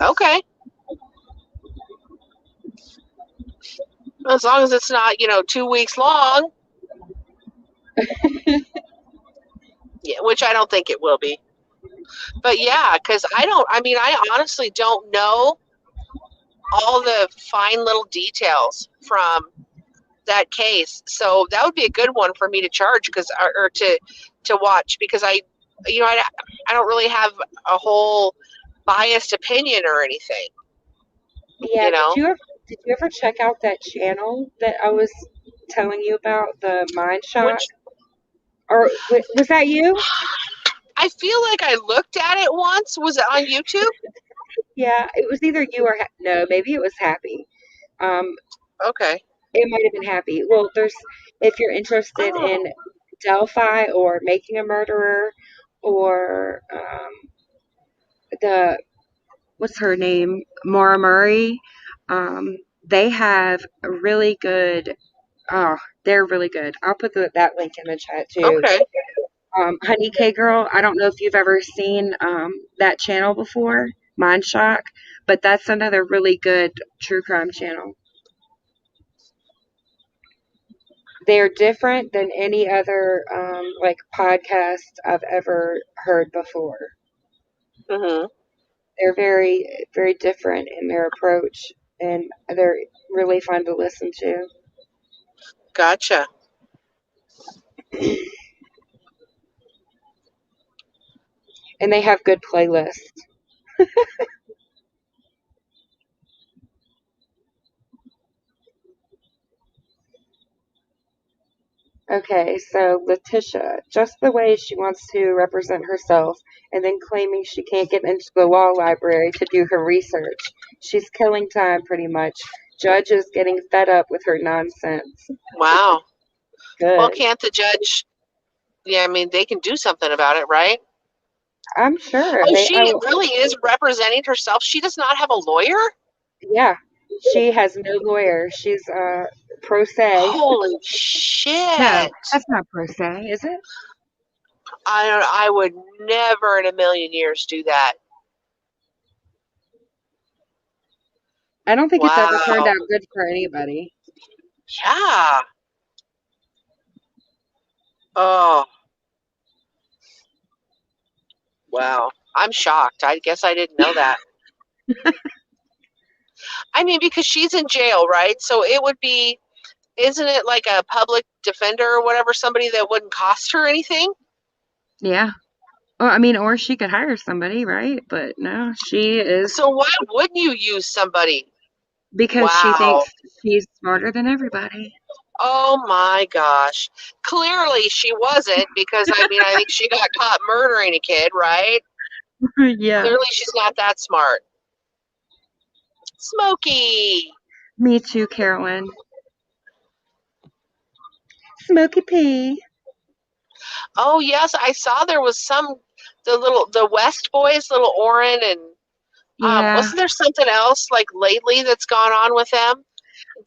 Okay. As long as it's not 2 weeks long. Yeah, which I don't think it will be. But yeah, because I honestly don't know all the fine little details from that case. So that would be a good one for me to charge or to watch because I don't really have a whole biased opinion or anything. Yeah. Did you ever check out that channel that I was telling you about, the Mind Shock? Which Or was that you? I feel like I looked at it once. Was it on YouTube? Yeah, it was either you or no, maybe it was Happy. Um, Okay. it might have been Happy. Well, there's if you're interested in Oh, Delphi or Making a Murderer or the what's her name, Maura Murray. They have a really good. Oh, they're really good. I'll put that link in the chat too. okay. Honey K Girl. I don't know if you've ever seen that channel before, Mind Shock, but that's another really good true crime channel. They're different than any other like podcast I've ever heard before. Mhm. They're very, very different in their approach, and they're really fun to listen to. Gotcha. And they have good playlists. Okay, so Letitia, just the way she wants to represent herself and then claiming she can't get into the law library to do her research. She's killing time pretty much. Judge is getting fed up with her nonsense. Wow. Well, Good. can't the judge? Yeah, I mean, they can do something about it, right? I'm sure Oh, they, she oh, really is representing herself. She does not have a lawyer? yeah, she has no lawyer. She's pro se. Holy No, shit. that's not pro se, is it? I would never in a million years do that. I don't think it's ever turned Wow. out good for anybody. Yeah. Oh, wow. I'm shocked. I guess I didn't know that. I mean, because she's in jail, right? So it would be, isn't it like a public defender or whatever, somebody that wouldn't cost her anything? Yeah. Well, I mean, or she could hire somebody, right? But no, she is So why wouldn't you use somebody? because she Wow. thinks she's smarter than everybody. Oh my gosh. Clearly she wasn't because I mean, I think she got caught murdering a kid, right? Yeah. Clearly she's not that smart. Smokey. Me too, Carolyn. Smoky P. Oh yes, I saw there was the West Boys, little Oren and Yeah. wasn't there something else like lately that's gone on with them?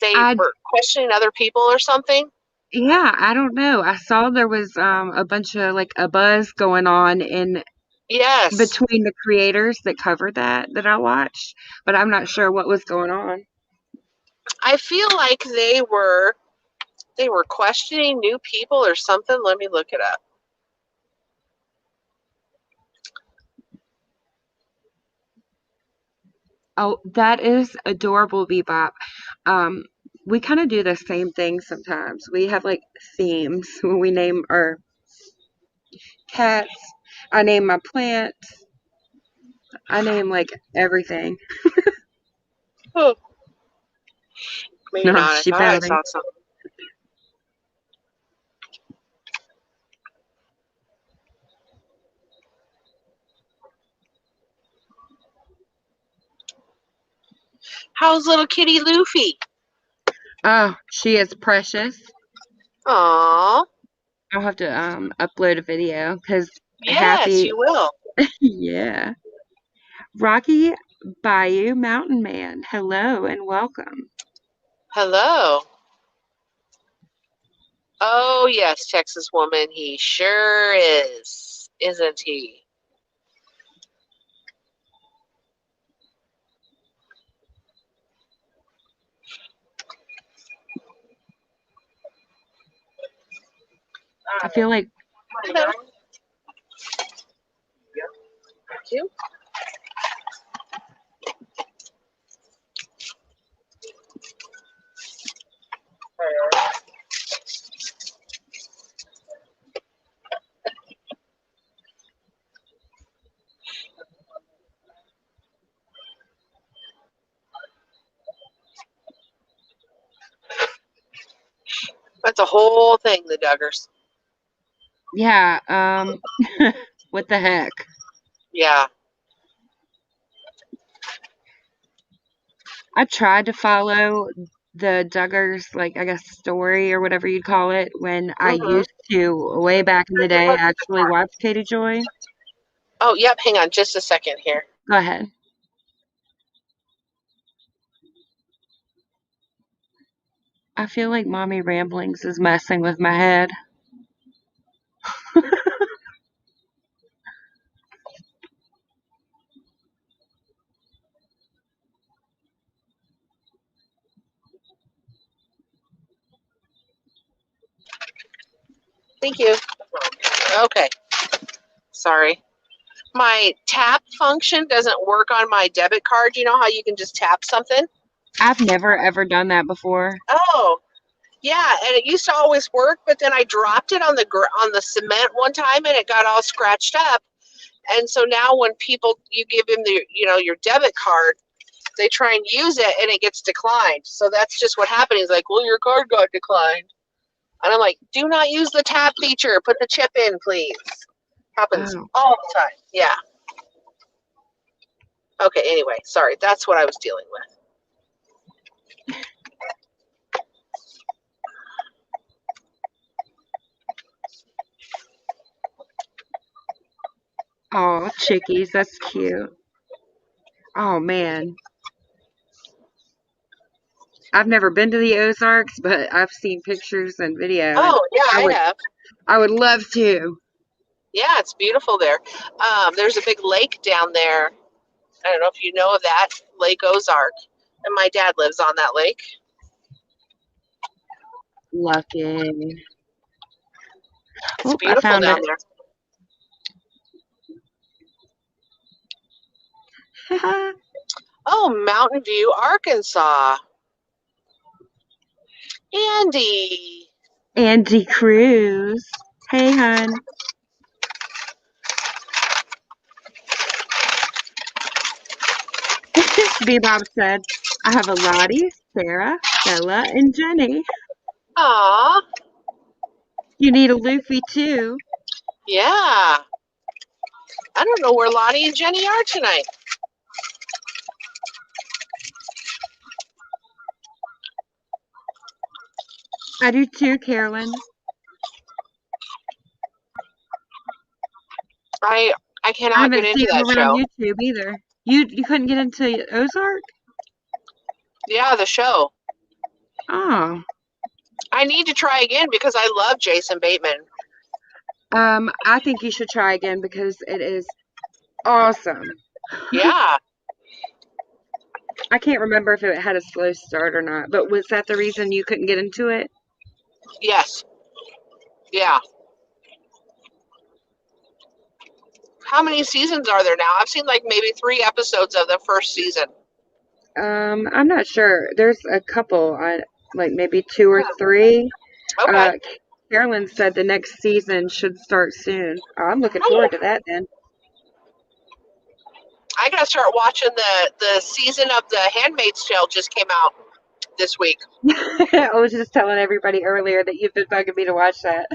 They I were questioning other people or something. yeah, I don't know. I saw there was a bunch of like a buzz going on in Yes. between the creators that covered that I watched, but I'm not sure what was going on. I feel like they were questioning new people or something. Let me look it up. Oh, that is adorable, Bebop. Um, we kind of do the same thing sometimes. We have like themes when we name our cats. I name my plants. I name like everything. Oh, maybe No, not. I she thought I pouting. saw something. How's little kitty Luffy? Oh, she is precious. Aw. I'll have to upload a video because Yes, Happy, you will. yeah. Rocky Bayou Mountain Man, hello and welcome. Hello. Oh, yes, Texas woman. He sure is, isn't he? I feel like Hello. Thank you. That's a whole thing, the Duggars. Yeah, what the heck? Yeah. I tried to follow the Duggars, like, I guess, story or whatever you'd call it, when I Mm-hmm. used to, way back in the day, actually watch Katie Joy. Oh, yep. Hang on just a second here. Go ahead. I feel like Mommy Ramblings is messing with my head. Thank you. Okay. Sorry. My tap function doesn't work on my debit card. You know how you can just tap something? I've never ever done that before. Oh, yeah. And it used to always work, but then I dropped it on the cement one time, and it got all scratched up. And so now when people you give them your debit card, they try and use it, and it gets declined. So that's just what happened. He's like, well, your card got declined. And I'm like, do not use the tap feature. Put the chip in, please. Happens Oh, all the time. Yeah. Okay, anyway, sorry. That's what I was dealing with. oh, chickies, that's cute. Oh man, I've never been to the Ozarks, but I've seen pictures and video, and Oh, yeah, I I would, have. I would love to. Yeah, it's beautiful there. There's a big lake down there. I don't know if you know of that, Lake Ozark. And my dad lives on that lake. Lucky. It's Oh, I beautiful found down it. there. Oh, Mountain View, Arkansas. Andy. Andy Cruz. Hey, hun. Bebop said, I have a Lottie, Sarah, Bella, and Jenny. Aw, You need a Luffy, too. yeah. I don't know where Lottie and Jenny are tonight. I do, too, Carolyn. I I cannot get haven't seen into them that around show. YouTube, either. You couldn't get into Ozark? Yeah, the show. Oh. I need to try again because I love Jason Bateman. I think you should try again because it is awesome. Yeah. I can't remember if it had a slow start or not, but was that the reason you couldn't get into it? Yes. Yeah. How many seasons are there now? I've seen like maybe 3 episodes of the first season. I'm not sure. There's a couple, like maybe 2 or 3. Okay. Uh, Carolyn said the next season should start soon. I'm looking forward to that then. I gotta start watching the season of The Handmaid's Tale just came out this week. I was just telling everybody earlier that you've been bugging me to watch that.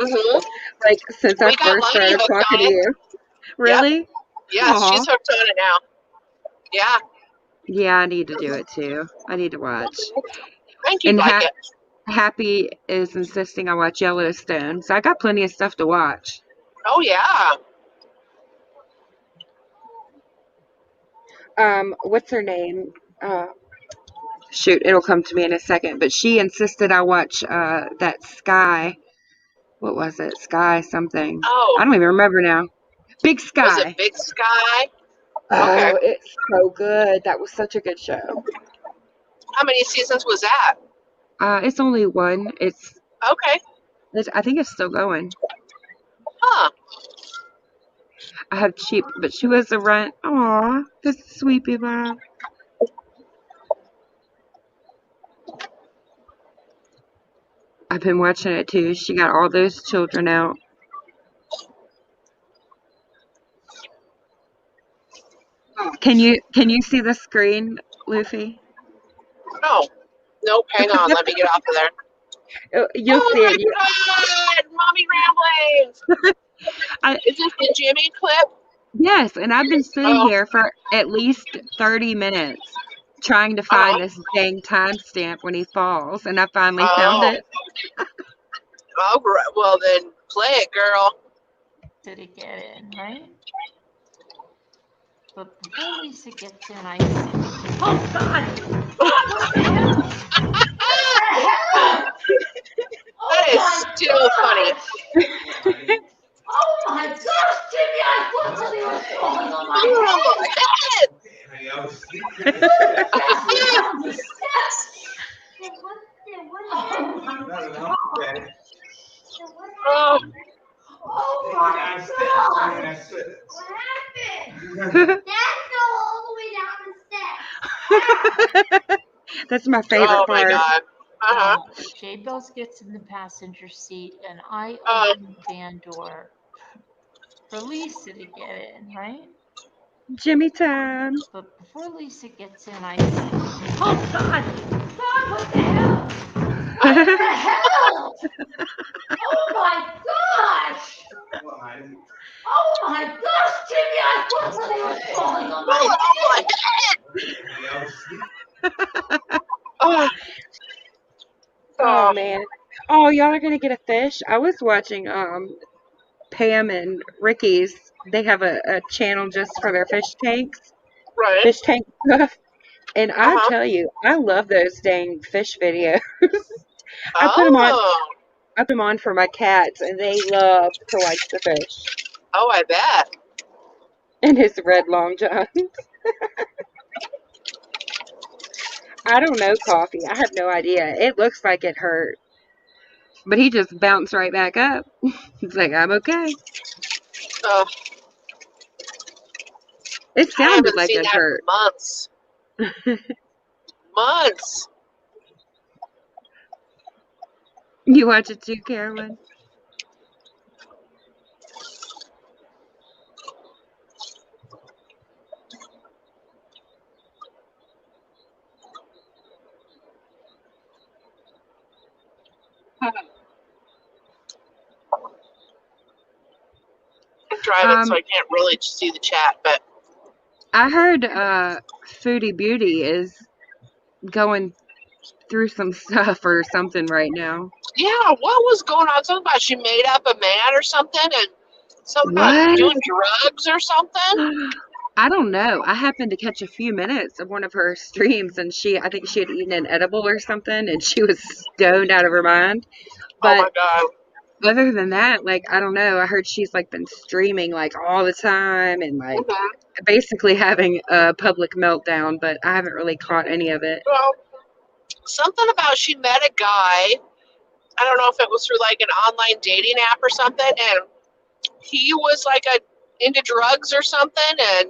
Mm-hmm. Like since I We got first Lonnie started hooked talking on to it. you. Yep. Really? Yes, Aw. she's hooked on it now. Yeah, Yeah, I need to do it too. I need to watch. I think you'd And like it. Happy is insisting I watch Yellowstone, so I got plenty of stuff to watch. Oh yeah. What's her name? Shoot, it'll come to me in a second. But she insisted I watch that Sky. What was it? Sky something. Oh, I don't even remember now. Big was it Sky. Big Sky? Okay. Oh, it's so good. That was such a good show. How many seasons was that? It's only one. Okay. I think it's still going. Huh. I have cheap, but she was a runt. Aw, this is sweet, Bob. I've been watching it too. She got all those children out. Can you see the screen, Luffy? Oh. Nope. Hang on. Let me get off of there. You'll Oh see my it. God, mommy ramblings. I, Is this the Jimmy clip? yes, and I've been sitting Oh, here for at least 30 minutes trying to find uh-huh. this dang timestamp when he falls, and I finally found Oh, it. all right. Well, then play it, girl. To get in, right? But before Lisa gets in, I say, oh God! What the hell? That Oh is my still funny. gosh! Oh my gosh, Jimmy! I thought something was falling on my Oh head. my God. Who's crashing down the steps? Oh my God! Oh, Oh my God! What happened? Dad fell all the way down the steps. That's my favorite oh my part. God. Uh-huh. J Bells gets in the passenger seat, and I Uh, open the van door for Lisa to get in, right? Jimmy time. But before Lisa gets in, I say, oh God! God, what the hell? What the hell? Oh my gosh! Oh my gosh, Jimmy! I thought something was falling on my falling on head. my head. Oh, Oh oh, man. Oh, y'all are gonna get a fish. I was watching Pam and Ricky's. They have a channel just for their right. fish tank stuff. And I Uh-huh. tell you, I love those dang fish videos. I put them on. Oh. I put them on for my cats, and they love to watch the fish Oh, I bet. and his red long john. I don't know coffee. I have no idea. It looks like it hurt, but he just bounced right back up. It's like I'm okay. Oh, It I sounded haven't like seen it that in hurt. months. Months. You watch it too, Carolyn? I'm driving, so Um, I can't really see the chat, but I heard Foodie Beauty is going through some stuff or something right now. yeah, what was going on? Something about she made up a man or something, and something about What? doing drugs or something. I don't know. I happened to catch a few minutes of one of her streams, and I think she had eaten an edible or something, and she was stoned out of her mind. Oh my But God. other than that, like, I don't know. I heard she's like been streaming like all the time and like Mhm. basically having a public meltdown, but I haven't really caught any of it. Well, something about she met a guy. I don't know if it was through like an online dating app or something, and he was like into drugs or something, and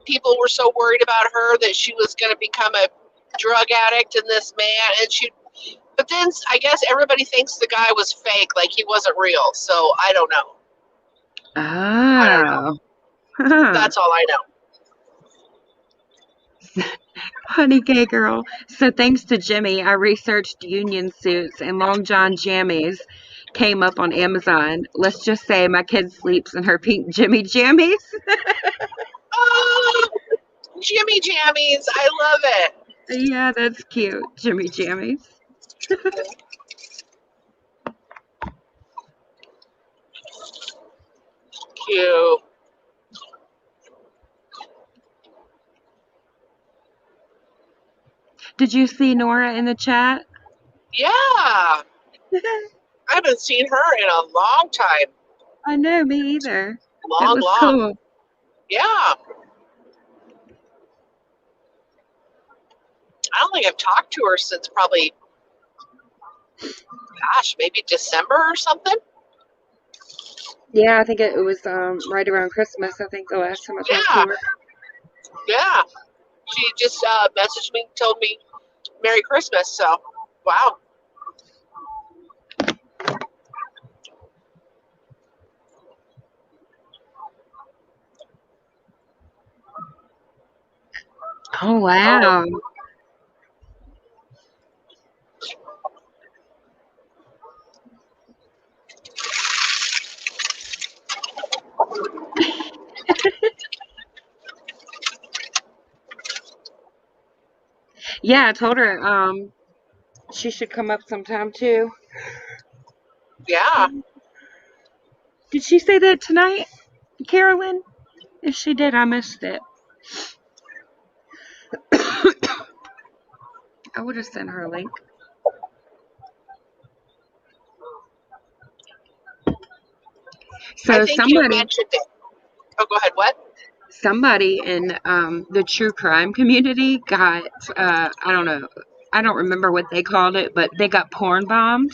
people were so worried about her that she was going to become a drug addict and this man, and she. But then I guess everybody thinks the guy was fake, like he wasn't real. So I don't know. I don't know. Oh. Huh. That's all I know. Honey gay girl. So thanks to Jimmy, I researched union suits and long john jammies came up on Amazon. Let's just say my kid sleeps in her pink Jimmy jammies. Oh, Jimmy Jammies, I love it. Yeah, that's cute. Jimmy jammies. Cute. Did you see Nora in the chat? Yeah, I haven't seen her in a long time. I know, me either. That Long, was long. cool. Yeah. I don't think I've talked to her since probably, gosh, maybe December or something. Yeah, I think it was right around Christmas. I think the last time I talked to Yeah, her. yeah. She just messaged me, told me Merry Christmas. So, wow. Oh Oh, wow. Yeah, I told her she should come up sometime too. Yeah, Did she say that tonight, Carolyn? If she did, I missed it. I would have sent her a link. I So think you mentioned it. Oh, go ahead. What? somebody in the true crime community got I don't know, I don't remember what they called it, but they got porn bombed,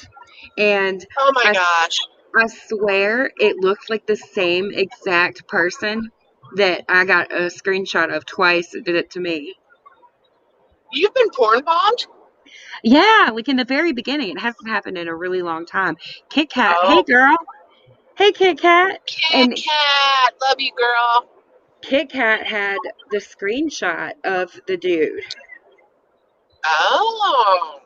and Oh my I gosh. I swear it looked like the same exact person that I got a screenshot of twice that did it to me. You've been porn bombed? Yeah, like in the very beginning. It hasn't happened in a really long time. Kit Kat, hey Oh, girl, hey Kit Kat, Kit and Kat. Love you, girl. Kit Kat had the screenshot of the dude. Oh.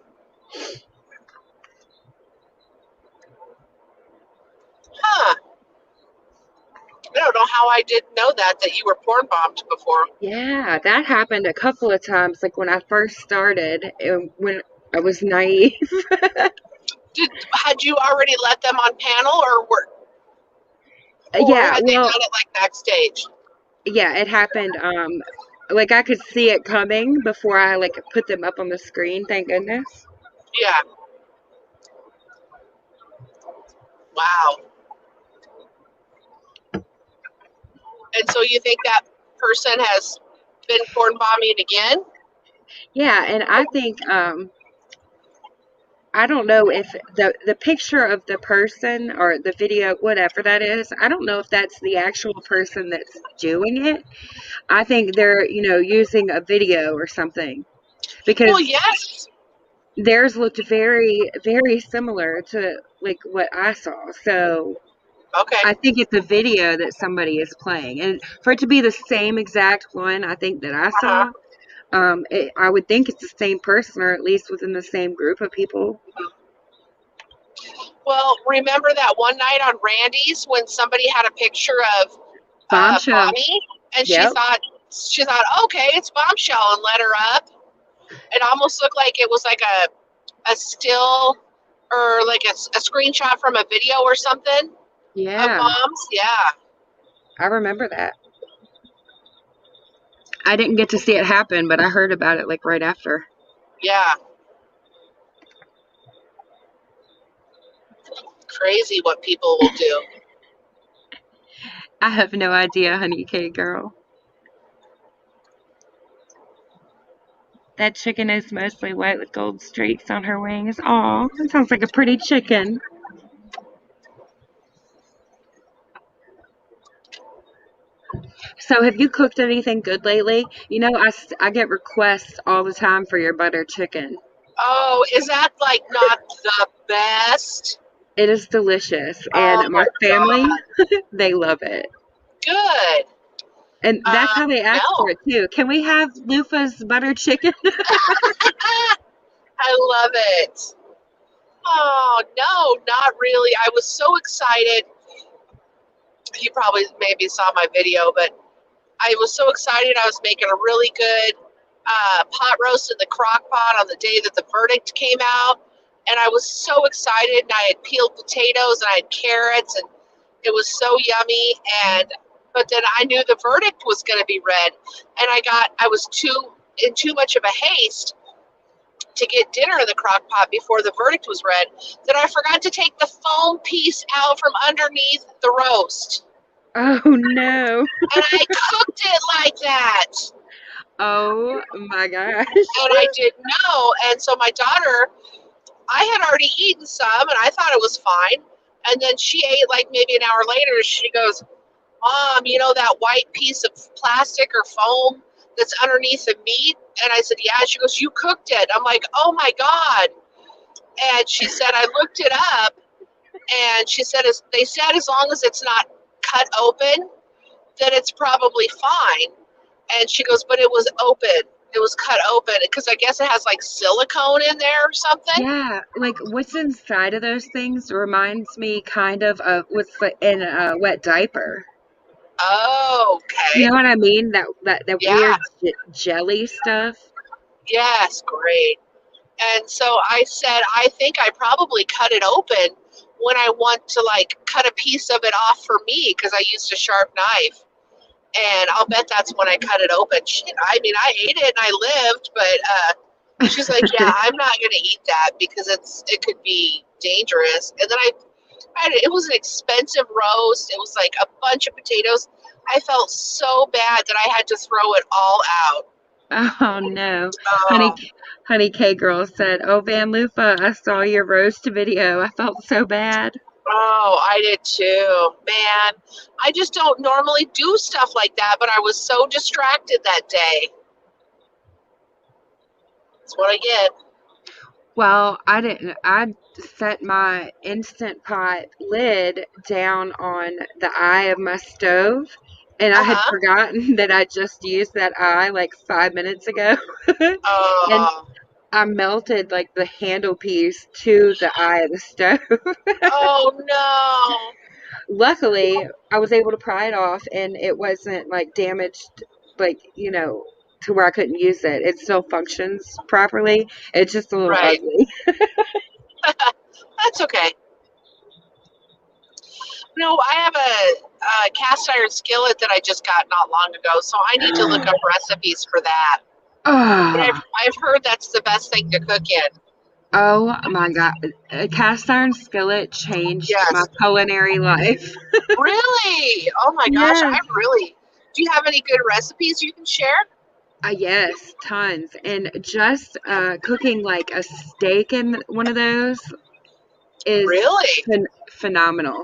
Huh. I don't know how I didn't know that you were porn bombed before. Yeah, that happened a couple of times, like when I first started, when I was naive. Had you already let them on panel, or Yeah, had they well, done it like backstage? yeah, it happened. Like I could see it coming before I like put them up on the screen. Thank goodness. Yeah. Wow. And so you think that person has been porn bombing again? Yeah, and I think I don't know if the picture of the person or the video, whatever that is, I don't know if that's the actual person that's doing it. I think they're, using a video or something Well, because yes. theirs looked very, very similar to like what I saw. So Okay. I think it's a video that somebody is playing, and for it to be the same exact one, I think that I Uh-huh. saw, I would think it's the same person, or at least within the same group of people. Well, remember that one night on Randy's when somebody had a picture of Bombshell. Bonnie, and Yep. she thought, okay, it's Bombshell, and let her up. It almost looked like it was like a still or like a screenshot from a video or something of Yeah, moms. Yeah, I remember that. I didn't get to see it happen, but I heard about it like right after. yeah. Crazy what people will do. I have no idea, honey cake girl. That chicken is mostly white with gold streaks on her wings. Aw, that sounds like a pretty chicken. So, have you cooked anything good lately? I get requests all the time for your butter chicken. Oh, is that like not the best? It is delicious, and Oh my my family, god, they love it. good. And that's how they ask for No, it too. Can we have Lufa's butter chicken? I love it. Oh no, not really. I was so excited. You probably maybe saw my video, but I was so excited. I was making a really good pot roast in the crock pot on the day that the verdict came out. And I was so excited. And I had peeled potatoes and I had carrots, and it was so yummy. But then I knew the verdict was going to be read. And I was in too much of a haste to get dinner in the crock pot before the verdict was read that I forgot to take the foam piece out from underneath the roast. Oh no. And I cooked it like that. Oh my gosh. And I didn't know. And so my daughter, I had already eaten some and I thought it was fine. And then she ate like maybe an hour later. She goes, Mom, you know that white piece of plastic or foam that's underneath the meat? And I said, Yeah. She goes, You cooked it. I'm like, Oh my God. And she said, I looked it up, and she said, they said as long as it's not cut open, then it's probably fine. And she goes, but it was open. It was cut open because I guess it has like silicone in there or something. Yeah, like what's inside of those things reminds me kind of what's in a wet diaper. Oh, You okay. know what I mean? That Yeah, weird jelly stuff. Yes, great. And so I said, I think I probably cut it open when I want to like cut a piece of it off for me because I used a sharp knife. And I'll bet that's when I cut it open. Shit, I mean, I ate it and I lived, but she's like, yeah, I'm not going to eat that because it could be dangerous. And then it was an expensive roast. It was like a bunch of potatoes. I felt so bad that I had to throw it all out. Oh no. Honey Oh, Honey K Girl said, "Oh Van Lufa, I saw your roast video. I felt so bad." oh, I did too. Man, I just don't normally do stuff like that, but I was so distracted that day. That's what I get. Well, I didn't. I set my Instant Pot lid down on the eye of my stove, and I had Uh-huh. forgotten that I just used that eye like 5 minutes ago. And Oh, I melted like the handle piece to the eye of the stove. oh no. Luckily, I was able to pry it off and it wasn't like damaged, like, to where I couldn't use it. It still functions properly. It's just a little Right. ugly. That's okay. No, I have a cast iron skillet that I just got not long ago, so I need to look up recipes for that. But Oh, I've heard that's the best thing to cook in. oh my God. A cast iron skillet changed my Yes. culinary life. Really? Oh my gosh, Yes. I'm really. Do you have any good recipes you can share? Yes, tons. And just cooking like a steak in one of those is Really? phenomenal.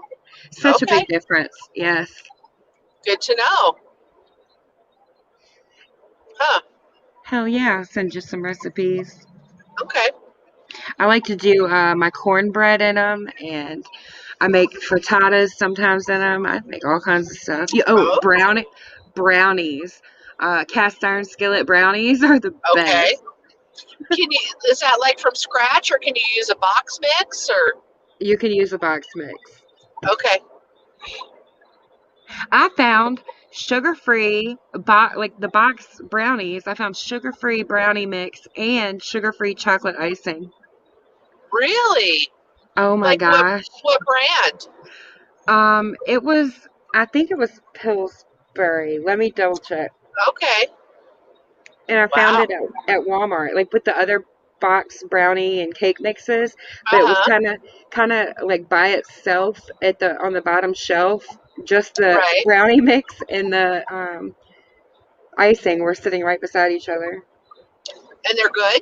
Such a Okay. big difference. Yes. Good to know. Huh. Hell yeah, I'll send you some recipes. Okay. I like to do my cornbread in them, and I make frittatas sometimes in them. I make all kinds of stuff. Oh, Brownies. Cast iron skillet brownies are the okay. best. Is that like from scratch or can you use a box mix or You can use a box mix. okay. I found sugar-free, like the box brownies. I found sugar-free brownie mix and sugar-free chocolate icing. Really? Oh my Like gosh. what brand? It was, I think it was Pillsbury. Let me double check. Okay. And I found it Wow. at Walmart, like with the other box brownie and cake mixes, but it was Uh-huh. kind of like by itself at the on the bottom shelf. Just the Right. brownie mix and the icing were sitting right beside each other. And they're good?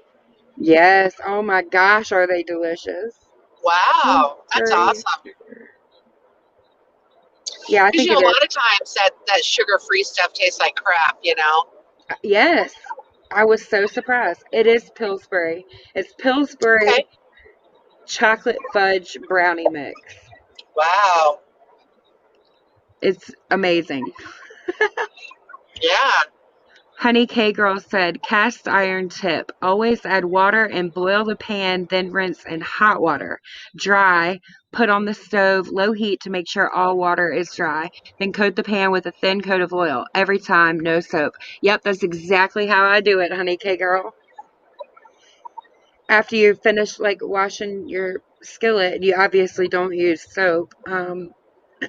Yes. Oh my gosh, are they delicious? Wow. That's Pillsbury awesome. sugar. Yeah, I Because think you know it a is. lot of times that sugar-free stuff tastes like crap, you know? Yes. I was so surprised. It is Pillsbury. It's Okay. Pillsbury chocolate fudge brownie mix. Wow. It's amazing. Yeah. Honey K Girl said, cast iron tip. Always add water and boil the pan, then rinse in hot water. Dry. Put on the stove, low heat to make sure all water is dry. Then coat the pan with a thin coat of oil. Every time, no soap. Yep, that's exactly how I do it, Honey K Girl. After you finish like washing your skillet, you obviously don't use soap.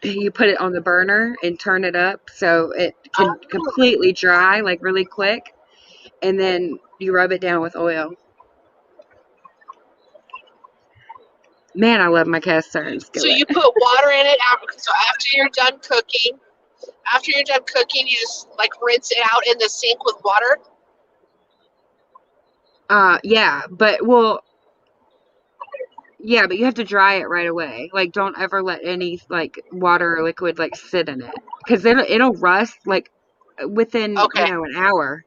You put it on the burner and turn it up so it can Oh, completely dry like really quick, and then you rub it down with oil. Man, I love my cast iron so skillet. you put water in it so after you're done cooking, you just like rinse it out in the sink with water? Yeah, but well, yeah, but you have to dry it right away. Like, don't ever let any like water or liquid like sit in it because it'll rust like within Okay. an hour,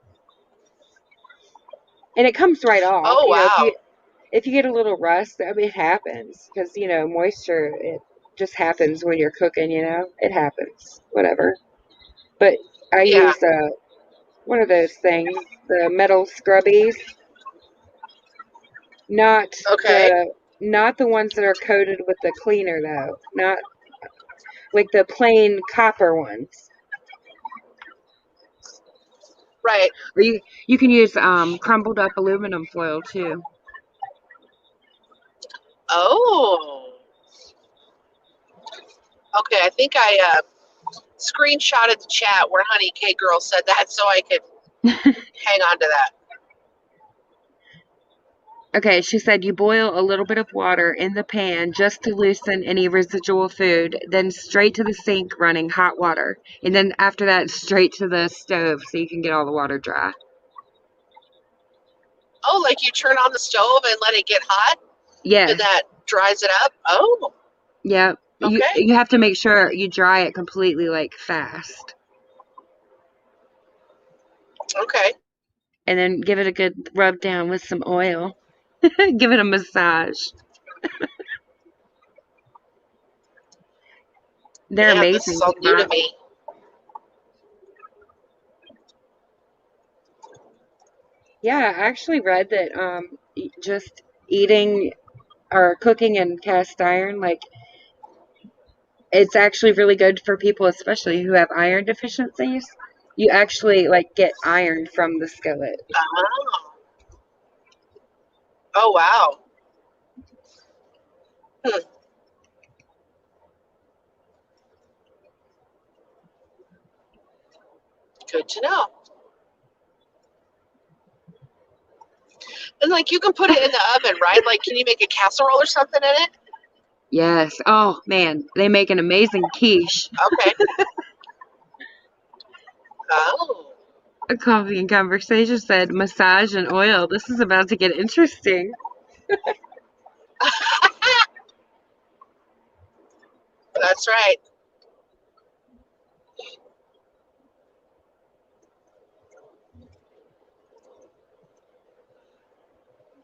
and it comes right off. Oh, wow. If you get a little rust, I mean, it happens because moisture, it just happens when you're cooking. It happens. Whatever. But I Yeah. use one of those things, the metal scrubbies, not Okay. the not the ones that are coated with the cleaner though, not like the plain copper ones. Right. Or you can use crumbled up aluminum foil too. Oh. Okay, I think I screenshotted the chat where Honey K Girl said that so I could hang on to that. Okay, she said you boil a little bit of water in the pan just to loosen any residual food, then straight to the sink running hot water. And then after that, straight to the stove so you can get all the water dry. Oh, like you turn on the stove and let it get hot and Yes. that dries it up? Oh, Yep. okay. You have to make sure you dry it completely like fast. Okay. And then give it a good rub down with some oil. Give it a massage. They're Man, this is amazing to all new to try. me. Yeah, I actually read that just eating or cooking in cast iron, like it's actually really good for people, especially who have iron deficiencies. You actually like get iron from the skillet. Oh, oh wow. Hmm. Good to know. And like you can put it in the oven, right? Like, can you make a casserole or something in it? Yes. Oh man, they make an amazing quiche. Okay. Oh. A coffee and conversation said massage and oil. This is about to get interesting. That's right.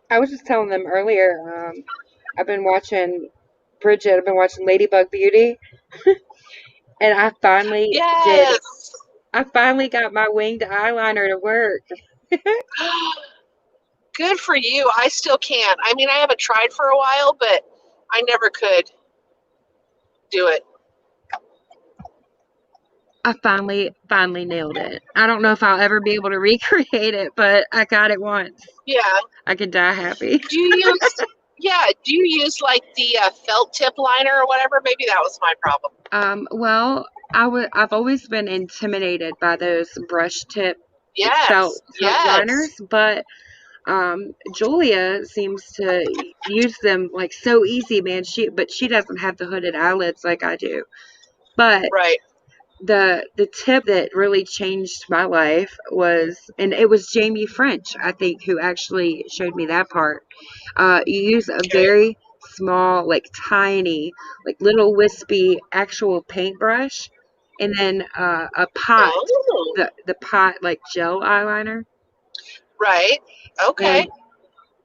I was just telling them earlier, I've been watching Bridget, I've been watching Ladybug Beauty, and Yes. I finally got my winged eyeliner to work. Good for you. I still can't. I mean, I haven't tried for a while, but I never could do it. I finally nailed it. I don't know if I'll ever be able to recreate it, but I got it once. Yeah. I could die happy. Do you use, yeah, do you use like the felt tip liner or whatever? Maybe that was my problem. Well, I've always been intimidated by those brush tip Yes. felt Yes. liners, but Julia seems to use them like so easy, man. She doesn't have the hooded eyelids like I do. But Right. the tip that really changed my life was, and it was Jamie French, I think, who actually showed me that part. You use a Okay. very small, like tiny, like little wispy actual paintbrush, and then a pot, Oh. the pot like gel eyeliner. Right. And Okay.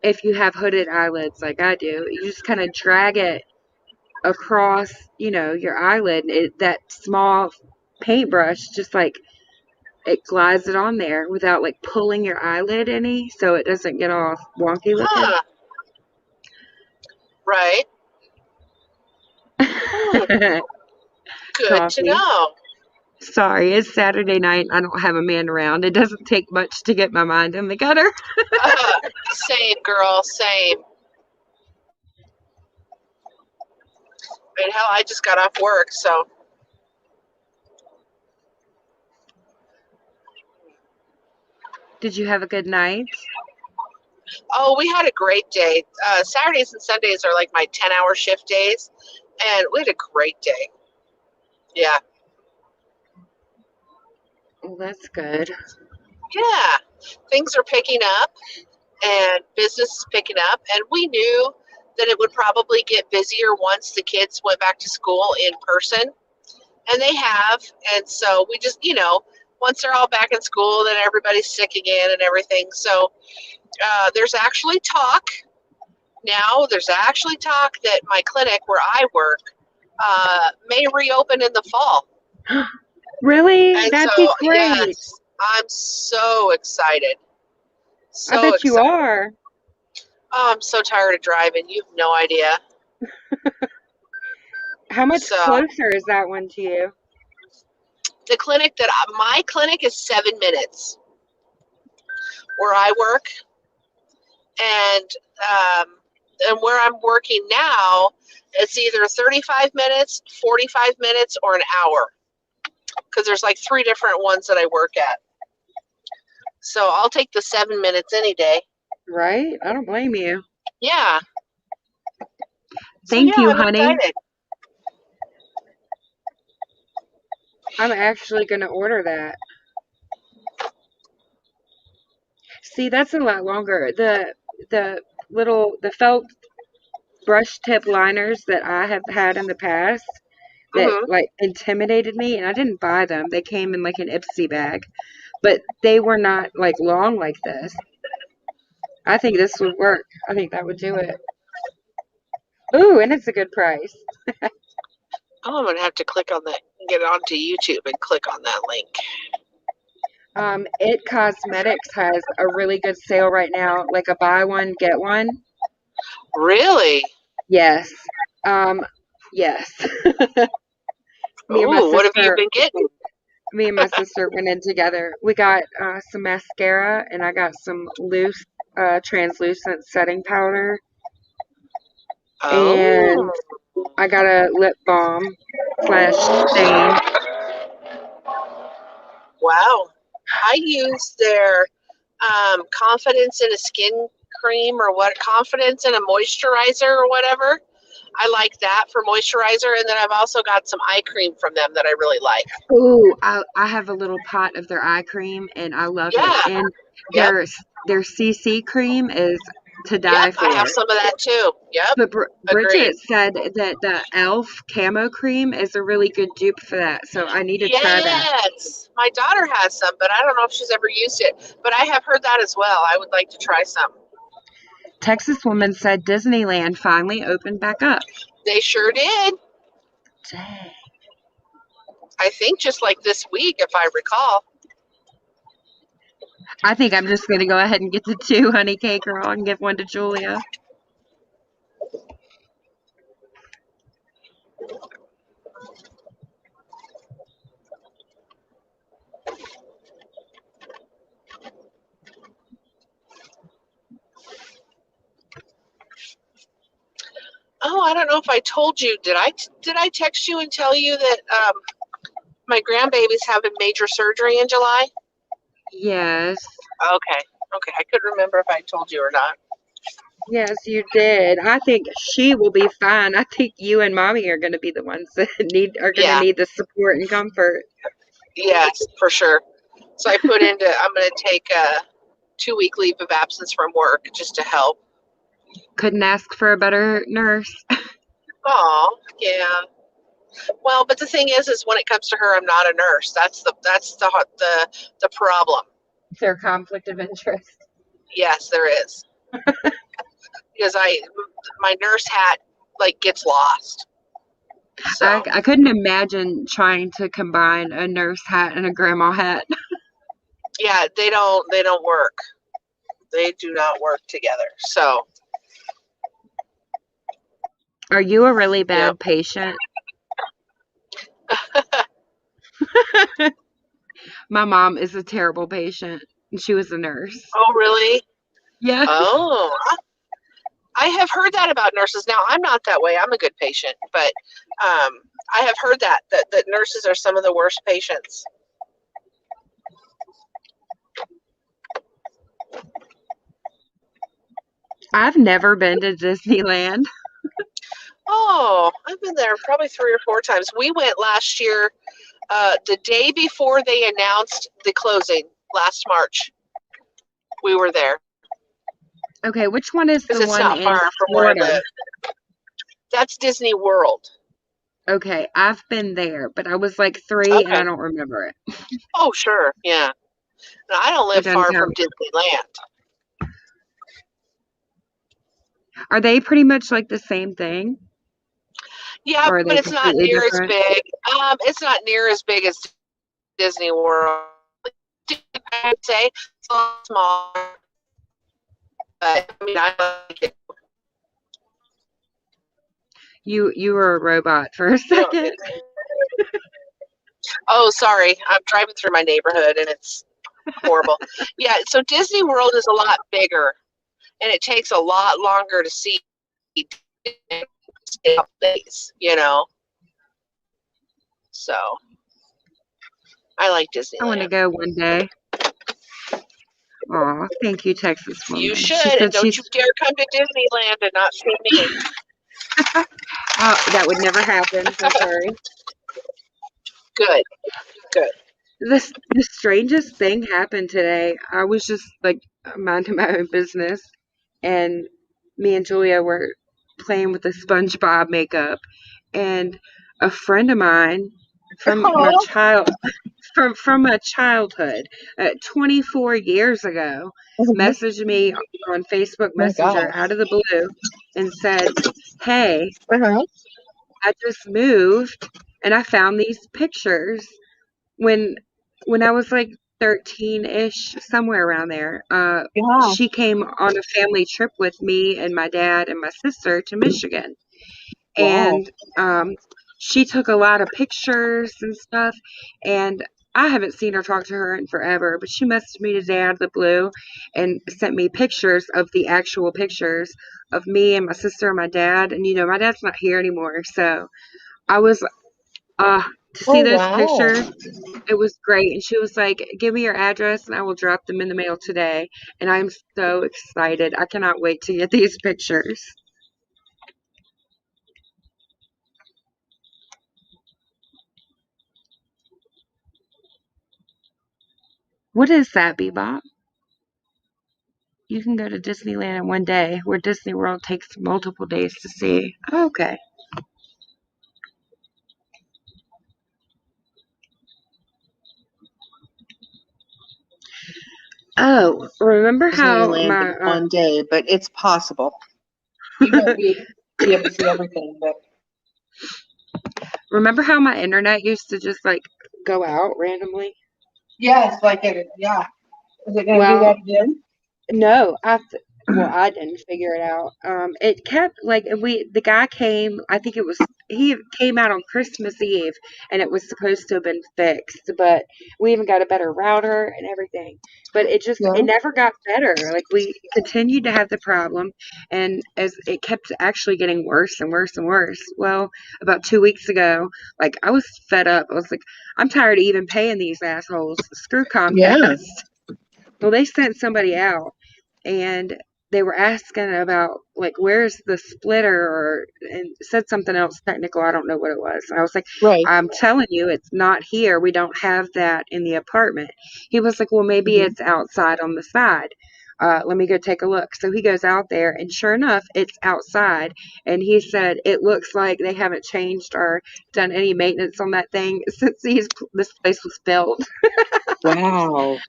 if you have hooded eyelids like I do, you just kind of drag it across, your eyelid. That small paintbrush just like it glides it on there without like pulling your eyelid any, so it doesn't get all wonky looking. Huh. Right. Hmm. Good to Coffee. know. Sorry, it's Saturday night. I don't have a man around. It doesn't take much to get my mind in the gutter. Same, girl. Same. I mean, hell, I just got off work, so. Did you have a good night? Oh, we had a great day. Saturdays and Sundays are like my 10-hour shift days, and we had a great day. Yeah. Well, that's good. Yeah. Things are picking up, and business is picking up, and we knew that it would probably get busier once the kids went back to school in person, and they have. And so we just, once they're all back in school, then everybody's sick again and everything. So there's actually talk now. There's actually talk that my clinic where I work may reopen in the fall. Really? And so, That'd be great. yes, I'm so excited. I So bet you excited. are. Oh, I'm so tired of driving. You have no idea. How much So closer is that one to you? the clinic my clinic is 7 minutes. where I work, and where I'm working now, it's either 35 minutes, 45 minutes, or an hour. Because there's like 3 different ones that I work at. So I'll take the 7 minutes any day. Right? I don't blame you. Yeah. So Thank yeah, you, I'm honey. excited. I'm actually going to order that. See, that's a lot longer. The felt brush tip liners that I have had in the past that Hmm. like intimidated me, and I didn't buy them. They came in like an Ipsy bag, but they were not like long like this. I think this would work. I think that would do it. Ooh, and it's a good price. Oh, I'm gonna have to click on that, get onto YouTube and click on that link. It Cosmetics has a really good sale right now, like a buy one get one. Really? Yes. Yes. Me and my Oh, what have you sister been getting? me and my sister went in together. We got some mascara and I got some loose translucent setting powder Oh, and I got a lip balm slash stain. wow. I use their confidence in a skin cream or what, confidence in a moisturizer or whatever. I like that for moisturizer, and then I've also got some eye cream from them that I really like. Ooh, I have a little pot of their eye cream and I love it. Yeah. And Yep. their CC cream is to die Yep. I have for. some of that too. Yep. But Agreed. Bridget said that the e.l.f. camo cream is a really good dupe for that, so I need to try that. Yes. My daughter has some, but I don't know if she's ever used it. But I have heard that as well. I would like to try some. Texas woman said Disneyland finally opened back up. They sure did. Dang. I think just like this week, if I recall. I think I'm just going to go ahead and get the 2, honey cake girl, and give one to Julia. Oh, I don't know if I told you. Did I text you and tell you that my grandbaby's having major surgery in July? Yes. Okay. Okay. I couldn't remember if I told you or not. Yes, you did. I think she will be fine. I think you and mommy are going to be the ones that are going to Yeah. need the support and comfort. Yes, for sure. So I'm going to take a 2-week leave of absence from work just to help. Couldn't ask for a better nurse. Oh, yeah. Well, but the thing is when it comes to her, I'm not a nurse. That's the problem. Their conflict of interest. Yes, there is. Because my nurse hat like gets lost. So I couldn't imagine trying to combine a nurse hat and a grandma hat. yeah, they don't work. They do not work together. So Are you a really yep. bad patient? My mom is a terrible patient, and she was a nurse. Oh, really? Yeah. Oh, I have heard that about nurses. Now I'm not that way. I'm a good patient, but I have heard that nurses are some of the worst patients. I've never been to Disneyland. Oh, I've been there probably 3 or 4 times. We went last year, the day before they announced the closing last March. We were there Okay, which one is because the it's one not in far from where I Florida? live. That's Disney World. Okay, I've been there, but I was like 3 and I Okay. don't remember it. Oh, sure. Yeah. No, I don't It live doesn't far from count. Disneyland. Are they pretty much like the same thing? Yeah, Or are but they it's not completely near as different? big. It's not near as big as Disney World. I would say it's a lot smaller, but I mean, I like it. You were a robot for a You know, second. oh, sorry. I'm driving through my neighborhood, and it's horrible. Yeah, so Disney World is a lot bigger, and it takes a lot longer to see days, So I like I want to Disneyland. go one day. Aw, thank you, Texas You woman. She should, and said don't she's. you dare come to Disneyland and not see me. That would never happen. Don't worry. Good, good. The strangest thing happened today. I was just like minding my own business, and me and Julia were playing with the SpongeBob makeup, and a friend of mine from my Oh, child from my childhood, 24 years ago, messaged me on Facebook my Messenger gosh. out of the blue and said, "Hey, Uh-huh. I just moved and I found these pictures when I was like 13-ish, somewhere around there. Yeah. She came on a family trip with me and my dad and my sister to Michigan, Wow. and she took a lot of pictures and stuff, and I haven't seen or talked to her in forever, but she messaged me today out of the blue and sent me pictures of the actual pictures of me and my sister and my dad. And my dad's not here anymore, so I was to see Oh, those wow. pictures. It was great. And she was like, "Give me your address and I will drop them in the mail today." And I'm so excited. I cannot wait to get these pictures. What is that, Bebop? You can go to Disneyland in one day, where Disney World takes multiple days to see. Okay. Oh, remember how Disneyland in my one day, but it's possible. You won't be able to see everything, but remember how my internet used to just like go out randomly? yeah, it's like it. Yeah, is it gonna do Well, that again? no, well, I didn't figure it out. It kept like the guy came. I think he came out on Christmas Eve, and it was supposed to have been fixed. But we even got a better router and everything. But it Yeah. never got better. Like we continued to have the problem, and as it kept actually getting worse and worse and worse. Well, about 2 weeks ago, like I was fed up. I was like, I'm tired of even paying these assholes. Screw Yeah. Comcast. Well, they sent somebody out and they were asking about like where's the splitter and said something else technical. I don't know what it was. And I was like, Right. I'm telling you, it's not here. We don't have that in the apartment. He was like, well, maybe Mhm. it's outside on the side. Let me go take a look. So he goes out there, and sure enough, it's outside. And he said it looks like they haven't changed or done any maintenance on that thing since this place was built. Wow.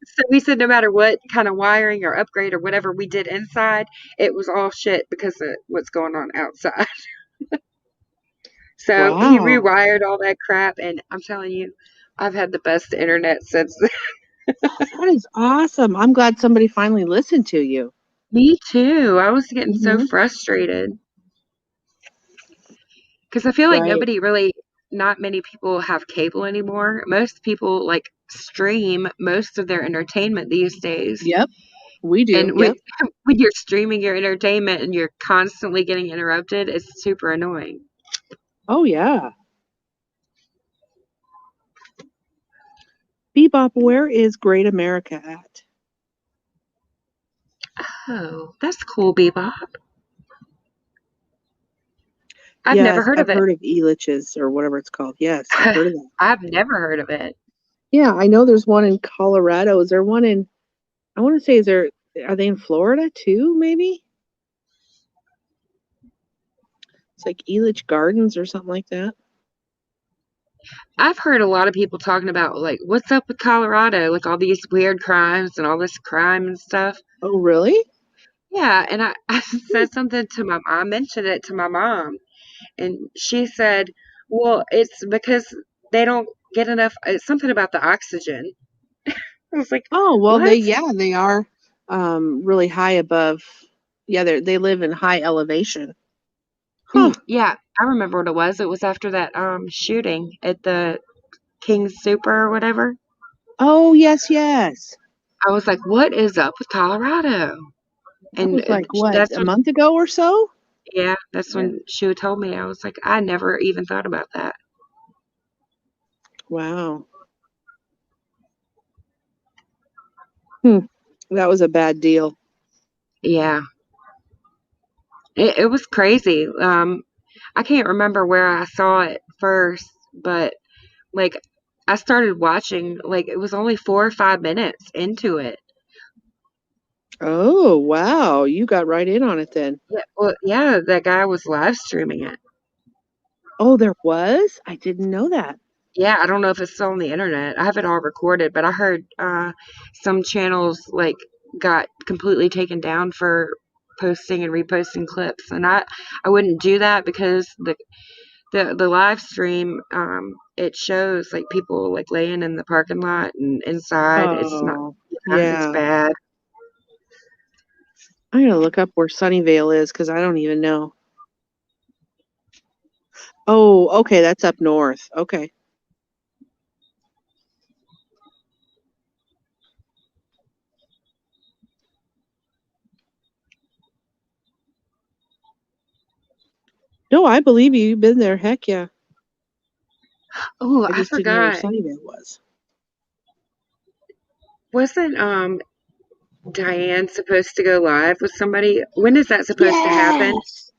So he said no matter what kind of wiring or upgrade or whatever we did inside, it was all shit because of what's going on outside. So he Wow. rewired all that crap, and I'm telling you, I've had the best internet since then. That is awesome. I'm glad somebody finally listened to you. Me too. I was getting so Hmm. frustrated because I feel like Right. not many people have cable anymore. Most people like stream most of their entertainment these days. Yep. We do. And Yep. when you're streaming your entertainment and you're constantly getting interrupted, it's super annoying. Oh yeah. Bebop, where is Great America at? Oh, that's cool, Bebop. I've never Yes, heard I've of it. heard of Elitch's or whatever it's called. Yes, I've heard of that. I've never heard of it. Yeah, I know there's one in Colorado. Is there one in, I want to say, are they in Florida too, maybe? It's like Elitch Gardens or something like that. I've heard a lot of people talking about like what's up with Colorado, like all these weird crimes and all this crime and stuff. Oh, really? Yeah, and I Hmm. said something to I mentioned it to my mom, and she said, "Well, it's because they don't get enough. It's something about the oxygen." I was like, Oh, well, "What?" they are really high above. Yeah, they live in high elevation. Huh. Yeah, I remember what it was. It was after that shooting at the King's Super or whatever. Oh, yes, yes. I was like, what is up with Colorado? That And was like, what, that's a when, month ago or so? yeah, that's Yeah. when she told me. I was like, I never even thought about that. Wow. That was a bad deal. Yeah, it was crazy. I can't remember where I saw it first, but like I started watching, like it was only 4 or 5 minutes into it. Oh, wow. You got right in on it then. Yeah, well, yeah, that guy was live streaming it. Oh, there was? I didn't know that. Yeah, I don't know if it's still on the internet. I have it all recorded, but I heard some channels like got completely taken down for posting and reposting clips, and I wouldn't do that because the live stream it shows like people like laying in the parking lot and inside. It's not, Oh, yeah, it's yeah. bad. I'm gonna look up where Sunnyvale is because I don't even know. Oh, okay, that's up north. Okay. No, I believe you. You've been there. Heck yeah. Oh, I I just didn't know where forgot. Sunnyvale was. Wasn't Diane supposed to go live with somebody? When is that supposed to happen? Yes.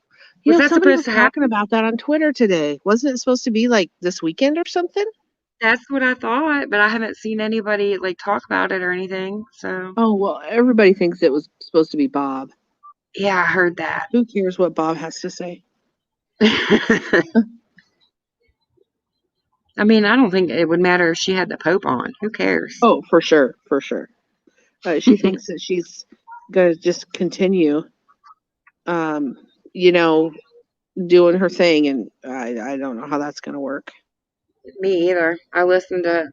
Was that Somebody supposed was to talking happen? about that on Twitter today. Wasn't it supposed to be like this weekend or something? That's what I thought, but I haven't seen anybody like talk about it or anything. So Oh, well, everybody thinks it was supposed to be Bob. yeah, I heard that. Who cares what Bob has to say? I mean, I don't think it would matter if she had the Pope on. Who cares? Oh, for sure, for sure. She thinks that she's gonna just continue, um, you know, doing her thing, and I don't know how that's gonna work. Me either. I listened to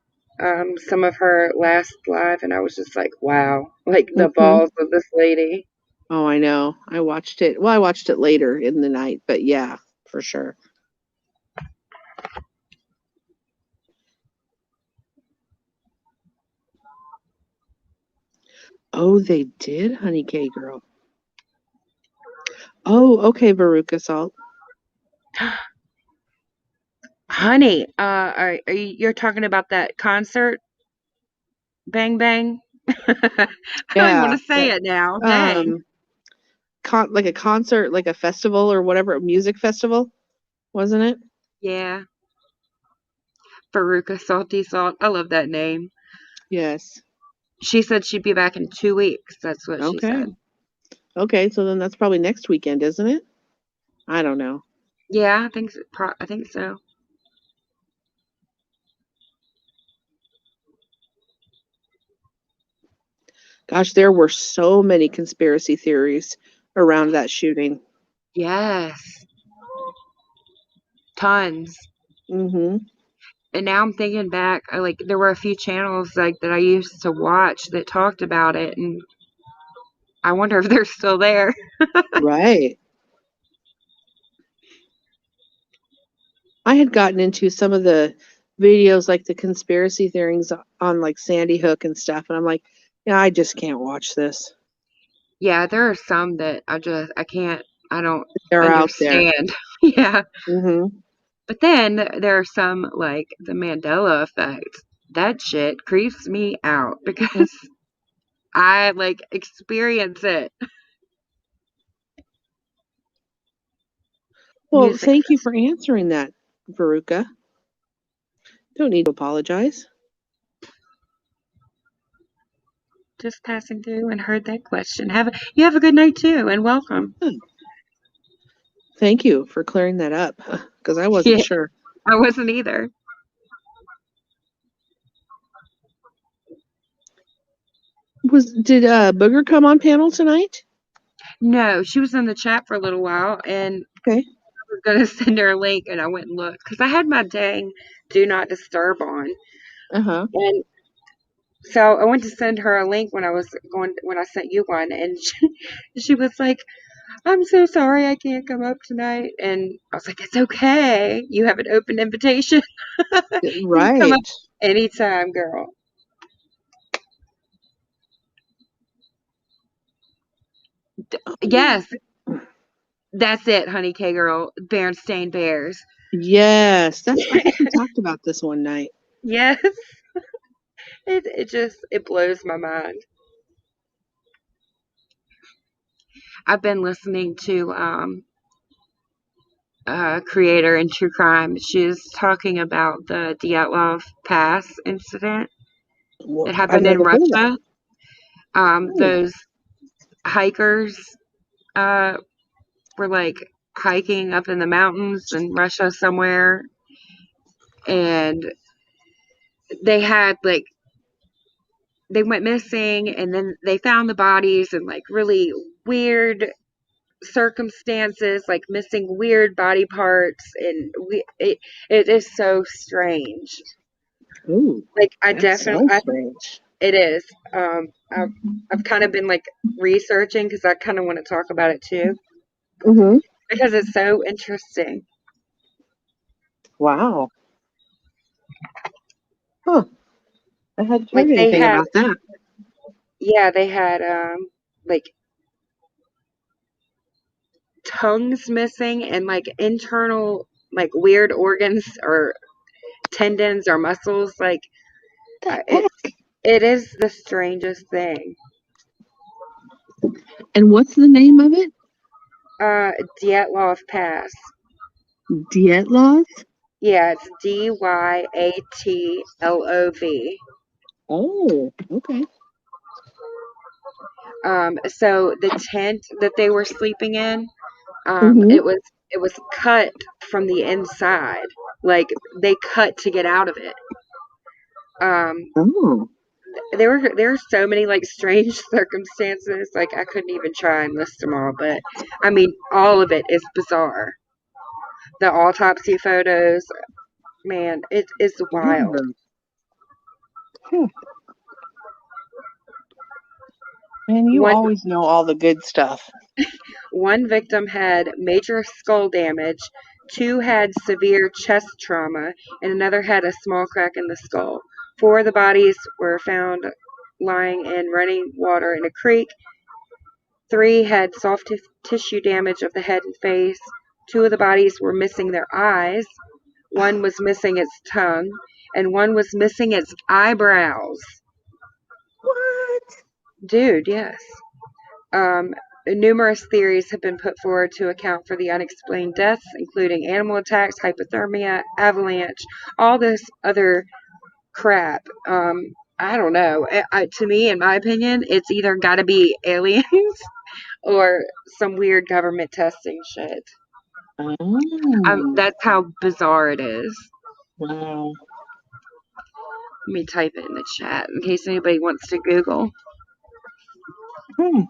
some of her last live and I was just like, wow, like the Hmm. balls of this lady. Oh, I know. I watched it. Well, I watched it later in the night, but yeah, for sure. Oh, they did, Honey K Girl. Oh, okay, Veruca Salt. Honey, are you, you're talking about that concert? Bang Bang? I don't even want Yeah, to say that it now. Dang. um, like a concert, like a festival or whatever, a music festival, wasn't it? Yeah. Veruca Salty Salt. I love that name. Yes. She said she'd be back in 2 weeks. That's what she Okay. said. Okay, so then that's probably next weekend, isn't it? I don't know. Yeah, I think so. Gosh, there were so many conspiracy theories around that shooting. Yes. Tons. Hmm. And now I'm thinking back, like there were a few channels like that I used to watch that talked about it, and I wonder if they're still there. Right. I had gotten into some of the videos, like the conspiracy theories on like Sandy Hook and stuff, and I'm like, yeah, I just can't watch this. Yeah, there are some that I can't, I don't They're out there. understand. Yeah. Hmm. But then there are some like the Mandela effect. That shit creeps me out because I like experience it. Well, Music thank you fest. for answering that, Veruca. Don't need to apologize. Just passing through and heard that question. You have a good night too, and welcome. Hmm. Thank you for clearing that up because I wasn't Yeah, sure. I wasn't either. Did Booger come on panel tonight? No, she was in the chat for a little while, and Okay. I was gonna send her a link, and I went and looked because I had my dang do not disturb on, Uh-huh. and so I went to send her a link when I sent you one, and she was like, "I'm so sorry I can't come up tonight," and I was like, "It's okay. You have an open invitation. You can come up Right. anytime, girl." Yes, that's it, honey K girl. Berenstain Bears. Yes, I think we talked about this one night. Yes, it blows my mind. I've been listening to creator in true crime. She's talking about the Dyatlov Pass incident that I've happened in never heard of that. Russia. Those hikers were like hiking up in the mountains in Russia somewhere, and they had like they went missing, and then they found the bodies in like really weird circumstances, like missing weird body parts, and it is so strange. Ooh, Like that sounds strange. it is. I've kind of been like researching because I kind of want to talk about it too Mm-hmm. because it's so interesting. Wow. Huh. I hadn't Like heard anything about that. they had like tongues missing and like internal like weird organs or tendons or muscles. Like The it heck? it is the strangest thing. And what's the name of it? Dyatlov Pass. Dietlov? Yeah, it's Dyatlov. Oh, okay. So the tent that they were sleeping in, Mm-hmm. it was cut from the inside. Like they cut to get out of it. Um, Oh. there were so many like strange circumstances. Like I couldn't even try and list them all, but I mean, all of it is bizarre. The autopsy photos, man, it is wild. Yeah. Huh. Man, you One always know all the good stuff. One victim had major skull damage, two had severe chest trauma, and another had a small crack in the skull. Four of the bodies were found lying in running water in a creek. Three had soft tissue damage of the head and face. Two of the bodies were missing their eyes. One was missing its tongue, and one was missing its eyebrows. What? Dude, yes. Um, Numerous theories have been put forward to account for the unexplained deaths, including animal attacks, hypothermia, avalanche, all this other crap. I don't know. To me, in my opinion, it's either got to be aliens or some weird government testing shit. Oh, That's how bizarre it is. wow. Let me type it in the chat in case anybody wants to Google. Hmm.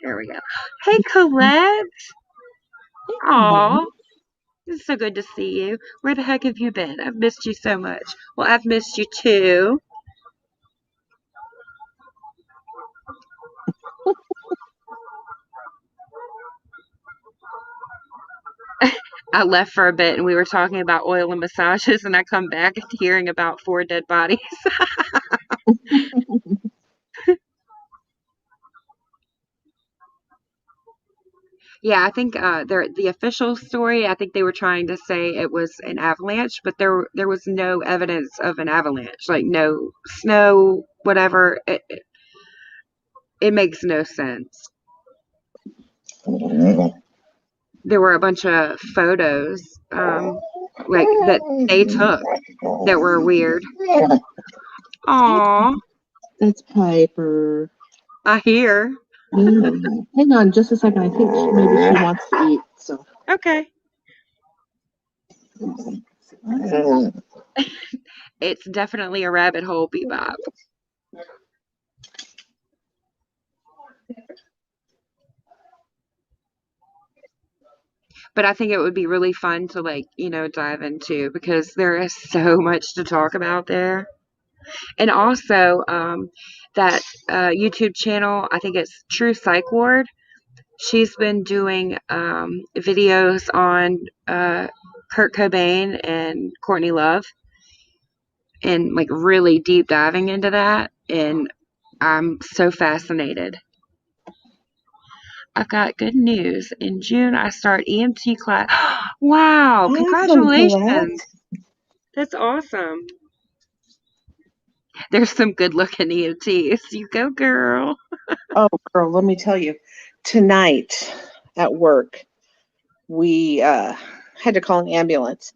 There we go. Hey, Colette. Aw. It's so good to see you. Where the heck have you been? I've missed you so much. Well, I've missed you too. I left for a bit and we were talking about oil and massages, and I come back hearing about 4 dead bodies. Yeah, I think the official story, I think they were trying to say it was an avalanche, but there was no evidence of an avalanche, like no snow, whatever. It makes no sense. There were a bunch of photos, like that they took that were weird. Aw, That's Piper. I hear. Hang on just a second. I think maybe she wants to eat. So. Okay. It's definitely a rabbit hole, Bebop. But I think it would be really fun to dive into because there is so much to talk about there. And also, that YouTube channel, I think it's True Psych Ward. She's been doing videos on Kurt Cobain and Courtney Love and like really deep diving into that. And I'm so fascinated. I've got good news. In June, I start EMT class. Wow, Awesome, congratulations. Colette. That's awesome. There's some good looking EMTs. You go, girl. Oh, girl, let me tell you. Tonight at work, we had to call an ambulance,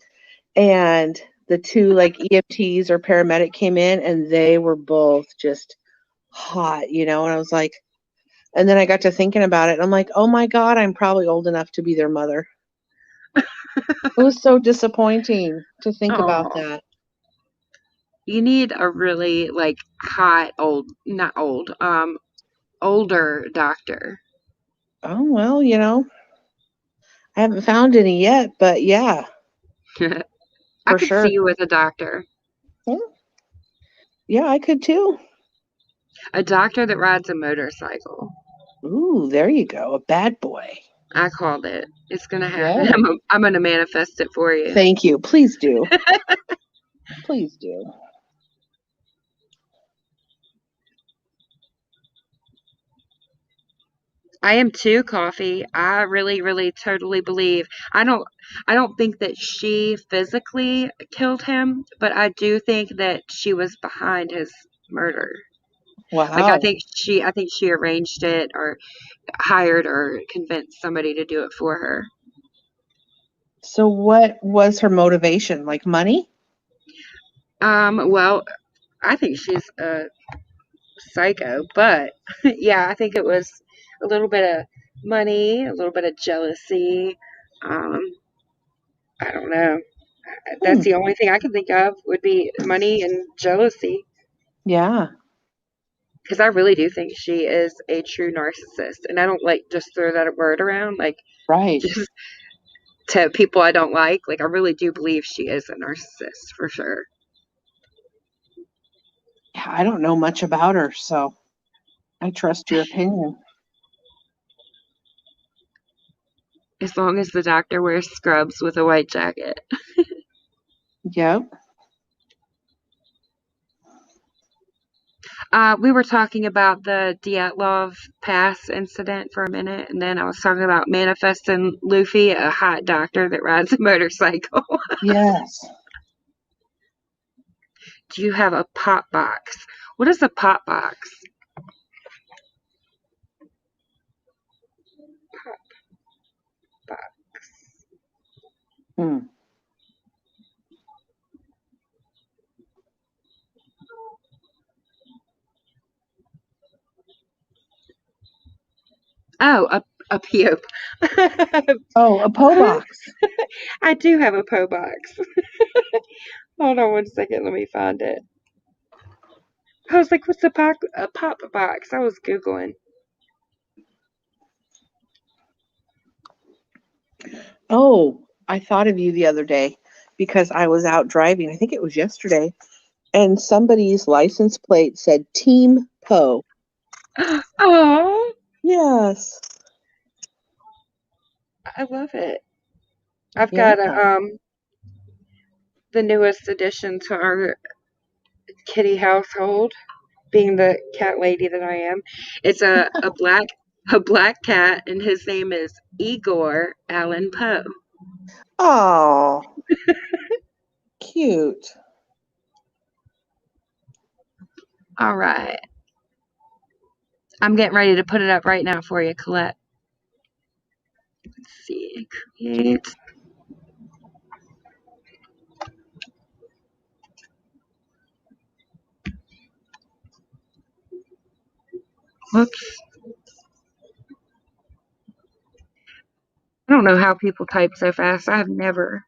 and the two like EMTs or paramedic came in, and they were both just hot, and I was like, and then I got to thinking about it, and I'm like, oh my God, I'm probably old enough to be their mother. It was so disappointing to think about Oh, that. you need a really like hot old, not old, older doctor. Oh, well, I haven't found any yet, but yeah, I for could see sure. you with a doctor. Yeah, yeah, I could too. A doctor that rides a motorcycle. Ooh, there you go. A bad boy. I called it. It's gonna happen. Yeah. I'm gonna manifest it for you. Thank you. Please do. Please do. I am too, Coffee. I really, really, totally believe. I don't think that she physically killed him, but I do think that she was behind his murder. Like Wow. I think she arranged it or hired or convinced somebody to do it for her. So what was her motivation? Like money? Well, I think she's a psycho, but yeah, I think it was a little bit of money, a little bit of jealousy. Um, I don't know. Hmm. That's the only thing I can think of would be money and jealousy. Yeah. Because I really do think she is a true narcissist, and I don't like just throw that word around like Right. just to people I don't like. Like I really do believe she is a narcissist for sure. Yeah, I don't know much about her, so I trust your opinion. As long as the doctor wears scrubs with a white jacket. Yep. We were talking about the Dyatlov Pass incident for a minute, and then I was talking about manifesting Luffy, a hot doctor that rides a motorcycle. Yes. Do you have a pop box? What is a pop box? Hmm. Oh, a PO. Oh, a Poe box. I do have a PO box. Hold on one second, let me find it. I was like, what's a pop box? I was Googling. Oh, I thought of you the other day because I was out driving. I think it was yesterday, and somebody's license plate said Team Poe. Oh, Yes. I love it. I've Yeah. got the newest addition to our kitty household, being the cat lady that I am. It's a black cat, and his name is Igor Allan Poe. Oh, cute. All right, I'm getting ready to put it up right now for you, Colette. Let's see, create. Whoops. I don't know how people type so fast. I've never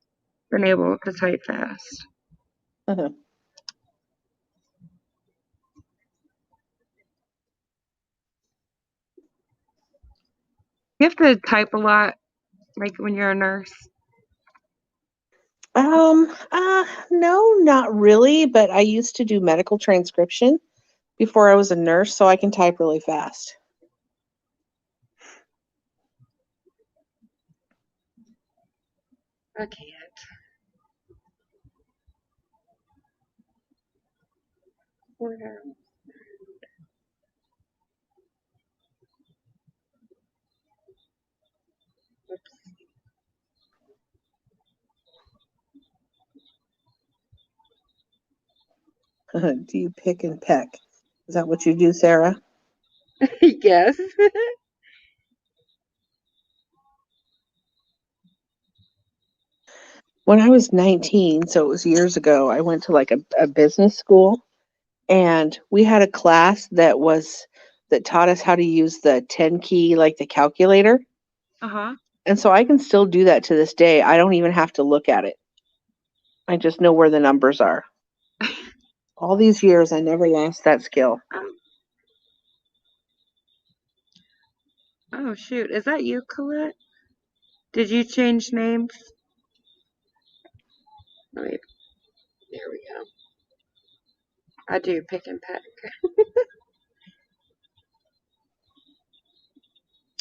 been able to type fast. You have to type a lot, like when you're a nurse. No, not really, but I used to do medical transcription before I was a nurse, so I can type really fast. I can't. Where- Do you pick and peck? Is that what you do, Sarah? Yes. When I was 19, so it was years ago, I went to like a business school, and we had a class that taught us how to use the 10 key, like the calculator. Uh-huh. And so I can still do that to this day. I don't even have to look at it. I just know where the numbers are. All these years, I never lost that skill. Oh, shoot. Is that you, Colette? Did you change names? Wait, there we go. I do pick and peck.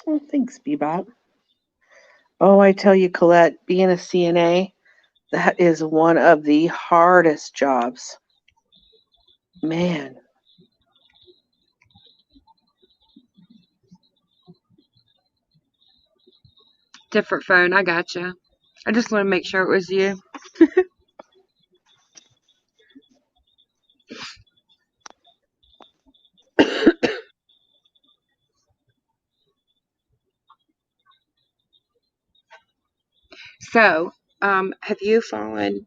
Oh, thanks, Bebop. Oh, I tell you, Colette, being a CNA, that is one of the hardest jobs. Man. Different phone. I gotcha. I just want to make sure it was you. So, have you fallen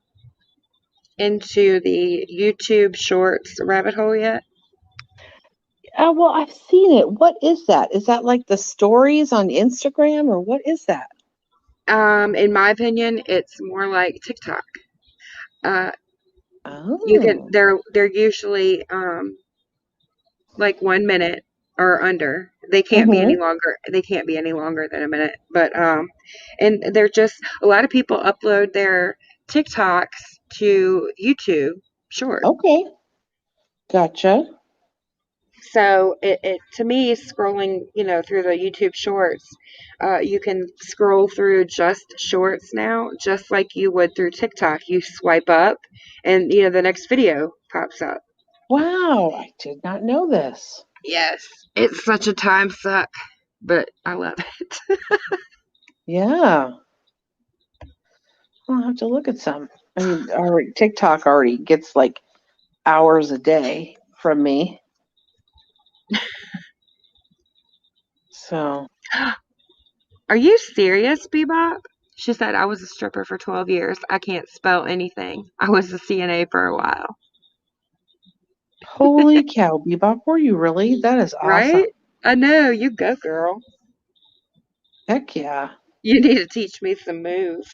into the YouTube Shorts rabbit hole yet? Well, I've seen it. What is that? Is that like the stories on Instagram, or what is that? In my opinion, it's more like TikTok. Uh, you can Oh. they're usually like 1 minute or under. They can't be any Mm-hmm. longer. They can't be any longer than a minute. But and they're just a lot of people upload their TikToks to YouTube Short. Okay. Gotcha. So it to me, scrolling, through the YouTube Shorts, you can scroll through just Shorts now, just like you would through TikTok. You swipe up, and the next video pops up. Wow, I did not know this. Yes, it's such a time suck, but I love it. Yeah. I'll have to look at some. I mean, already TikTok already gets like hours a day from me. So, Are you serious, Bebop? She said, I was a stripper for 12 years. I can't spell anything. I was a CNA for a while. holy cow, Bebop, were you really? That is awesome. Right? I know. You go, girl. Heck yeah. You need to teach me some moves.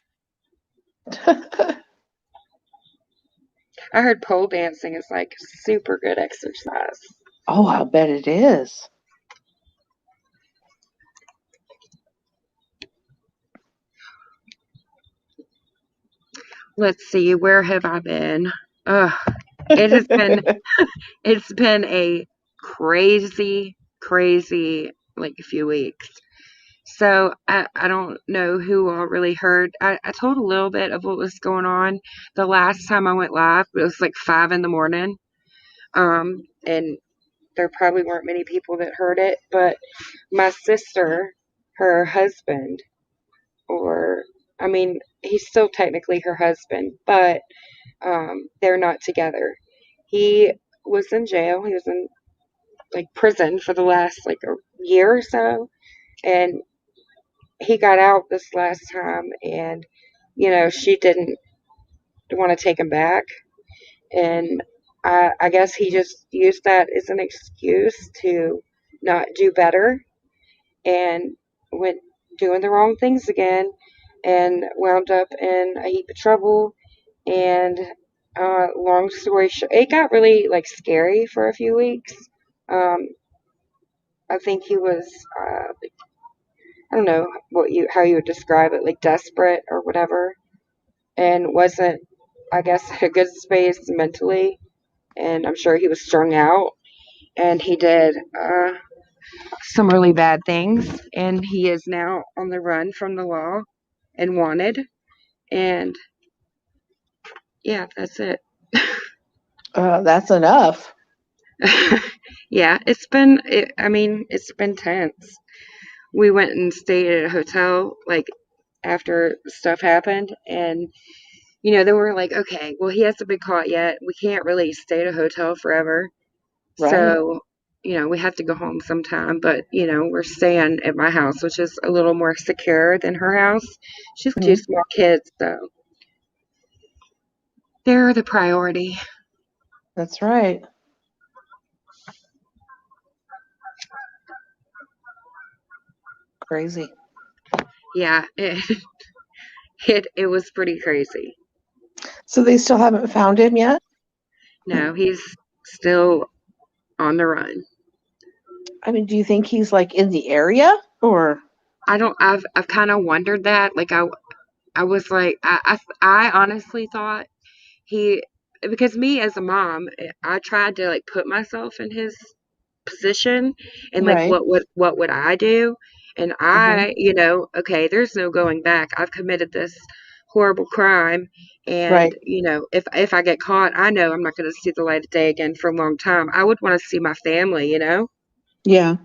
I heard pole dancing is like super good exercise. Oh, I'll bet it is. Let's see, where have I been? Ugh, it has been it's been a crazy, crazy like a few weeks. So I don't know who all really heard. I told a little bit of what was going on the last time I went live, but it was like 5 in the morning. And there probably weren't many people that heard it, but my sister, her husband, or I mean, he's still technically her husband, but they're not together. He was in jail. He was in like prison for the last like a year or so, and he got out this last time, and she didn't want to take him back, and I guess he just used that as an excuse to not do better, and went doing the wrong things again, and wound up in a heap of trouble. And long story short, it got really like scary for a few weeks. Um, I think he was, I don't know how you would describe it, like desperate or whatever, and wasn't, I guess, a good space mentally. And I'm sure he was strung out, and he did some really bad things, and he is now on the run from the law and wanted. And yeah, that's it. That's enough. Yeah, I mean, it's been tense. We went and stayed at a hotel like after stuff happened, and then we're like, okay, well, he hasn't been caught yet. We can't really stay at a hotel forever. Right. So, we have to go home sometime. But, we're staying at my house, which is a little more secure than her house. She's two Mhm. small kids, so they're the priority. That's right. Crazy. Yeah, it was pretty crazy. So they still haven't found him yet? No, he's still on the run. I mean, do you think he's like in the area or? I've kind of wondered that. Like I was like, I honestly thought he, because me as a mom, I tried to like put myself in his position and like Right. what would I do? And Hmm. okay, there's no going back. I've committed this horrible crime, and Right. if I get caught, I know I'm not going to see the light of day again for a long time. I would want to see my family. Yeah.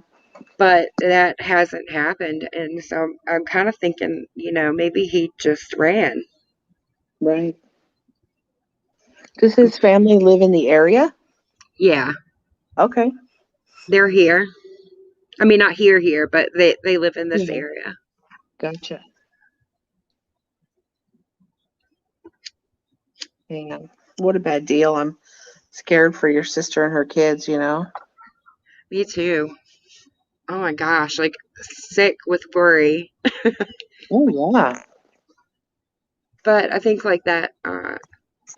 But that hasn't happened, and so I'm kind of thinking, maybe he just ran. Right. Does his family live in the area? Yeah, Okay. they're here. I mean, not here, but they live in this Yeah. area. Gotcha. Man, what a bad deal. I'm scared for your sister and her kids. Me too. Oh my gosh, like sick with worry. Oh, yeah. But I think like that, I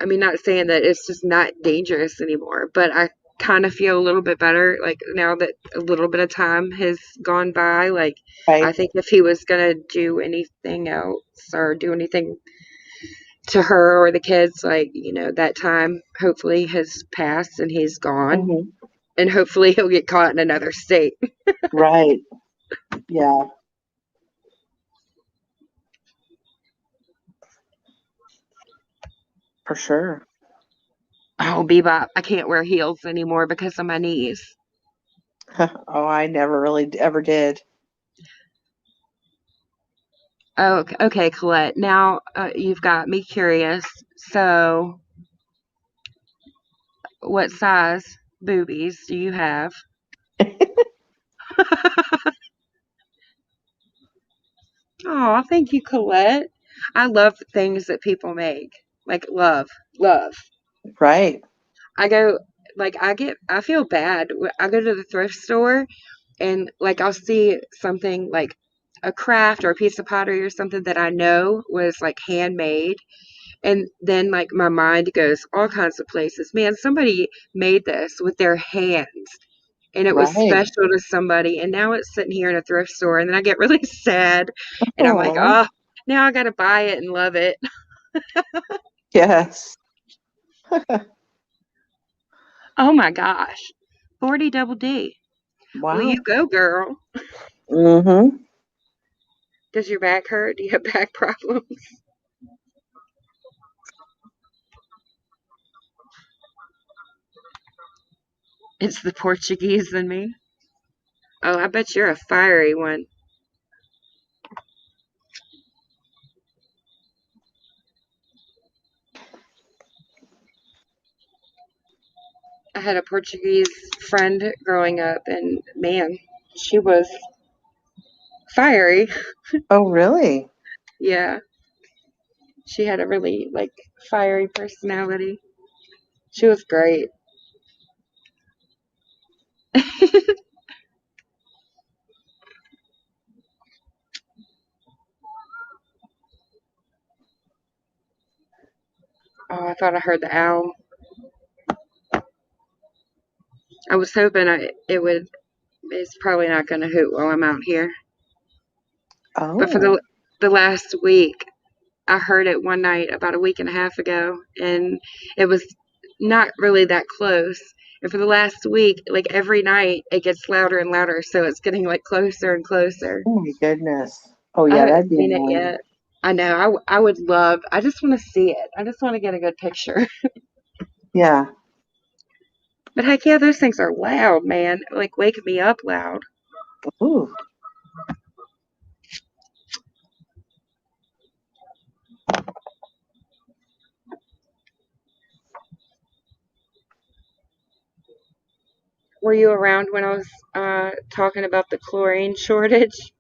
mean, not saying that it's just not dangerous anymore, but I kind of feel a little bit better, like now that a little bit of time has gone by. Like, I Right. think if he was gonna do anything else or do anything to her or the kids, like, that time hopefully has passed and he's gone. Hmm. And hopefully he'll get caught in another state. Right. Yeah, for sure. Oh, Bebop, I can't wear heels anymore because of my knees. Oh, I never really ever did. Oh, okay, Colette. Now you've got me curious. So, what size boobies do you have? Oh, thank you, Colette. I love things that people make. Like love, love. Right. I go I feel bad. I go to the thrift store and like I'll see something like a craft or a piece of pottery or something that I know was like handmade. And then like my mind goes all kinds of places. Man, somebody made this with their hands and it was Right. special to somebody and now it's sitting here in a thrift store and then I get really sad and I'm like, Oh, oh, now I gotta buy it and love it. yes. Oh my gosh. 40 double D. Well, you Wow. go, girl. Mm-hmm. Does your back hurt? Do you have back problems? It's the Portuguese in me. Oh, I bet you're a fiery one. I had a Portuguese friend growing up, and man, she was fiery. Oh, really? Yeah, she had a really like fiery personality. She was great. Oh, I thought I heard the owl. I was hoping it would. It's probably not going to hoot while I'm out here. But for Oh. the last week, I heard it one night about a week and a half ago, and it was not really that close. And for the last week, like every night, it gets louder and louder, so it's getting like closer and closer. Oh my goodness. Oh I yeah, haven't that'd be seen it annoying. yet. I know. I would love. I just want to see it. I just want to get a good picture. Yeah. But heck yeah, those things are loud, man. Like wake me up loud. Ooh. Were you around when I was talking about the chlorine shortage?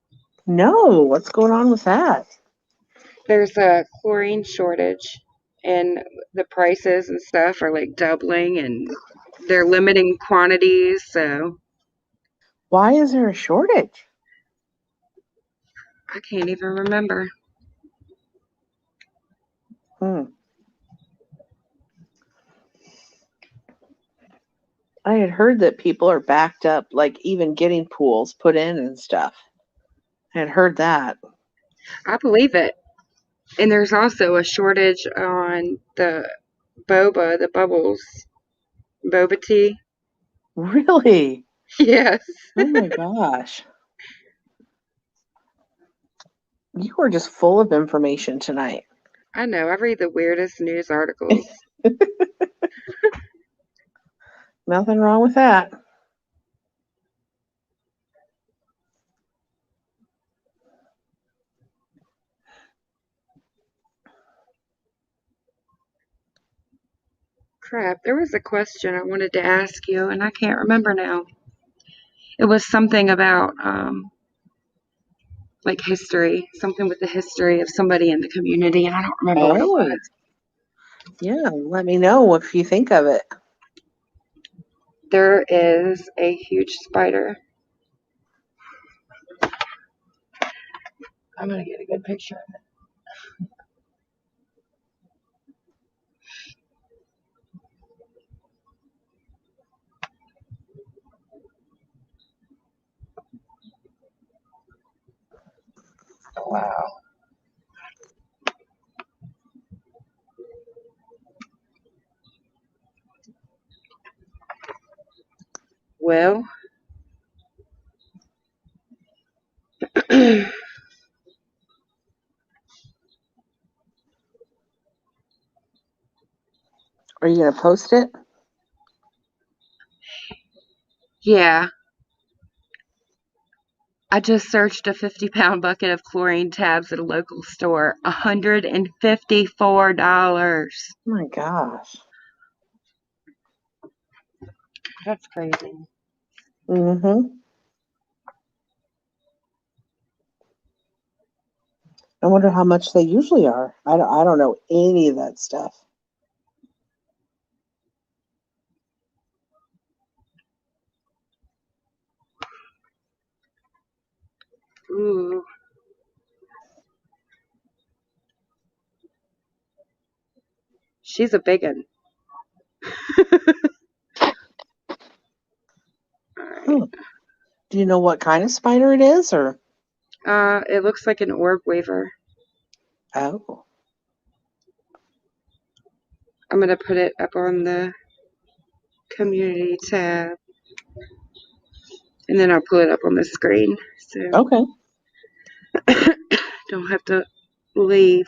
No, what's going on with that? There's a chlorine shortage, and the prices and stuff are like doubling, and they're limiting quantities. So Why is there a shortage? I can't even remember. Hmm. I had heard that people are backed up, like even getting pools put in and stuff. I had heard that. I believe it. And there's also a shortage on the boba, the bubbles, boba tea. Really? Yes, Oh my gosh. You are just full of information tonight. I know. I read the weirdest news articles. Nothing wrong with that. Crap, there was a question I wanted to ask you, and I can't remember now. It was something about like history, something with the history of somebody in the community, and I don't remember what it Oh, was. yeah. Let me know if you think of it. There is a huge spider. I'm gonna get a good picture of it. Wow. Well, Are you going to post it? yeah, I just searched a 50-pound bucket of chlorine tabs at a local store. $154. Oh my gosh. That's crazy. Mm-hmm. I wonder how much they usually are. I don't know any of that stuff. Ooh, she's a big one. All right. Hmm. Do you know what kind of spider it is, or? It looks like an orb weaver. Oh, I'm gonna put it up on the community tab, and then I'll pull it up on the screen so okay. don't have to leave.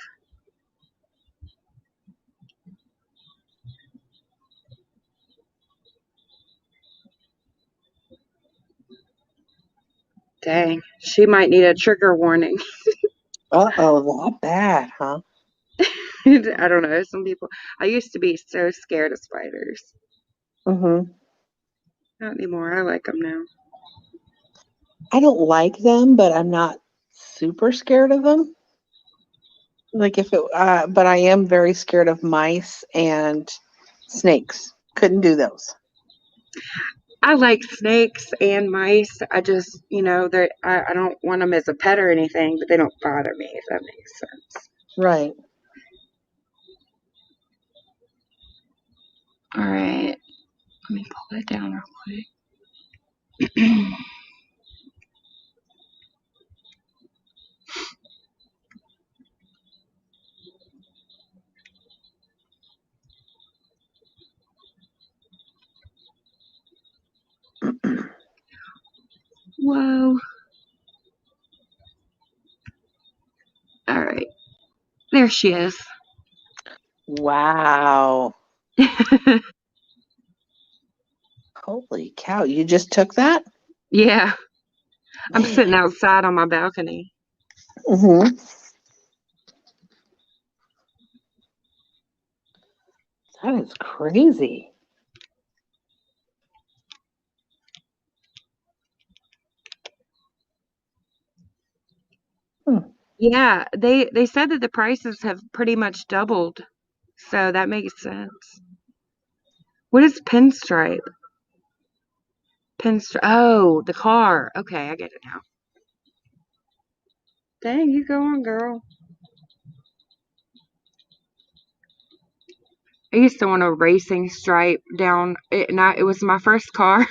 Dang, she might need a trigger warning. Uh-oh, that bad, huh? I don't know. Some people. I used to be so scared of spiders. Mm-hmm. Not anymore. I like them now. I don't like them, but I'm not super scared of them. Like if it, but I am very scared of mice and snakes. Couldn't do those. I like snakes and mice. I just, they I don't want them as a pet or anything, but they don't bother me, if that makes sense. Right. All right. Let me pull it down real quick. Whoa. All right. There she is. Wow. Holy cow. You just took that? Yeah. I'm Man. sitting outside on my balcony. Mm-hmm. That is crazy. Yeah, they said that the prices have pretty much doubled, so that makes sense. What is pinstripe? Pinstripe. Oh, the car. Okay, I get it now. Dang, you go on, girl. I used to want a racing stripe down it, and it was my first car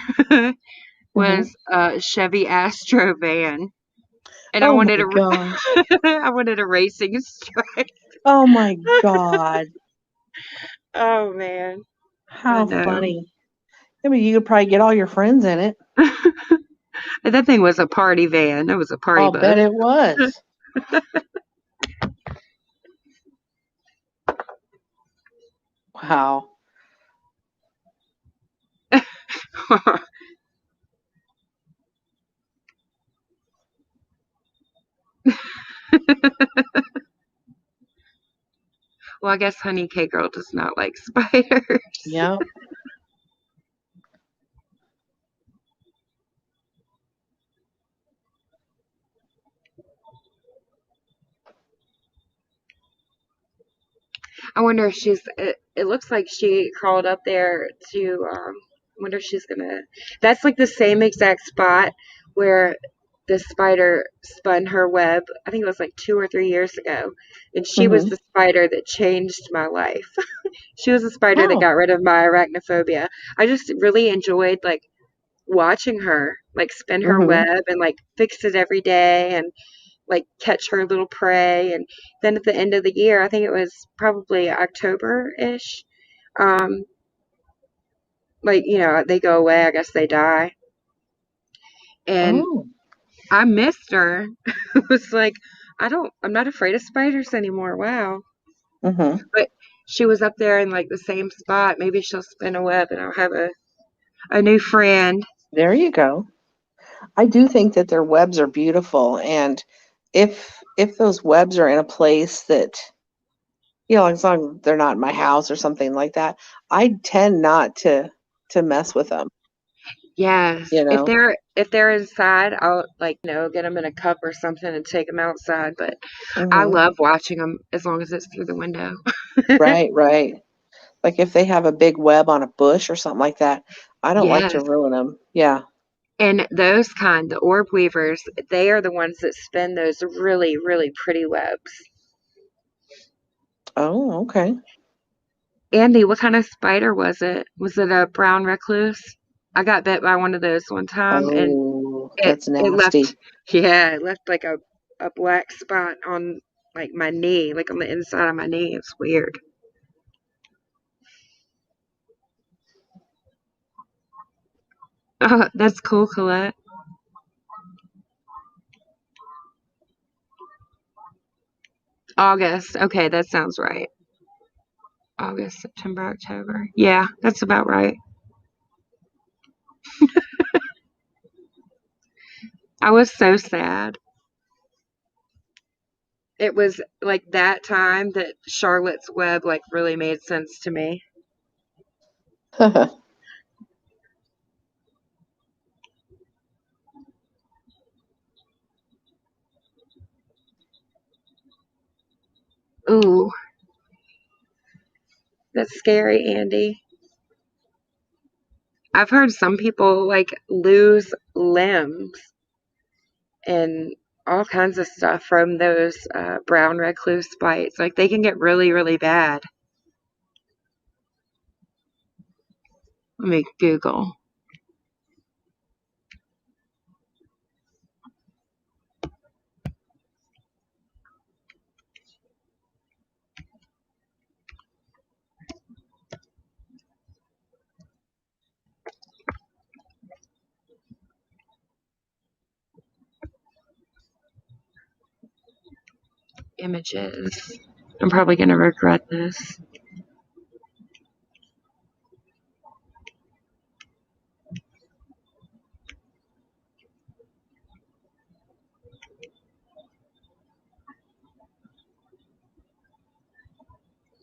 Hmm. was a Chevy Astro van, and I Oh wanted my a gosh. I wanted a racing stripe. Oh my God. Oh man, I How know. funny. I mean, you could probably get all your friends in it. That thing was a party van. It was a party I'll bus. bet it was. Wow. Well, I guess Honey K Girl does not like spiders. Yeah. I wonder if it looks like she crawled up there to, wonder if she's gonna, that's like the same exact spot where the spider spun her web. I think it was like 2 or 3 years ago. And she was Hmm. the spider that changed my life. She was the spider that Oh. got rid of my arachnophobia. I just really enjoyed like watching her like spin her Hmm. web and like fix it every day and like catch her little prey. And then at the end of the year, I think it was probably October-ish, um, like, they go away, I guess they die. And Oh. I missed her. It was like, I'm not afraid of spiders anymore. Wow. Hmm. But she was up there in like the same spot. Maybe she'll spin a web and I'll have a new friend. There you go. I do think that their webs are beautiful, and if those webs are in a place that, as long as they're not in my house or something like that, I tend not to mess with them, Yes. you know. If they're inside, I'll like, get them in a cup or something and take them outside. But I Hmm. love watching them as long as it's through the window. Right, right. Like if they have a big web on a bush or something like that, I don't like to Yes. ruin them. Yeah. And those kind, the orb weavers, they are the ones that spin those really, really pretty webs. Oh, okay. Andy, what kind of spider was it? Was it a brown recluse? I got bit by one of those one time and Oh, it that's it left nasty. yeah, it left like a black spot on like my knee, like on the inside of my knee. It's weird. Oh, that's cool, Colette. August. Okay, that sounds right. August, September, October. Yeah, that's about right. I was so sad. It was like that time that Charlotte's Web like really made sense to me. Ooh, that's scary, Andy. I've heard some people like lose limbs and all kinds of stuff from those brown recluse bites. Like they can get really, really bad. Let me Google images. I'm probably gonna regret this.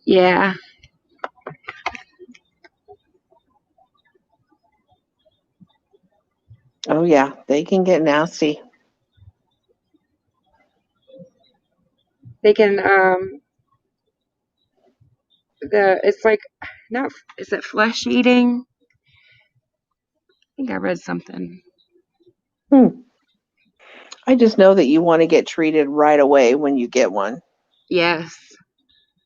Yeah. Oh yeah, they can get nasty. They can it's like not is it flesh eating? I think I read something. I just know that you want to get treated right away when you get one. Yes.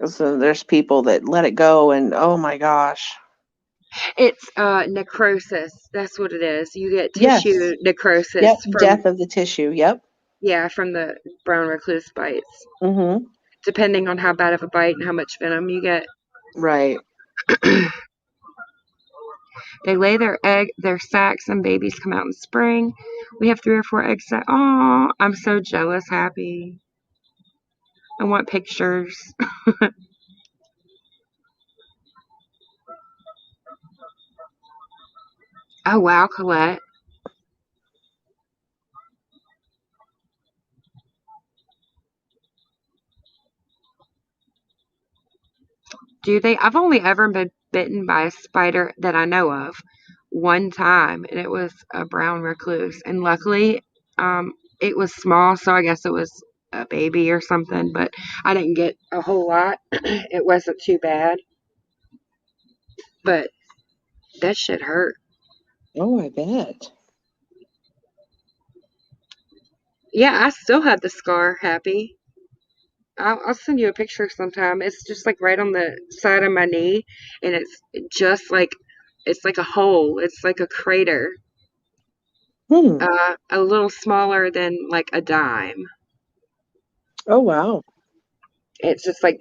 So there's people that let it go and oh my gosh. It's necrosis. That's what it is. You get Yes. tissue necrosis Yep. Death of the tissue. Yep. from the brown recluse bites. Mm-hmm. Depending on how bad of a bite and how much venom you get. Right. They lay their sacs, and babies come out in spring. We have 3 or 4 egg sacs. Oh, I'm so jealous, happy. I want pictures. Oh wow, Colette. Do they? I've only ever been bitten by a spider that I know of one time, and it was a brown recluse. And luckily, it was small, so I guess it was a baby or something. But I didn't get a whole lot. It wasn't too bad, but that shit hurt. Oh, I bet. Yeah, I still have the scar, Happy. I'll send you a picture sometime. It's just like right on the side of my knee, and it's like a hole. It's like a crater, Hmm. a little smaller than like a dime. Oh wow. It's just like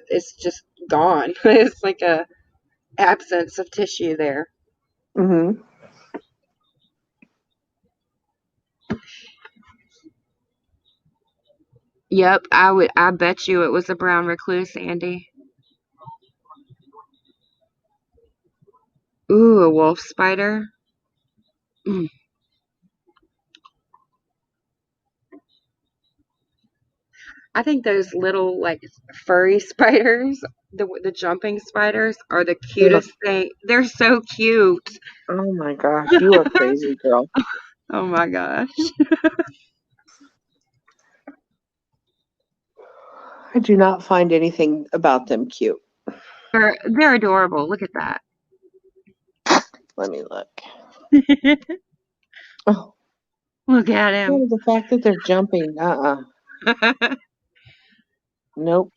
it's just gone. It's like a absence of tissue there. Mm-hmm. Yep, I bet you it was a brown recluse, Andy. Ooh, a wolf spider. Mm. I think those little like furry spiders, the jumping spiders, are the Ugh. cutest thing. They're so cute. Oh my gosh, you are crazy, girl. Oh my gosh. I do not find anything about them cute. They're adorable. Look at that. Let me look. Oh, Look at him. the fact that they're jumping. Nope.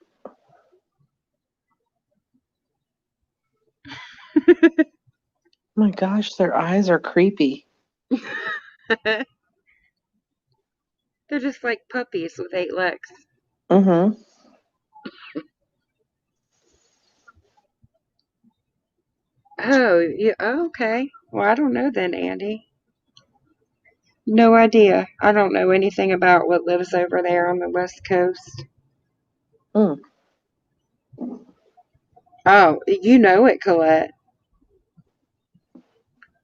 My gosh, their eyes are creepy. They're just like puppies with 8 legs. Mm-hmm. Oh, okay. Well, I don't know then, Andy. No idea. I don't know anything about what lives over there on the West Coast. Mm. Oh, you know it, Colette.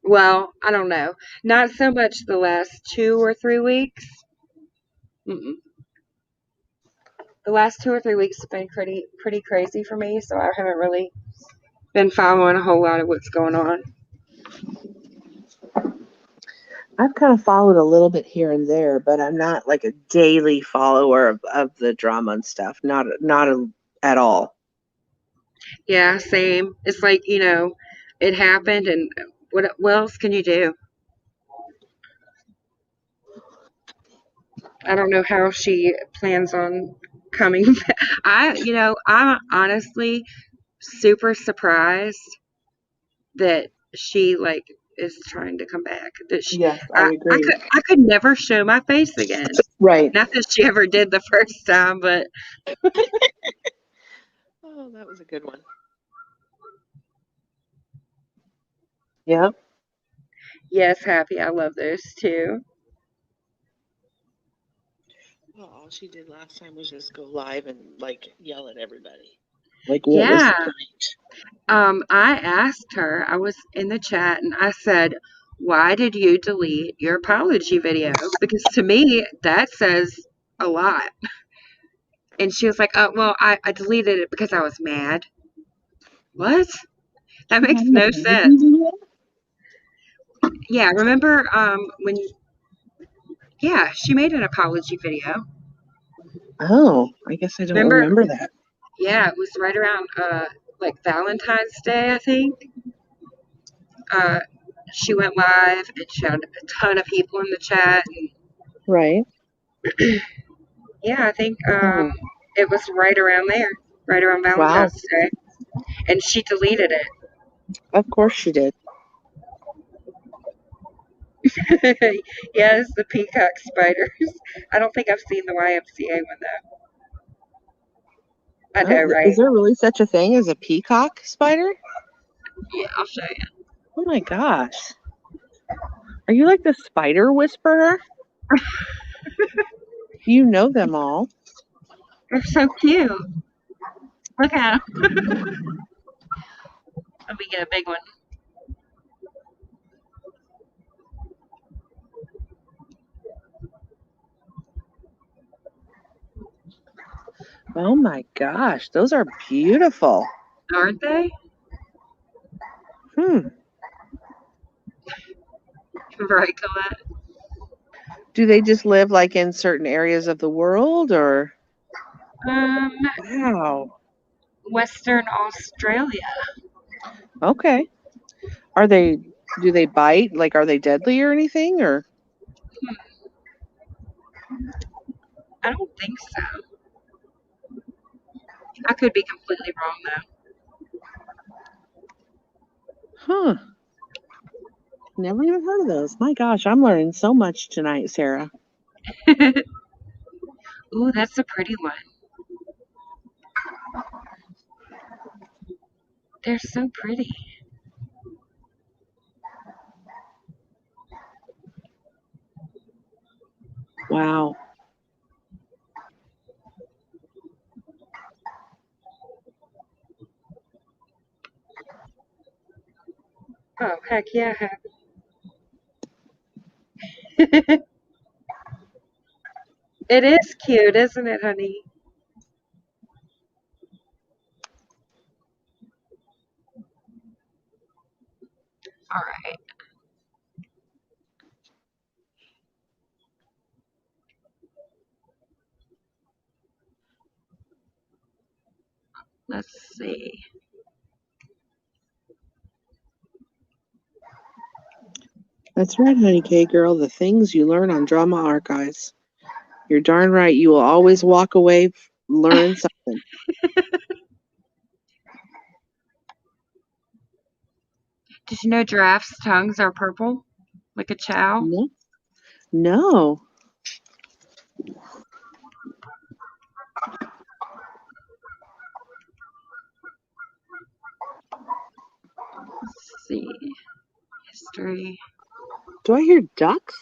Well, I don't know. Not so much the last 2 or 3 weeks. Mm-mm. The last 2 or 3 weeks have been pretty crazy for me, so I haven't really been following a whole lot of what's going on. I've kind of followed a little bit here and there, but I'm not like a daily follower of the drama and stuff. Not at all. Yeah, same. It's like, it happened, and what else can you do? I don't know how she plans on coming back. I'm honestly super surprised that she like is trying to come back. That she, Yes, I I agree. could never show my face again. Right. Not that she ever did the first time, but Oh, that was a good one. Yeah. yes, Happy. I love those too. Well, all she did last time was just go live and like yell at everybody. Like, what was the Yeah. point? I asked her, I was in the chat and I said, why did you delete your apology video? Because to me, that says a lot. And she was like, oh, well, I deleted it because I was mad. What? That makes no sense. Yeah, remember yeah, she made an apology video. Oh, I guess I don't Remember? remember that. Yeah, it was right around like Valentine's Day, I think. Uh, she went live and she had a ton of people in the chat. And Right. yeah, I think Hmm. it was right around there, right around Wow. Valentine's Day. And she deleted Of course she did. it. Yes, the peacock spiders. I don't think I've seen the YMCA one though. I Oh, know, is right? there really such a thing as a peacock spider? Yeah, I'll show you. Oh my gosh. Are you like the spider whisperer? You know them all. They're so cute. Look at them. Let me get a big one. Oh my gosh, those are beautiful. Aren't they? Hmm. Right, Colette? Do they just live like in certain areas of the world or? Um, Wow. Western Australia. Okay. Are they, do they bite? Like, are they deadly or anything or? I don't think so. I could be completely wrong Huh. Never even heard of those. My gosh, I'm learning so much tonight, Sarah. though. Ooh, that's a pretty one. They're so pretty. Wow. Oh, heck yeah. It is cute, isn't it, honey? All right. Let's see. That's right, honey K girl. The things you learn on Drama Archives. You're darn right. You will always walk away learning something. Did you know giraffes' tongues are purple? Like a chow? No. No. Let's see. History. Do I hear ducks?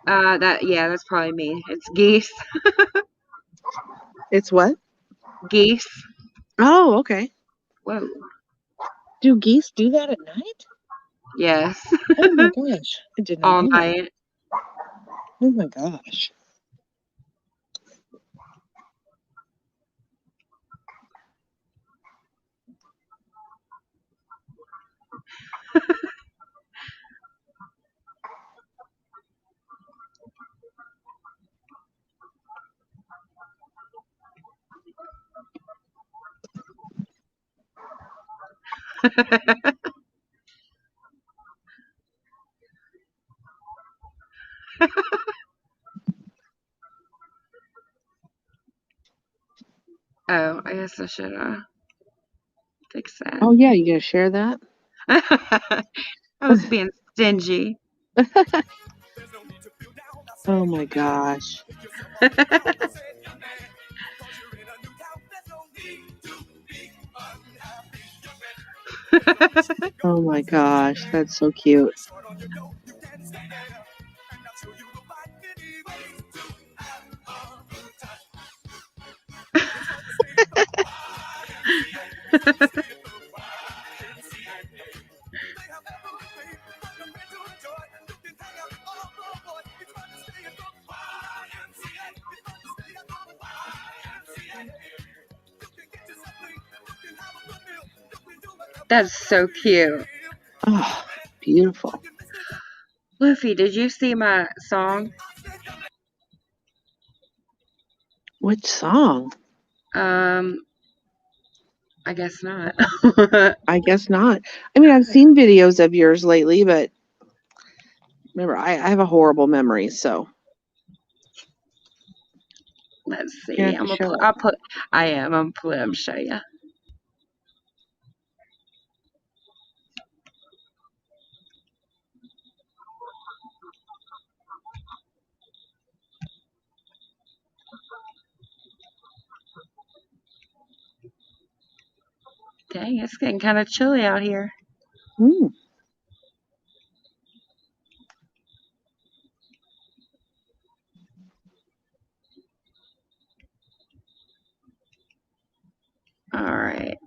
That's probably me. It's geese. It's what? Geese. Oh, okay. Whoa. Do geese do that at night? Yes. Oh my gosh. I did not All know that. night. Oh my gosh. Oh, I guess I should fix that. Oh yeah, you gonna share that? I was being stingy. Oh my gosh. Oh my gosh. That's so cute. That's so cute. Oh, beautiful. Luffy, did you see my song? Which song? I guess not. I guess not. I mean, I've seen videos of yours lately, but remember, I have a horrible memory, so Let's you see. have to show it. I'm gonna show you. Dang, it's getting kind of chilly out here. Mm. All right.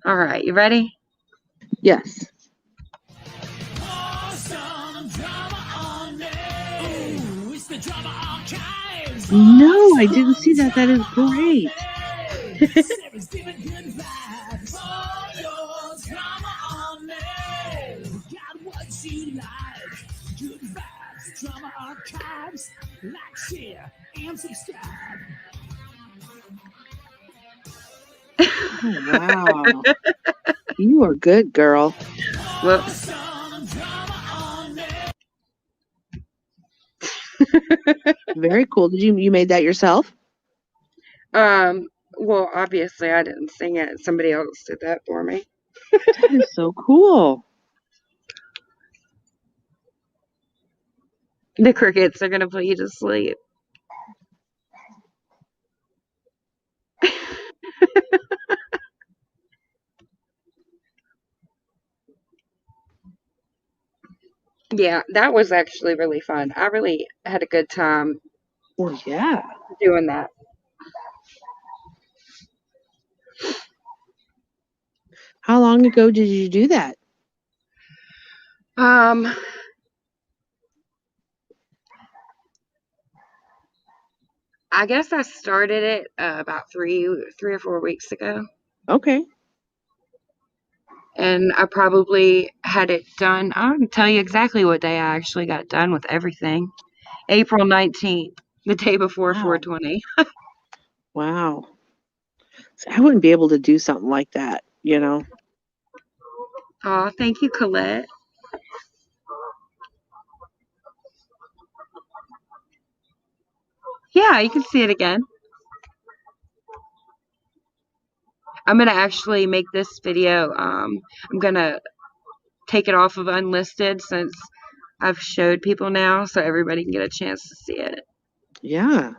All right, you ready? Yes. No, I didn't see that. That is great. Oh, wow. You are good, girl. Whoops. Very cool. Did you made that yourself? Well, obviously I didn't sing it. Somebody else did that for me. That is so cool. The crickets are gonna put you to sleep. Yeah, that was actually really fun. I really had a good time Well, yeah. doing that. How long ago did you do that? Um, I guess I started it about 3 or 4 weeks ago, Okay. and I probably had it done. I can tell you exactly what day I actually got done with everything. April 19th, the day before Wow. 420. Wow. So I wouldn't be able to do something like that, you know? Oh, thank you, Colette. Yeah, you can see it again. I'm gonna actually make this video. I'm gonna take it off of unlisted since I've showed people now, so everybody can get a chance to see it. Yeah.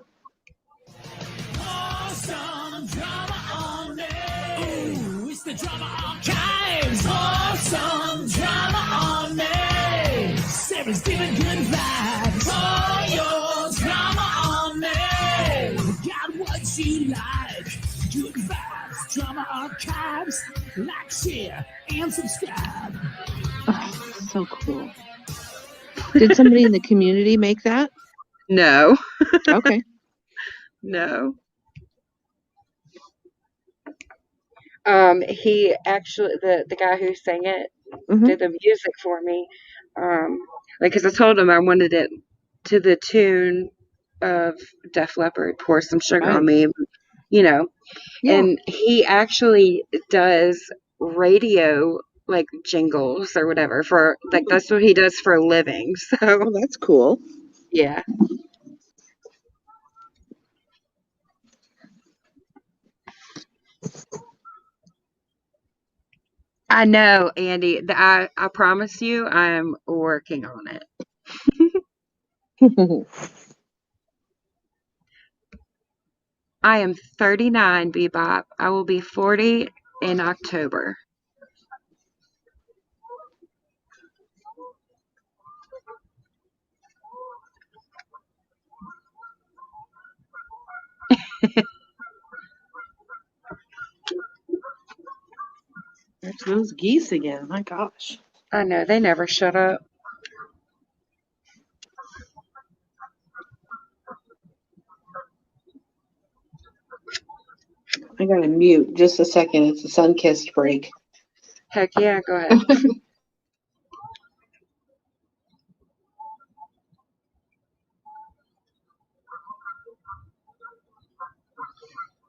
Oh, so cool. Did somebody in the community make that? No, Okay. no. He actually the guy who sang it Mm-hmm. did the music for me. Like, cause I told him I wanted it to the tune of Def Leppard, "Pour Some Sugar on Right. Me," you know. Yeah. And he actually does radio like jingles or whatever for like Oh, that's what he does for a living. So well, that's cool. yeah. I know, Andy. I promise you, I'm working on it. I am 39, Bebop. I will be 40 in October. There's those geese again. My gosh. I know they never shut up. I gotta mute just a second. It's a sun-kissed break. Heck yeah, go ahead.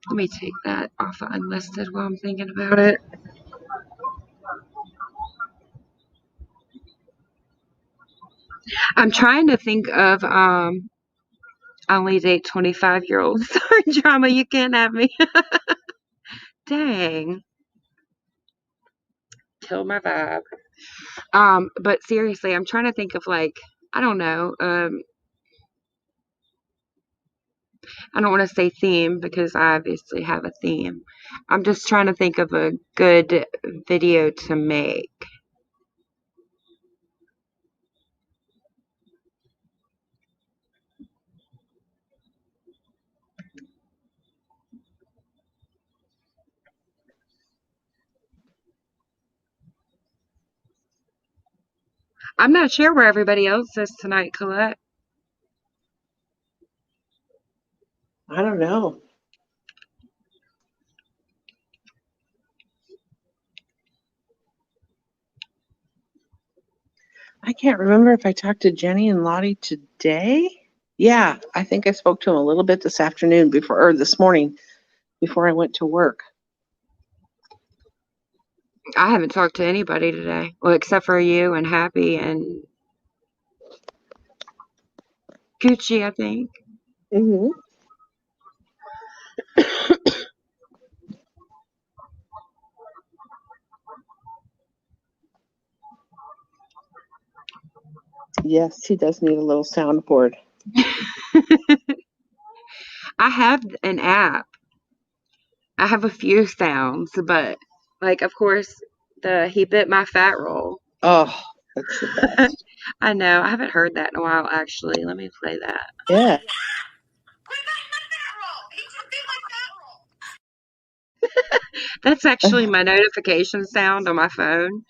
Let me take that off of unlisted while I'm thinking about it. I'm trying to think of only date 25-year-olds. Sorry, drama, you can't have me. Dang. Kill my vibe. But seriously, I'm trying to think of like, I don't know, I don't want to say theme because I obviously have a theme. I'm just trying to think of a good video to make. I'm not sure where everybody else is tonight, Colette. I don't know. I can't remember if I talked to Jenny and Lottie today. Yeah, I think I spoke to them a little bit this afternoon or this morning before I went to work. I haven't talked to anybody today. Well, except for you and Happy and Gucci, I think. Mm-hmm. Yes, he does need a little soundboard. I have an app. I have a few sounds, but like, of course, the he bit my fat roll. Oh, that's the best. I know. I haven't heard that in a while, actually. Let me play that. Yeah. That's actually my notification sound on my phone.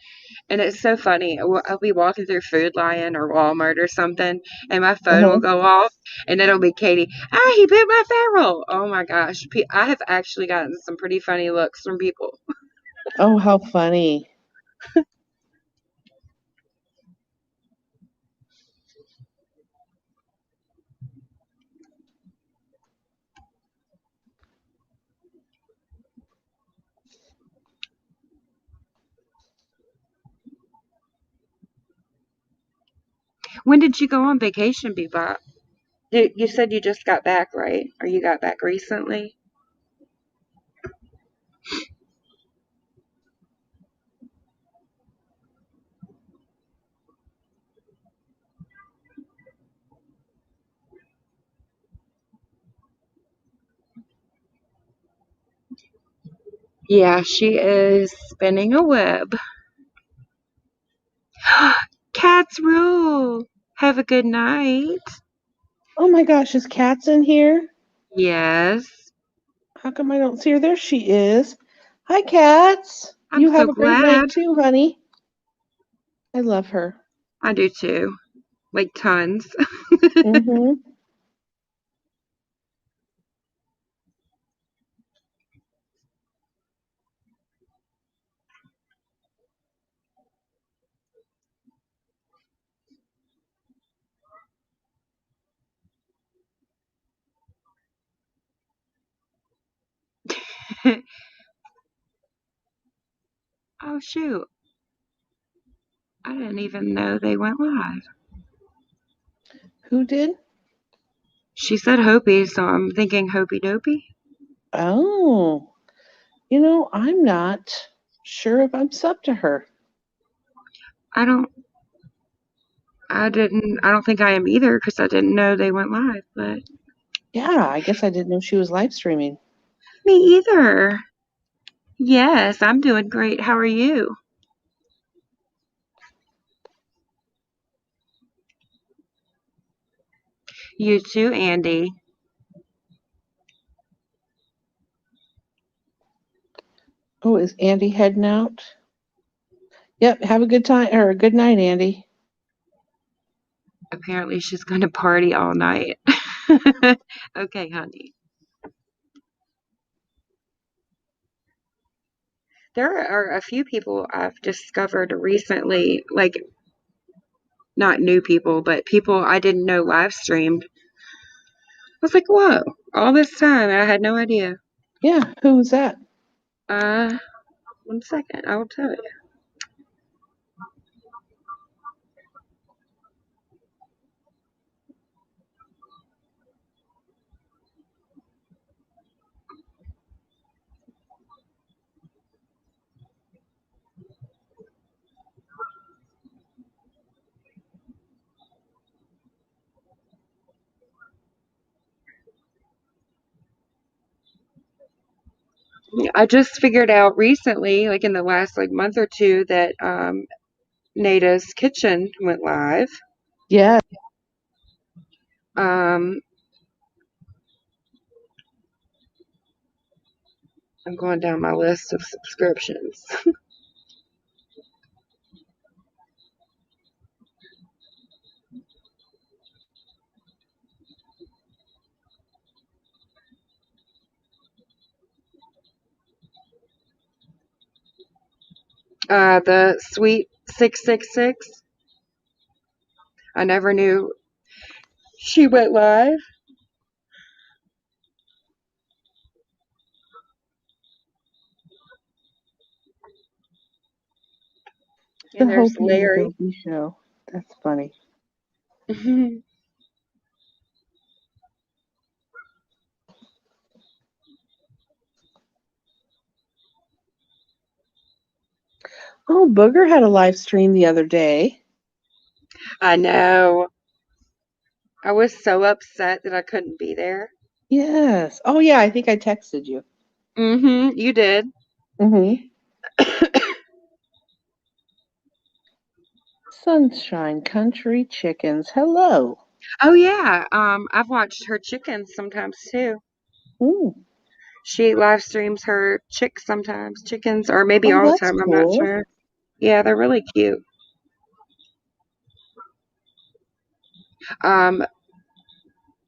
And it's so funny. I'll be walking through Food Lion or Walmart or something, and my phone will Uh-huh. go off, and it'll be Katie. Ah, he bit my fat roll. Oh my gosh. I have actually gotten some pretty funny looks from people. Oh, how funny. When did you go on vacation, Bebop? You said you just got back, right? Or you got back recently? Yeah, she is spinning a web. Cats rule. Have a good night. Oh my gosh, is Kat's in here? Yes. How come I don't see her? There she is. Hi, Cats. I'm You have so a great night glad. too, honey. I love her. I do too. Like tons. Mm-hmm. Oh shoot. I didn't even know they went live. Who did? She said Hopi, so I'm thinking Hopi Dopey. Oh, I'm not sure if I'm sub to her. I don't I don't think I am either because I didn't know they went live, but Yeah, I guess I didn't know she was live streaming. me either. Yes, I'm doing great. How are you? You too, Andy. Oh, is Andy heading out? Yep, have a good time or a good night, Andy. Apparently she's going to party all night. Okay, honey. There are a few people I've discovered recently, like not new people, but people I didn't know live streamed. I was like, whoa, all this time, and I had no idea. Yeah, who was that? 1 second, I will tell you. I just figured out recently, like in the last month or two, that Nada's Kitchen went live. Yeah. Um, I'm going down my list of subscriptions. The Sweet 666. I never knew she went live. The And there's Hopi and the Larry. Dopey show. That's funny. Oh, Booger had a live stream the other day. I know. I was so upset that I couldn't be there. Yes. Oh, yeah, I think I texted you. You did. Mm-hmm. Sunshine Country Chickens. Hello. Oh yeah. I've watched her chickens sometimes too. Ooh. She live streams her chicks sometimes, chickens, or maybe Oh, all the that's time. I'm not cool. sure. Yeah, they're really cute. Um,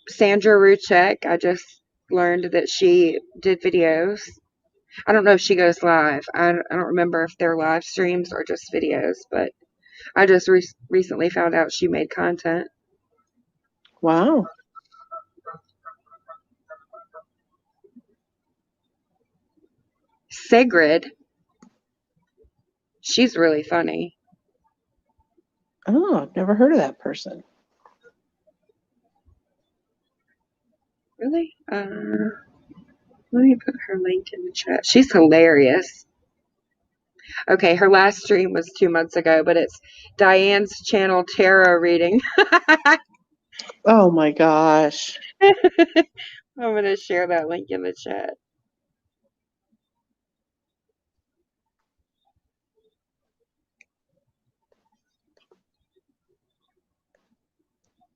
Sandra Ruchek, I just learned that she did videos. I don't know if she goes live. I don't remember if they're live streams or just videos, but I just recently found out she made content. Wow. Sigrid, she's really funny. Oh, I've never heard of that person. Really? Let me put her link in the chat. She's hilarious. Okay, her last stream was 2 months ago, but it's Diane's channel tarot reading. Oh my gosh. I'm going to share that link in the chat.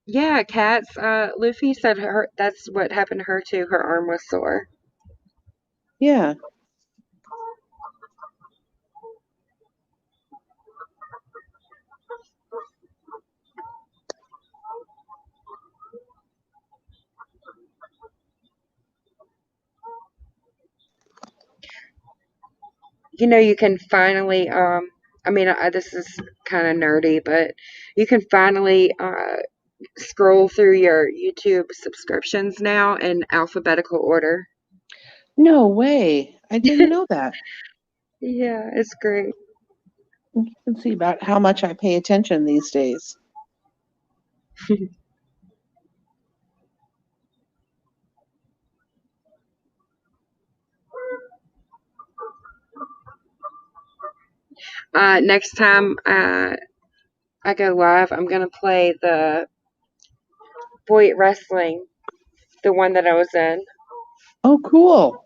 Yeah, Kat's, Luffy said that's what happened to her too. Her arm was sore. Yeah. You can finally, this is kind of nerdy, but you can finally scroll through your YouTube subscriptions now in alphabetical order. No way. I didn't know that. Yeah, it's great. You can see about how much I pay attention these days. Next time I go live, I'm gonna play the Boyd Wrestling, the one that I was in. Oh, cool.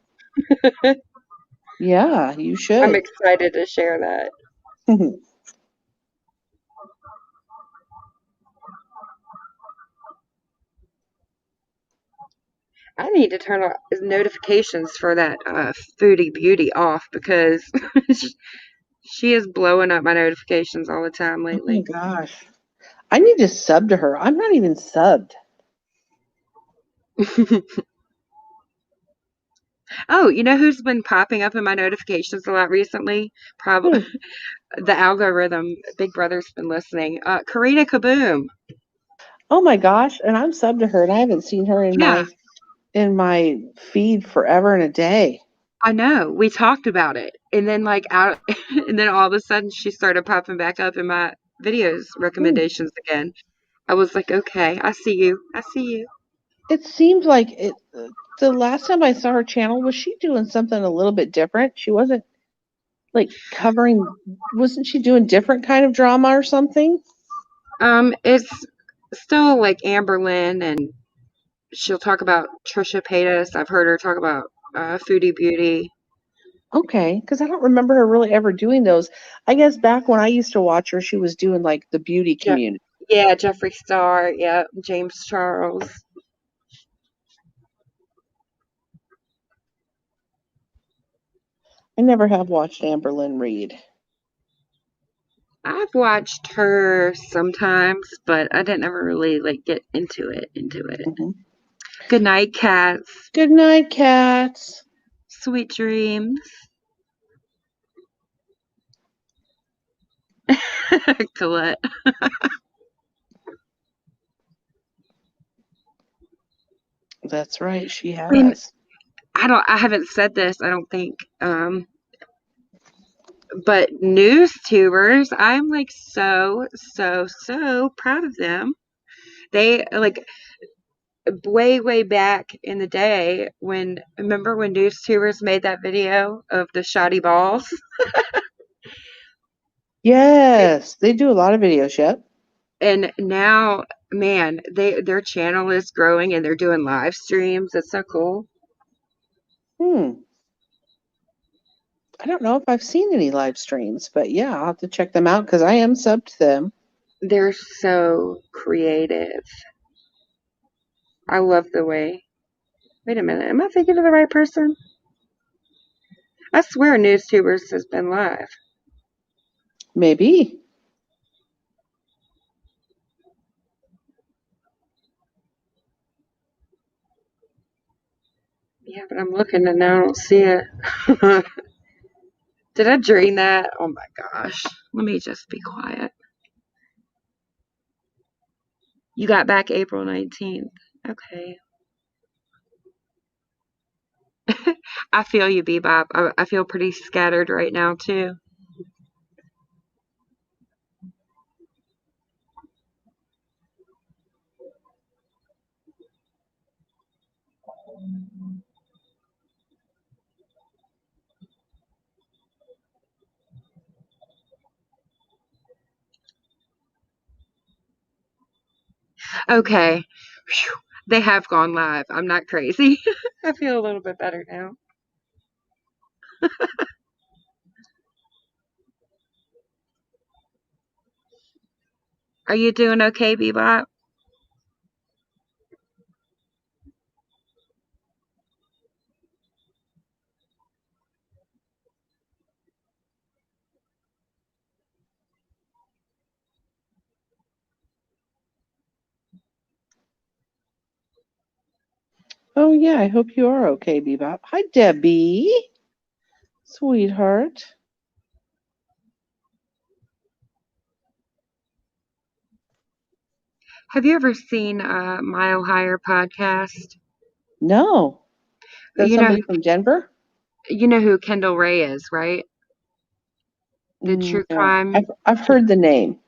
Yeah, you I'm should. excited to share that. I need to turn notifications for that Foodie Beauty off because she is blowing up my notifications all the time Oh my lately. gosh. I need to sub to her. I'm not even subbed. Oh, you know who's been popping up in my notifications a lot recently? Probably the algorithm. Big Brother's been listening. Karina Kaboom. Oh my gosh. And I'm subbed to her and I haven't seen her in Yeah, my in my feed forever and a day. I know. We talked about it. And then like out and then all of a sudden she started popping back up in my videos Hmm. recommendations again. I was like, okay, I see you. I see you. It seemed like it. The last time I saw her channel, was she doing something a little bit different? She wasn't like covering. Wasn't she doing different kind of drama or something? It's still like Amberlynn, and she'll talk about Trisha Paytas. I've heard her talk about Foodie Beauty. Okay, because I don't remember her really ever doing those. I guess back when I used to watch her, she was doing like the beauty Je- community. yeah, Jeffree Star. Yeah, James Charles. I never have watched Amberlynn Reed. I've watched her sometimes, but I didn't ever really like get into it. Hmm. Good night, cats. Good night, cats. Sweet dreams. Colette. That's right, she I mean, has. I haven't said this, I don't think. But news tubers, I'm like so proud of them. They like way back in the day when remember when news tubers made that video of the shoddy balls? Yes, they do a lot of videos. Yep. And now, man, their channel is growing and they're doing live streams. It's so cool. Hmm. I don't know if I've seen any live streams, but yeah, I'll have to check them out because I am subbed to them. They're so creative. I love the way. Wait a minute, am I thinking of the right person? I swear NewsTubers has been live. Maybe. Yeah, but I'm looking and now I don't see it. Did I drain that? Oh my gosh. Let me just be quiet. You got back April 19th. Okay. I feel you, Bebop. I feel pretty scattered right now, too. Okay. Whew. They have gone live. I'm not crazy. I feel a little bit better now. Are you doing okay, Bebop? Oh yeah, I hope you are okay, Bebop. Hi, Debbie. Sweetheart. Have you ever seen Mile Higher podcast? No. Is that You know, somebody from Denver? you know who Kendall Ray is, right? The true No. crime. I've heard the name.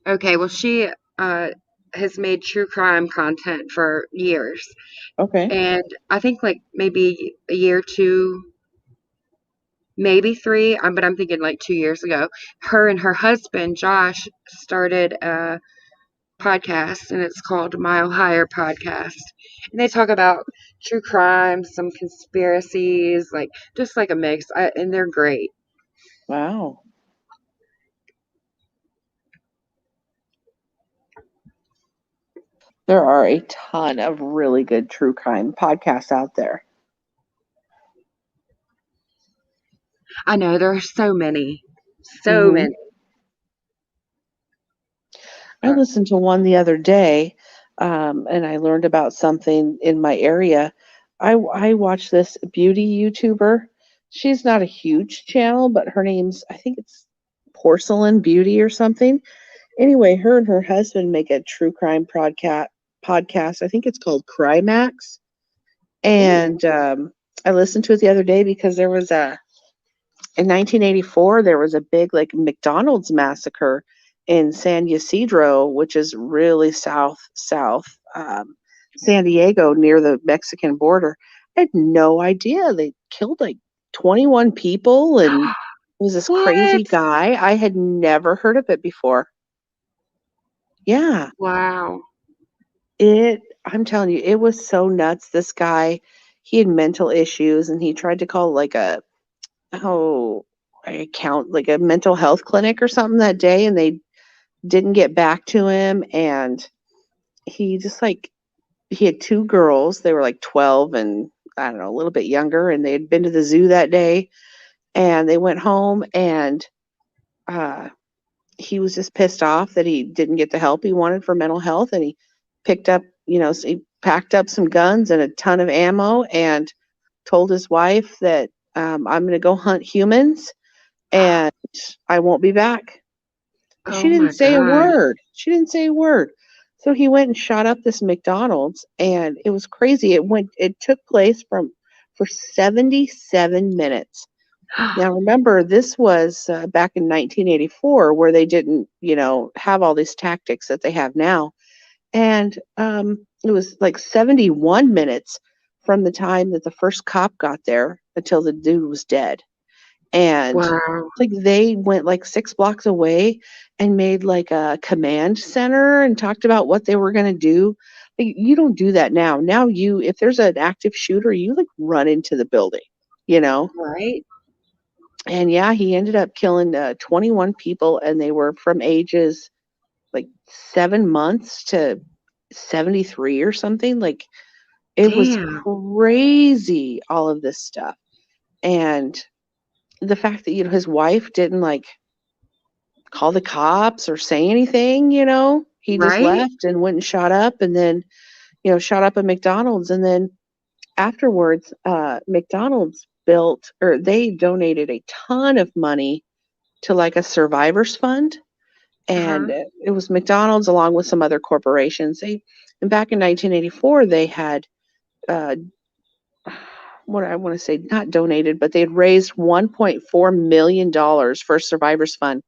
Okay, well, she has made true crime content for years, Okay. and I think like maybe a year, two, maybe three. But I'm thinking like 2 years ago, her and her husband Josh started a podcast, and it's called Mile Higher Podcast, and they talk about true crime, some conspiracies, like just like a mix, and they're great. Wow. There are a ton of really good true crime podcasts out there. I know there are so many, so Hmm. many. I listened to one the other day, and I learned about something in my area. I watched this beauty YouTuber. She's not a huge channel, but her name's, I think it's Porcelain Beauty or something. Anyway, her and her husband make a true crime podcast. I think it's called Crimax. And I listened to it the other day because there was in 1984, there was a big like McDonald's massacre in San Ysidro, which is really south San Diego near the Mexican border. I had no idea they killed like 21 people, and it was this crazy What? guy. I had never heard of it before. Yeah, Wow. I'm telling you, it was so nuts. This guy, he had mental issues, and he tried to call like oh, like a mental health clinic or something that day, and they didn't get back to him. And he just like, he had two girls. They were like 12 and I don't know, a little bit younger, and they had been to the zoo that day, and they went home, and uh, he was just pissed off that he didn't get the help he wanted for mental health. And he picked up, he packed up some guns and a ton of ammo and told his wife that I'm going to go hunt humans and I won't be back. She Oh didn't my say a God. word. She didn't say a word. So he went and shot up this McDonald's, and it was crazy. It took place for 77 minutes. Now remember, this was back in 1984, where they didn't, have all these tactics that they have now. And it was like 71 minutes from the time that the first cop got there until the dude was dead. And Wow. like they went like 6 blocks away and made like a command center and talked about what they were going to do. Like, you don't do that now. Now if there's an active shooter, you like run into the building, you know? Right? And yeah, he ended up killing 21 people, and they were from ages like 7 months to 73 or something. Like, it was Damn. crazy, all of this stuff. And the fact that, his wife didn't like call the cops or say anything, he just Right? left and went and shot up, and then, shot up a McDonald's. And then afterwards, McDonald's they donated a ton of money to like a survivors fund. And Uh-huh. it was McDonald's along with some other corporations. And back in 1984, they had, uh, what I want to say, not donated, but they had raised $1.4 million for a survivors fund.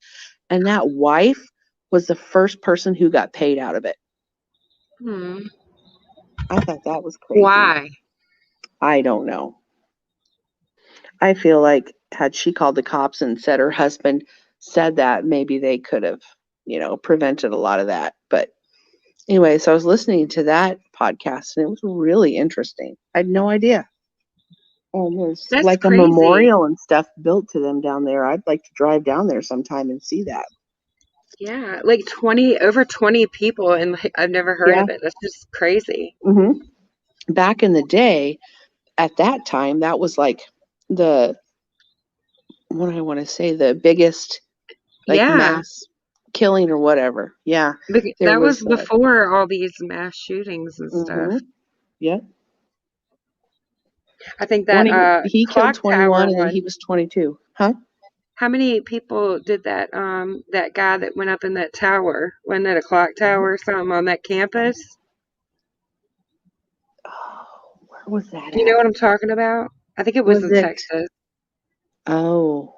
And that wife was the first person who got paid out of it. Hmm. I thought that was crazy. Why? I don't know. I feel like had she called the cops and said her husband said that, maybe they could have, prevented a lot of that. But anyway, so I was listening to that podcast, and it was really interesting. I had no idea. And there's That's like a crazy. memorial and stuff built to them down there. I'd like to drive down there sometime and see that. Yeah, like over 20 people, and like, I've never heard Yeah. of it. That's just crazy. Back in the day, at that time, that was like the what do I want to say, the biggest like Yeah, mass killing or whatever. Yeah, there that was was. before all these mass shootings and stuff. Mm-hmm. Yeah, I think that 20. He killed clock 21, tower and then one. he was 22. Huh? How many people did that? That guy that went up in that tower, wasn't it a clock tower or something on that campus? Oh, where was that Do you know at? what I'm talking about? I think it was Was in it? Texas. Oh,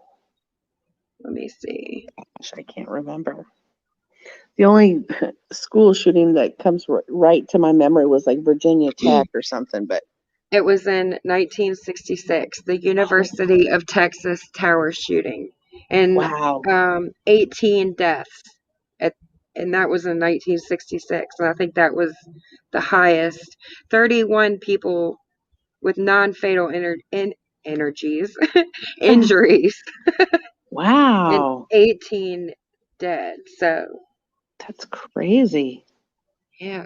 Let me see. gosh, I can't remember. The only school shooting that comes right to my memory was like Virginia Tech or something. But It was in 1966, the oh, University of Texas tower shooting, and wow. 18 deaths. At, and that was in 1966, and I think that was the highest. 31 people with non-fatal energies, injuries, and Wow, 18 dead. So, that's crazy. yeah.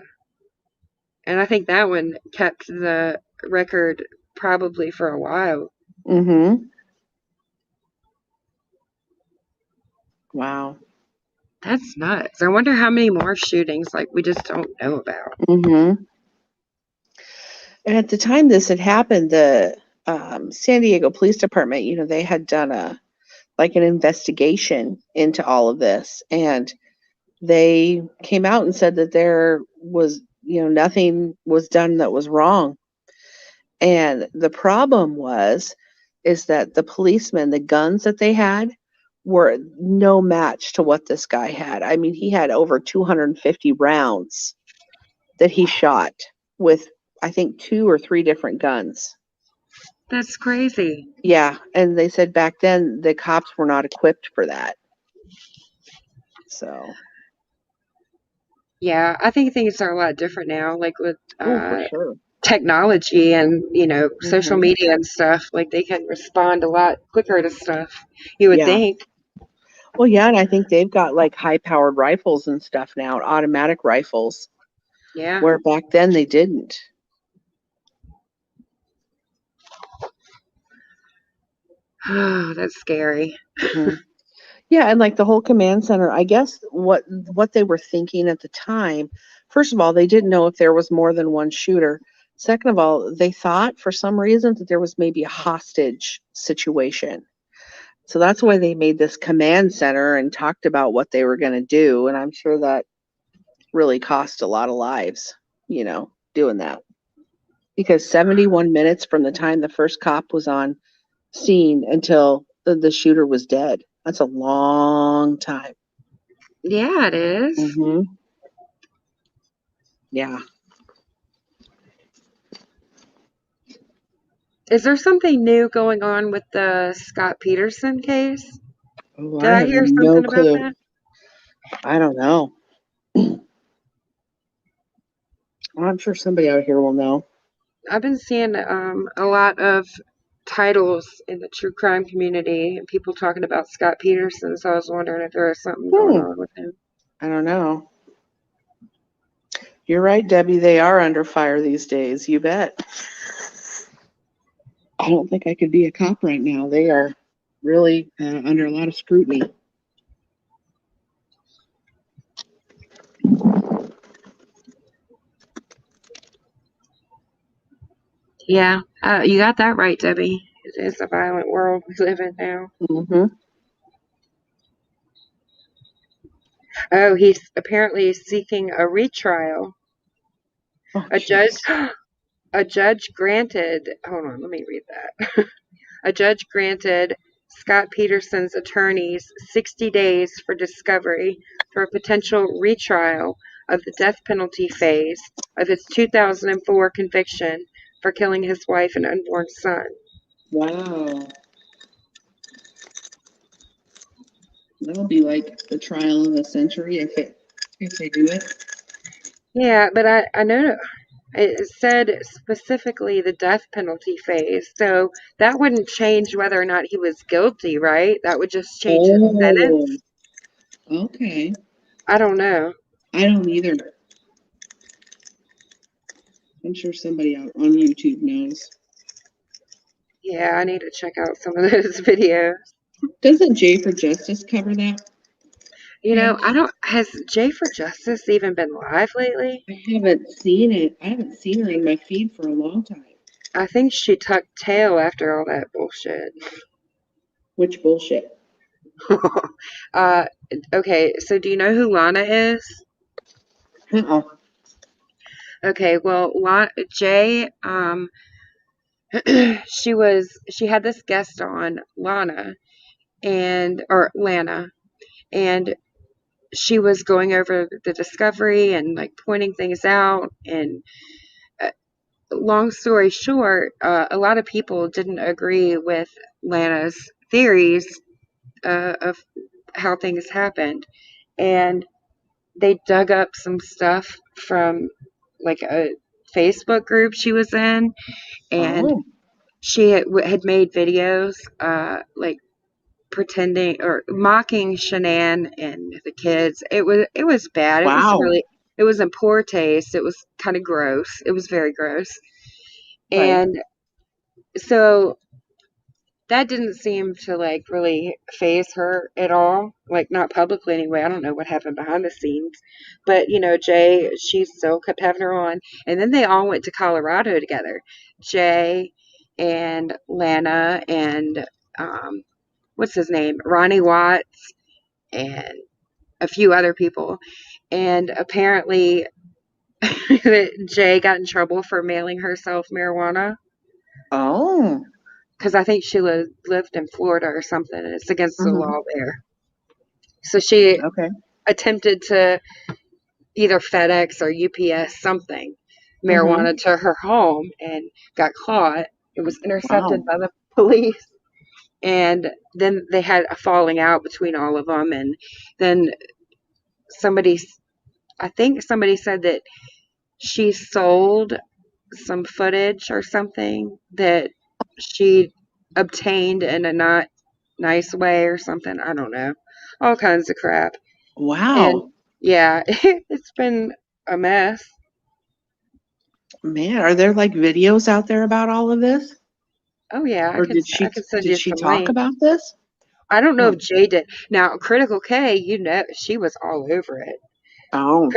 And I think that one kept the record probably for a while. Mm-hmm. Wow. That's nuts. I wonder how many more shootings like we just don't know about. Mm-hmm. And at the time this had happened, the San Diego Police Department, they had done an investigation into all of this, and they came out and said that there was, nothing was done that was wrong. And the problem is that the policemen, the guns that they had were no match to what this guy had. I mean, he had over 250 rounds that he shot with, I think, 2 or 3 different guns. That's crazy. Yeah, and they said back then the cops were not equipped for that. So, Yeah, I think things are a lot different now, like with oh, for sure. technology and, social Hmm. media and stuff. Like they can respond a lot quicker to stuff, you would Yeah. think. Well, yeah, and I think they've got like high-powered rifles and stuff now, automatic rifles, Yeah. where back then they didn't. Oh, that's scary. Mhm. Yeah, and like the whole command center, I guess what they were thinking at the time, first of all, they didn't know if there was more than one shooter. Second of all, they thought for some reason that there was maybe a hostage situation. So that's why they made this command center and talked about what they were going to do, and I'm sure that really cost a lot of lives, doing that. Because 71 minutes from the time the first cop was on scene until the shooter was dead. That's a long time. Yeah, it is. Mm-hmm. Yeah. Is there something new going on with the Scott Peterson case? Oh, Did I I have hear no something about clue. that? I don't know. I'm sure somebody out here will know. I've been seeing a lot of titles in the true crime community and people talking about Scott Peterson, so I was wondering if there was something going Hmm. on with him. I don't know. You're right, Debbie. They are under fire these days. You bet. I don't think I could be a cop right now. They are really under a lot of scrutiny. Yeah, you got that right, Debbie. It is a violent world we live in now. Mm-hmm. Oh, he's apparently seeking a retrial. Oh, A judge, jeez. a judge granted. Hold on, let me read that. A judge granted Scott Peterson's attorneys 60 days for discovery for a potential retrial of the death penalty phase of his 2004 conviction for killing his wife and unborn son. Wow. That'll be like the trial of the century if they do it. Yeah, but I know it said specifically the death penalty phase, so that wouldn't change whether or not he was guilty, right? That would just change his Oh, sentence. okay. I don't know. I don't either. I'm sure somebody out on YouTube knows. Yeah, I need to check out some of those videos. Doesn't Jay for Justice cover that I case? don't, has Jay for Justice even been live lately? I haven't seen it. I haven't seen her in my feed for a long time. I think she tucked tail after all that bullshit. Which bullshit? uh, okay, so do you know who Lana is? Uh-uh. Okay, well, Jay, she had this guest on, or Lana, and she was going over the discovery and like pointing things out. And long story short, a lot of people didn't agree with Lana's theories of how things happened, and they dug up some stuff from like a Facebook group she was in, and Oh, she had made videos like pretending or mocking Shanann and the kids. It was bad. wow. It was in poor taste. It was kind of gross. It was very gross. Right. And so that didn't seem to like really phase her at all, like not publicly anyway. I don't know what happened behind the scenes, but Jay, she still kept having her on, and then they all went to Colorado together. Jay and Lana and what's his name, Ronnie Watts, and a few other people, and apparently Jay got in trouble for mailing herself marijuana. Oh. because I think she lived in Florida or something, and it's against the Hmm. law there. So she Okay. attempted to either FedEx or UPS something Hmm. marijuana to her home and got caught. It was intercepted Wow. by the police, and then they had a falling out between all of them. And then somebody, I think somebody said that she sold some footage or something that she obtained in a not nice way or something. I don't know. All kinds of crap. And Wow. yeah, it's been a mess. Man, are there like videos out there about all of this? Oh yeah, Or I could send did you she some talk links. about this? I don't know Huh. if Jay did. Now, Critical K, she was all over it. Oh.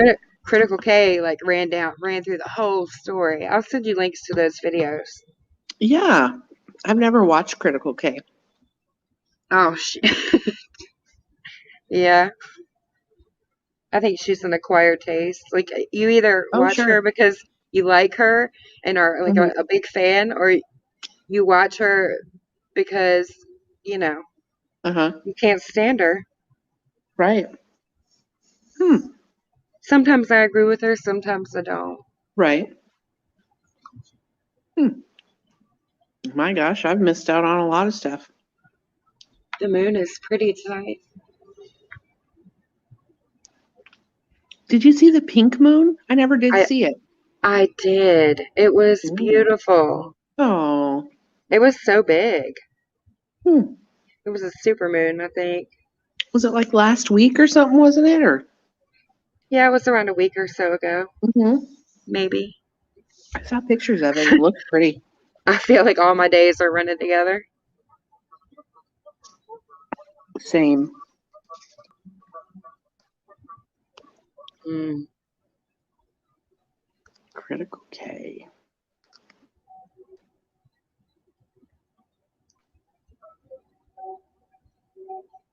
Critical K like ran through the whole story. I'll send you links to those videos. Yeah. I've never watched Critical K. Oh, yeah. I think she's an acquired taste. Like you either Oh, watch sure. her because you like her and are like Hmm. a big fan, or you watch her because you know Uh-huh. you can't stand her. Right. Hmm. Sometimes I agree with her, sometimes I don't. Right. Hmm. My gosh, I've missed out on a lot of stuff. The moon is pretty tonight. Did you see the pink moon? I never did I see it. I did. It was Ooh. beautiful. Oh. It was so big. Hmm. It was a super moon, I think. Was it like last week or something, wasn't it? Or Yeah, it was around a week or so ago, hmm, maybe. I saw pictures of it. It looked pretty. I feel like all my days are running together. Same. Mm. Critical K.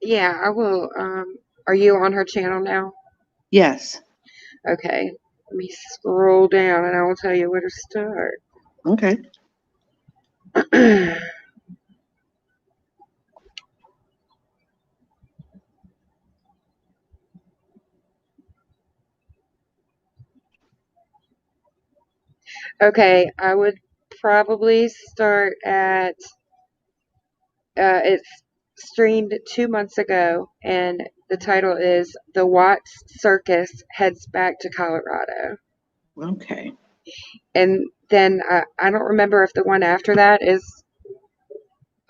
Yeah, I will. Are you on her channel now? Yes. Okay. Let me scroll down and I will tell you where to start. Okay. Okay, I would probably start at it's streamed 2 months ago, and the title is The Watts Circus Heads Back to Colorado. Okay. And then I don't remember if the one after that is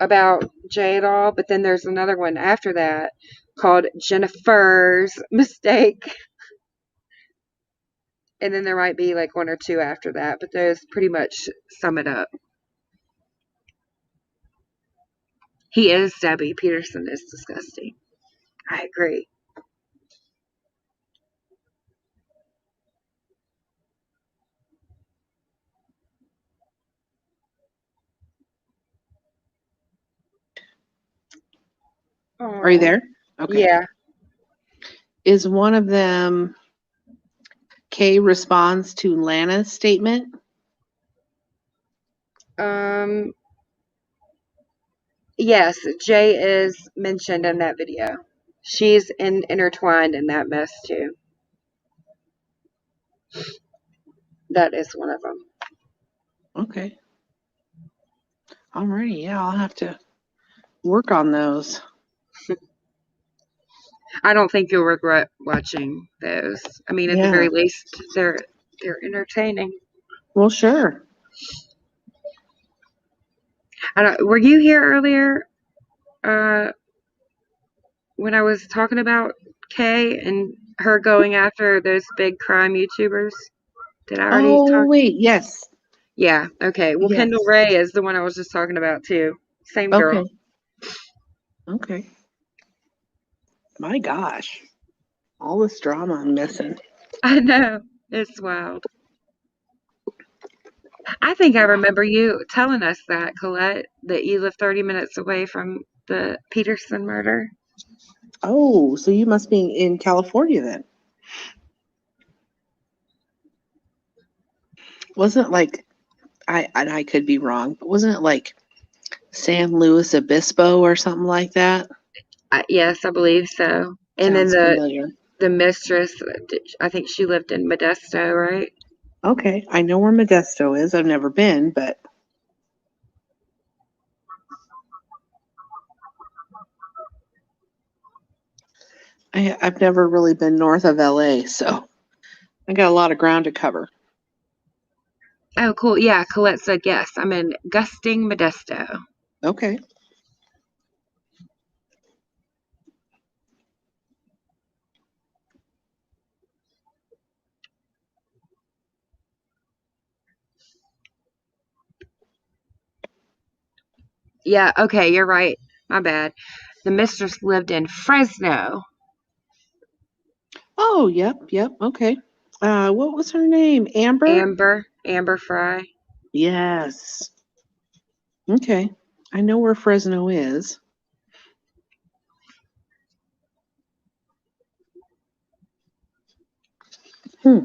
about Jay at all, but then there's another one after that called Jennifer's Mistake. And then there might be like one or two after that, but those pretty much sum it up. He is Debbie. Peterson is disgusting. I agree. Are you Oh, there? Okay. yeah. Is one of them K responds to Lana's statement? Um, yes, Jay is mentioned in that video. She's intertwined in that mess too. That is one of them. Okay. Alrighty. Yeah, I'll have to work on those. I don't think you'll regret watching those. I mean, at the Yeah. very least, they're entertaining. Well, sure. I don't. Were you here earlier? Uh, when I was talking about Kay and her going after those big crime YouTubers? Did I already Oh, talk? wait. Yes. Yeah. Okay. Well, Kendall Yes. Ray is the one I was just talking about too. Same girl. Okay. Okay. My gosh. All this drama I'm missing. I know. It's wild. I think I remember you telling us that, Colette, that you live 30 minutes away from the Peterson murder. Oh, so you must be in California then. Wasn't like I could be wrong, but wasn't it like San Luis Obispo or something like that? Yes, I believe so. And then Sounds familiar. the mistress, I think she lived in Modesto, right? Okay, I know where Modesto is. I've never been, but I've never really been north of LA, so I got a lot of ground to cover. Oh, cool. Yeah, Colette said yes. I'm in Gusting, Modesto. Okay. Yeah, okay, you're right. My bad. The mistress lived in Fresno. Oh, yep. Okay. What was her name? Amber? Amber Fry. Yes. Okay. I know where Fresno is. Hmm.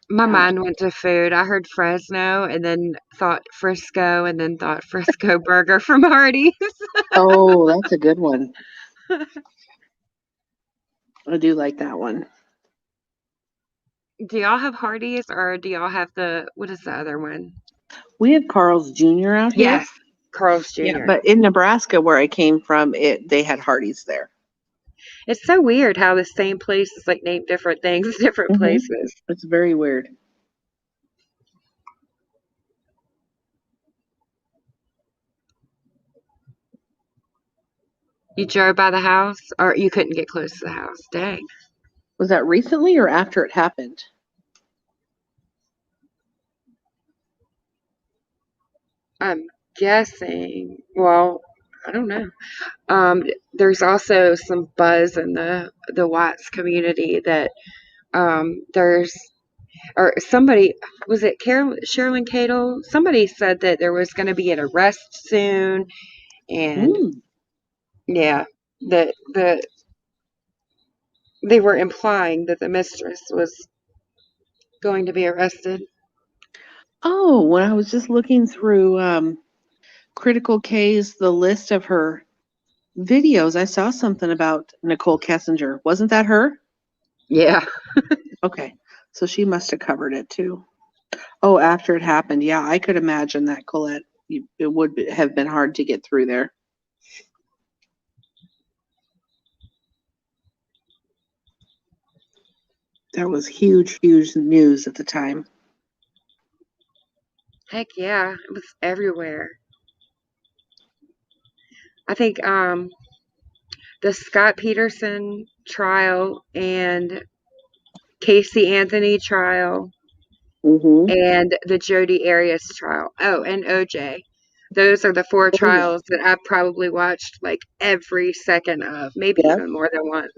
My Gosh. mind went to food. I heard Fresno and then thought Frisco and then thought Frisco burger from Hardee's. Oh, that's a good one. I do like that one. Do y'all have Hardee's or do y'all have what is the other one? We have Carl's Jr. out here. Yes, Carl's Yeah, Jr. but in Nebraska, where I came from, they had Hardee's there. It's so weird how the same place is like named different things, different Mm-hmm. places. It's very weird. You drove by the house or you couldn't get close to the house. Dang. Was that recently or after it happened? I'm guessing, well, I don't know. There's also some buzz in the Watts community that there's or somebody was it Sherilyn Cadle? Somebody said that there was going to be an arrest soon, and Mm. yeah, that they were implying that the mistress was going to be arrested. Oh, when I was just looking through Critical K's, the list of her videos, I saw something about Nicole Kessinger. Wasn't that her? Yeah, Okay. So she must have covered it too. Oh, after it happened. Yeah, I could imagine that, Colette. It would have been hard to get through there. That was huge news at the time. heck yeah, it was everywhere. I think the Scott Peterson trial and Casey Anthony trial Mm-hmm. and the Jodi Arias trial. Oh, and OJ. Those are the four Oh, yeah. trials that I've probably watched like every second of, maybe Yeah. even more than once.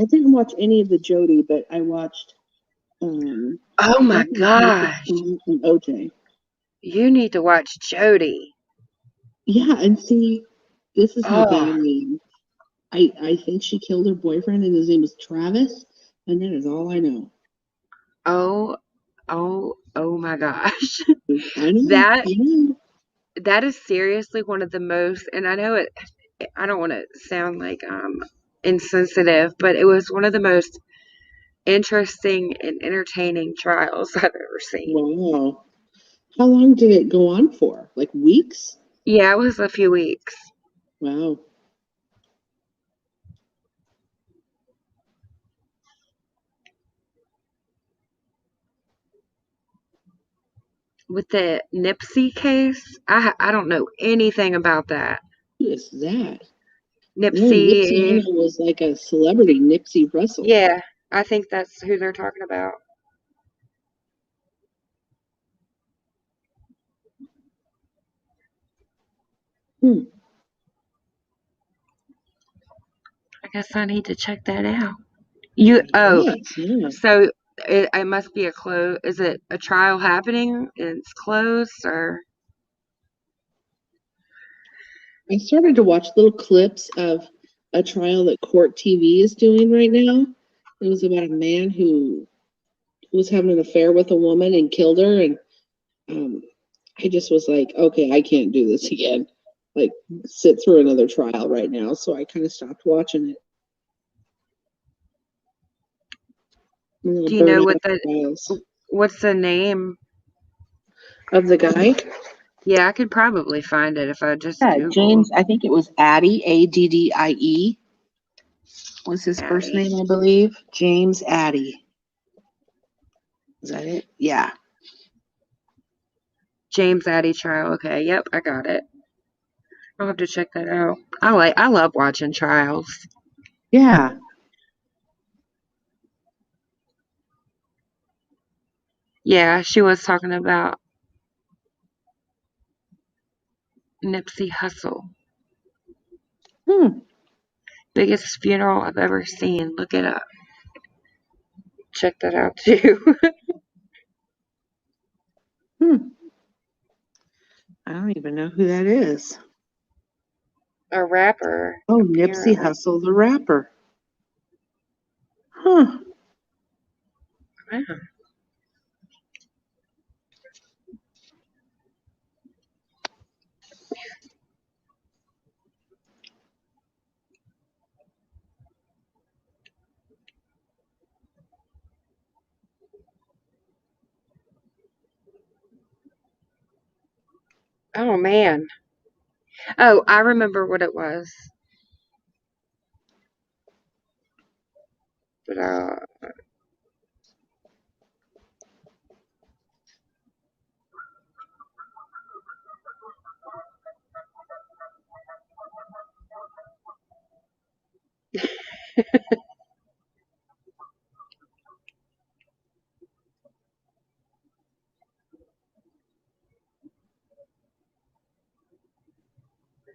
I didn't watch any of the Jody, but I watched Oh my Scotty gosh. Peterson and OJ. You need to watch Jodi. Yeah, and see, this is how bad Oh, I am. I think she killed her boyfriend, and his name was Travis, and that is all I know. oh, oh my gosh. I know, That I know. that is seriously one of the most, and I know it, I don't want to sound like insensitive, but it was one of the most interesting and entertaining trials I've ever seen. Wow. How long did it go on for? Like weeks? Yeah, it was a few weeks. Wow. With the Nipsey case, I don't know anything about that. Who is that? No, Nipsey, I Nipsey, know, was like a celebrity, Nipsey Russell. yeah, I think that's who they're talking about. Hmm. I guess I need to check that out. You oh, Yes, yeah. so it must be a close. Is it a trial happening and it's closed or? I started to watch little clips of a trial that Court TV is doing right now. It was about a man who was having an affair with a woman and killed her, and um, I just was like, okay, I can't do this again. Like, sit through another trial right now. So I kind of stopped watching it. I'm gonna Do you burn know out the trials. what's the name? Of the guy? Yeah, I could probably find it if I just Yeah, Google James, I think it was Addie, Addie, was his first Addie. name, I believe. James Addie. Is that it? Yeah. James Addie trial. Okay, yep, I got it. I'll have to check that out. I love watching trials. Yeah. Yeah, she was talking about Nipsey Hussle. Hmm. Biggest funeral I've ever seen. Look it up. Check that out too. Hmm. I don't even know who that is. A rapper, Oh, Nipsey apparently. Hussle, the rapper. Huh. Wow. Oh man. Oh, I remember what it was. But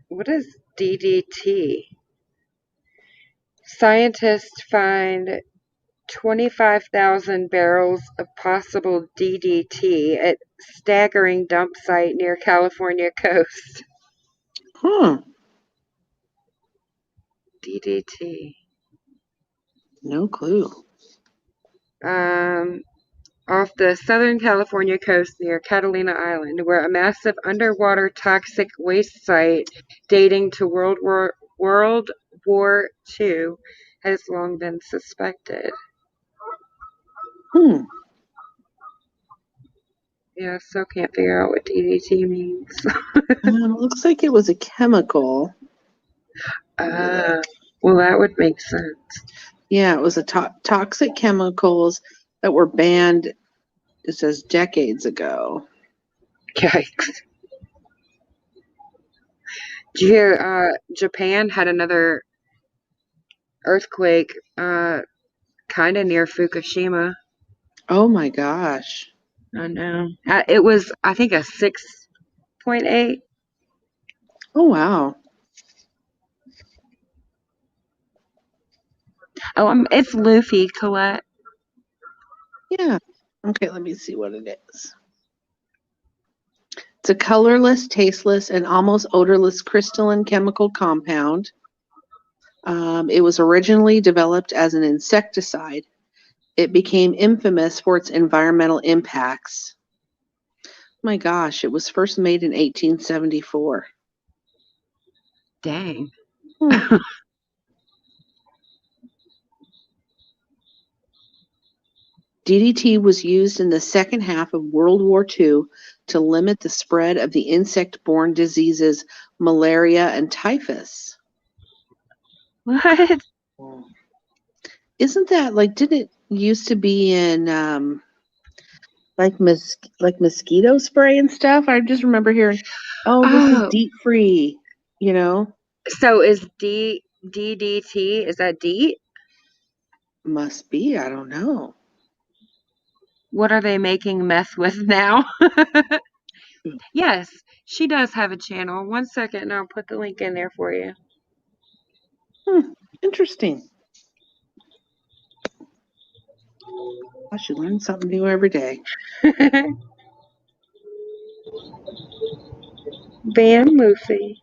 what is DDT? Scientists find 25,000 barrels of possible DDT at staggering dump site near California coast. Huh. DDT. No clue. Um, off the Southern California coast near Catalina Island, where a massive underwater toxic waste site dating to World War II has long been suspected. Hmm. Yeah, still can't figure out what DDT means. Looks like it was a chemical. Ah, well, that would make sense. Yeah, it was a toxic chemicals that were banned, it says decades ago. Yikes. Did you hear Japan had another earthquake kind of near Fukushima? Oh my gosh. I know. It was, I think, a 6.8. Oh wow. Oh, it's Luffy, Colette. Yeah. Okay, let me see what it is. It's a colorless, tasteless, and almost odorless crystalline chemical compound. It was originally developed as an insecticide. It became infamous for its environmental impacts. My gosh, it was first made in 1874. Dang. Hmm. DDT was used in the second half of World War II to limit the spread of the insect-borne diseases malaria and typhus. What? Isn't that like, didn't it used to be in like mosquito spray and stuff? I just remember hearing, oh, this is Oh, DEET free, you know? so is DDT, is that DEET? Must be, I don't know. What are they making meth with now? Yes, she does have a channel. 1 second, and I'll put the link in there for you. Interesting. I should learn something new every day. Van Lucy.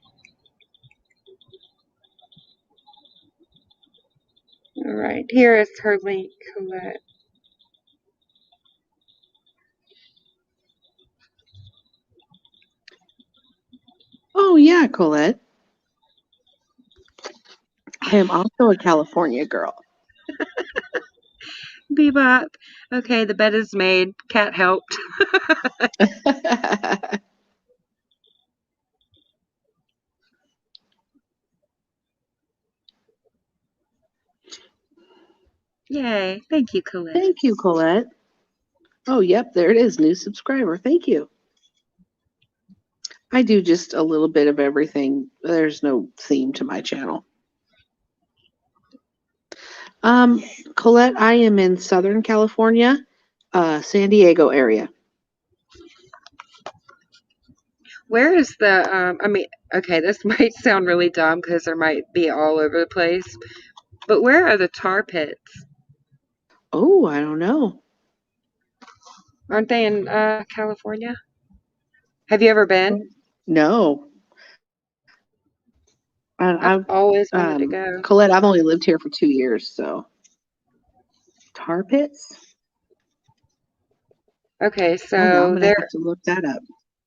All right, here is her link, Colette. Oh, yeah, Colette. I am also a California girl. Bebop. Okay, the bed is made. Cat helped. Yay. Thank you, Colette. Thank you, Colette. Oh, yep, there it is. New subscriber. Thank you. I do just a little bit of everything. There's no theme to my channel. Um, Colette, I am in Southern California, San Diego area. Where is the, okay, this might sound really dumb because there might be all over the place, but where are the tar pits? Oh, I don't know. Aren't they in California? Have you ever been? No. I've I've always wanted to go. Colette, I've only lived here for 2 years, so tar pits? Okay, Hold on, I'm so gonna have they're to look that up.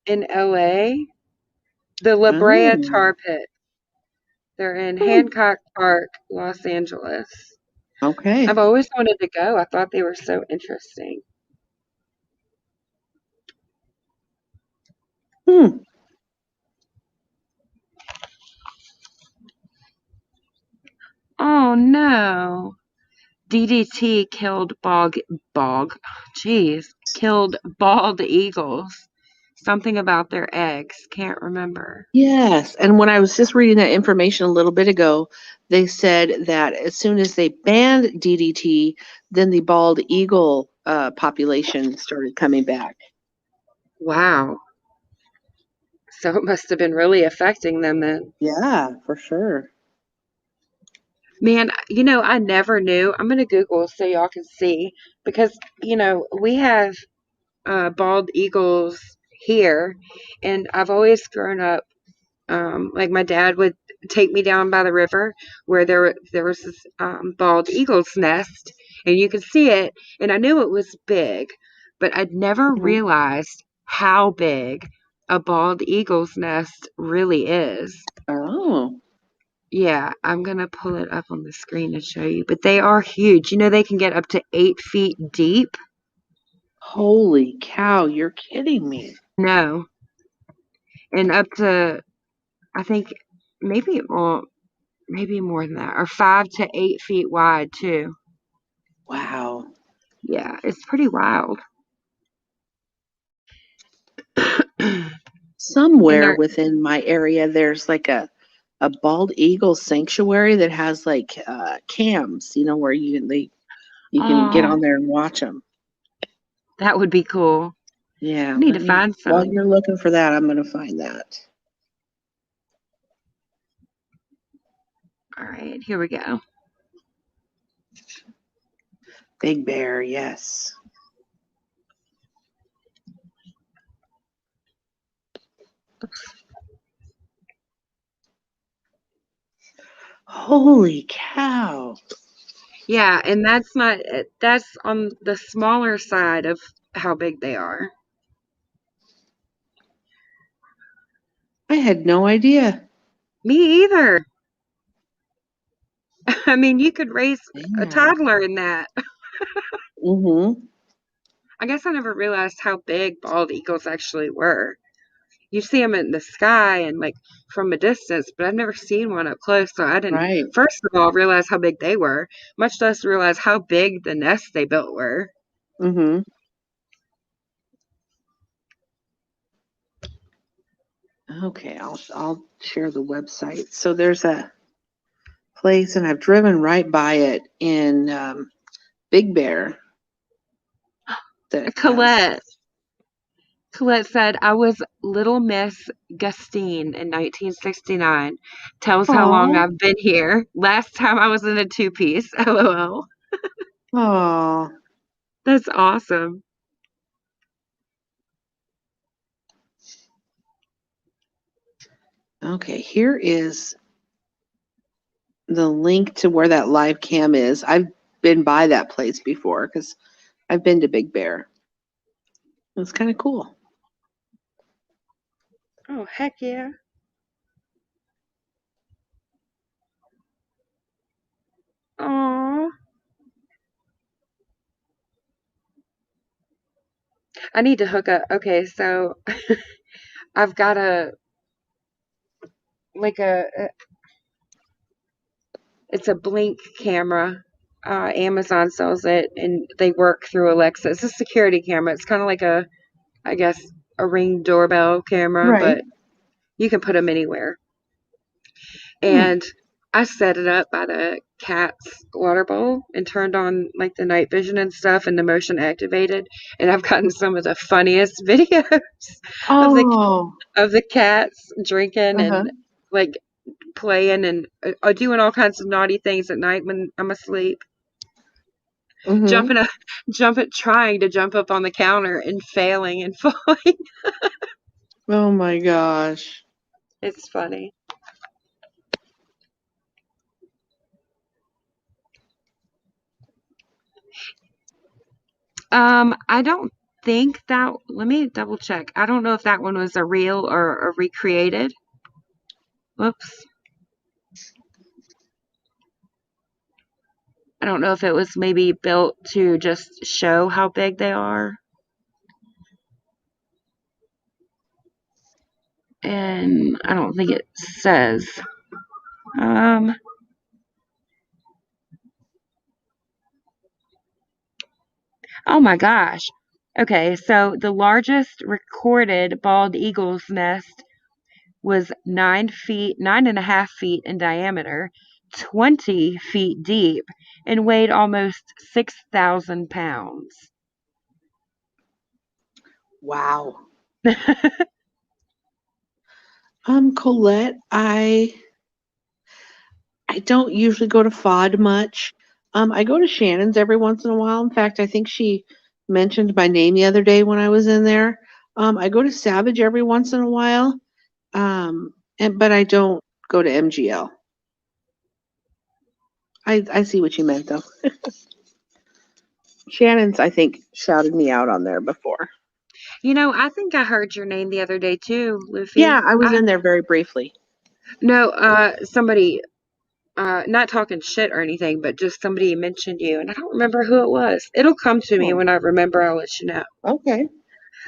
in LA, the La Brea Oh, Tar Pit. They're in hmm, Hancock Park, Los Angeles. okay. I've always wanted to go. I thought they were so interesting. Hmm. Oh no. DDT killed killed bald eagles. Something about their eggs. Can't remember. Yes, and when I was just reading that information a little bit ago, they said that as soon as they banned DDT, then the bald eagle population started coming back. Wow. So it must have been really affecting them then. Yeah, for sure. Man, I never knew. I'm going to Google so y'all can see because, we have bald eagles here, and I've always grown up like my dad would take me down by the river where there was this bald eagle's nest, and you could see it, and I knew it was big, but I'd never Mhm. realized how big a bald eagle's nest really is. Oh, Yeah, I'm gonna pull it up on the screen to show you, but they are huge. They can get up to 8 feet deep. holy cow, you're kidding me. No, and up to I think maybe maybe more than that, or 5 to 8 feet wide too. Wow. Yeah, it's pretty wild. And Somewhere they're within my area, there's like a bald eagle sanctuary that has like cams, where you can get oh, on there and watch them. that would be cool. Yeah, I need to find while some. you're looking for that, I'm gonna find that. All right, here we go. Big Bear, yes. Holy cow. Yeah, and that's on the smaller side of how big they are. I had no idea. Me either. I mean, you could raise a Man. toddler in that. Mm-hmm. I guess I never realized how big bald eagles actually were. You see them in the sky and like from a distance, but I've never seen one up close, so I didn't, Right. first of all, realize how big they were, much less realize how big the nests they built were. Mm-hmm. Okay, I'll share the website. So there's a place, and I've driven right by it in Big Bear that has. Colette. Colette said, I was Little Miss Gustine in 1969. Tells how long Oh, I've been here. Last time I was in a two-piece. LOL. oh. That's awesome. Okay, here is the link to where that live cam is. I've been by that place before because I've been to Big Bear. It's kind of cool. Oh, heck yeah. I need to hook up. Okay, so I've got like a it's a Blink camera. Amazon sells it, and they work through Alexa. It's a security camera. It's kind of like I guess, a Ring doorbell camera, Right. but you can put them anywhere. Hmm. And I set it up by the cat's water bowl and turned on like the night vision and stuff and the motion activated. And I've gotten some of the funniest videos of Oh. the cats drinking Uh-huh. and like playing and doing all kinds of naughty things at night when I'm asleep. Mm-hmm. Jumping up, trying to jump up on the counter and failing and falling. Oh my gosh. It's funny. I don't think that. Let me double check. I don't know if that one was a real or a recreated. Whoops. I don't know if it was maybe built to just show how big they are. And I don't think it says. Um, oh my gosh. Okay, so the largest recorded bald eagle's nest was 9 feet, 9.5 feet in diameter, 20 feet deep, and weighed almost 6,000 pounds. Wow. Colette, I don't usually go to FOD much. I go to Shannon's every once in a while. In fact, I think she mentioned my name the other day when I was in there. I go to Savage every once in a while. But I don't go to MGL. I see what you meant though. Shannon's, I think, shouted me out on there before. I think I heard your name the other day too, Yeah, Luffy. I was in there very briefly. No, somebody, not talking shit or anything, but just somebody mentioned you, and I don't remember who it was. It'll come to me Oh, when I remember. I'll let you know. okay.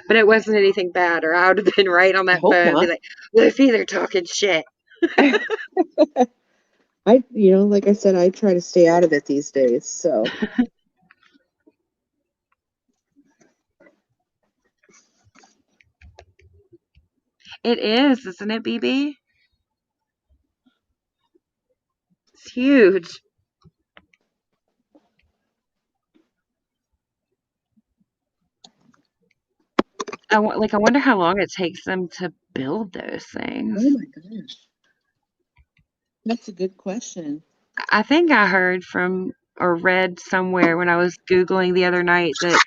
But it wasn't anything bad, or I would have been right on I that hope phone and be not. like, Luffy, they're talking shit. Like I said, I try to stay out of it these days. So, It is, isn't it, BB? It's huge. I wonder how long it takes them to build those things. oh my gosh, that's a good question. I think I heard from or read somewhere when I was Googling the other night that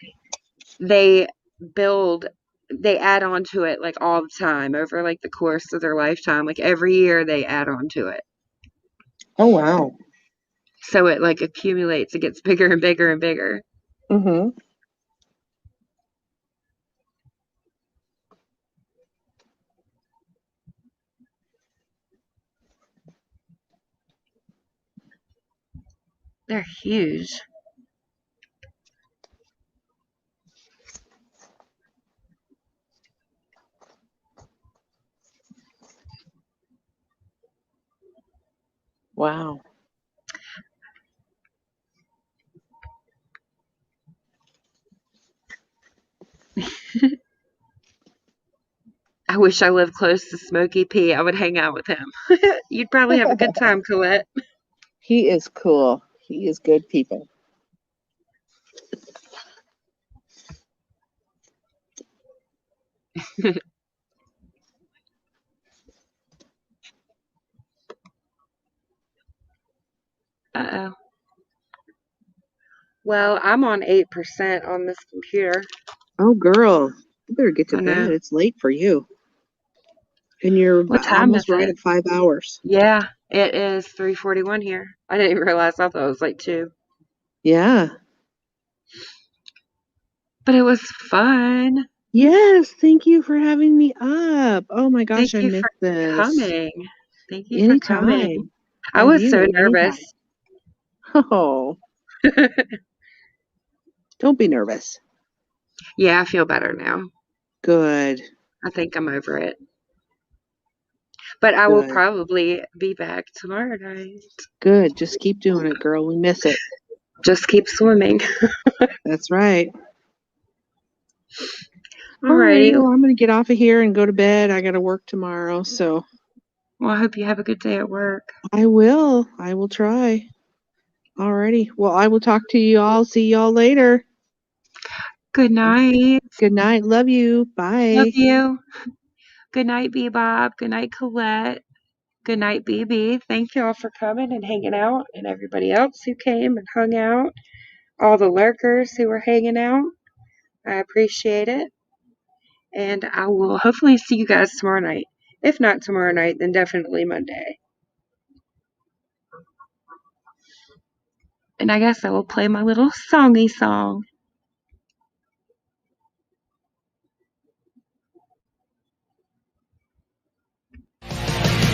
they build, they add on to it like all the time over like the course of their lifetime. Like every year they add on to it. Oh wow. So it like accumulates, it gets bigger and bigger and bigger. Mm-hmm. They're huge. Wow. I wish I lived close to Smokey P. I would hang out with him. You'd probably have a good time, Colette. He is cool. He is good people. Uh-oh. Well, I'm on 8% on this computer. Oh, girl, you better get to I know. bed. It's late for you. And you're What time is almost right it? at 5 hours. Yeah, it is 3:41 here. I didn't even realize. I thought it was like 2. Yeah. But it was fun. Yes, thank you for having me up. Oh my Thank gosh, I you missed for this. coming. Thank you for coming. Anytime. I Oh, was so you, nervous. anytime. Oh, don't be nervous. Yeah, I feel better now. Good. I think I'm over it. But I will Good. probably be back tomorrow night. Good. Just keep doing it, girl. We miss it. Just keep swimming. That's right. Alrighty. Alrighty. Well, I'm going to get off of here and go to bed. I got to work tomorrow. So Well, I hope you have a good day at work. I will. I will try. Alrighty. Well, I will talk to you all. See y'all later. Good night. Good night. Love you. Bye. Love you. Good night, B-Bob. Good night, Colette. Good night, BB. Thank y'all for coming and hanging out, and everybody else who came and hung out. All the lurkers who were hanging out. I appreciate it. And I will hopefully see you guys tomorrow night. If not tomorrow night, then definitely Monday. And I guess I will play my little songy song.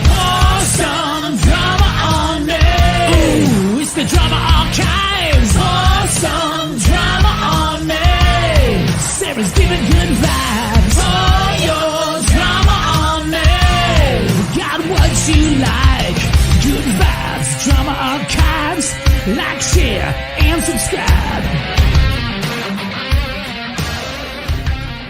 Awesome drama on me. Ooh, it's the drama archives. Awesome drama on me. Sarah's giving good vibes. All your drama on me. Got what you like. Good vibes, drama archives. Like, share, and subscribe.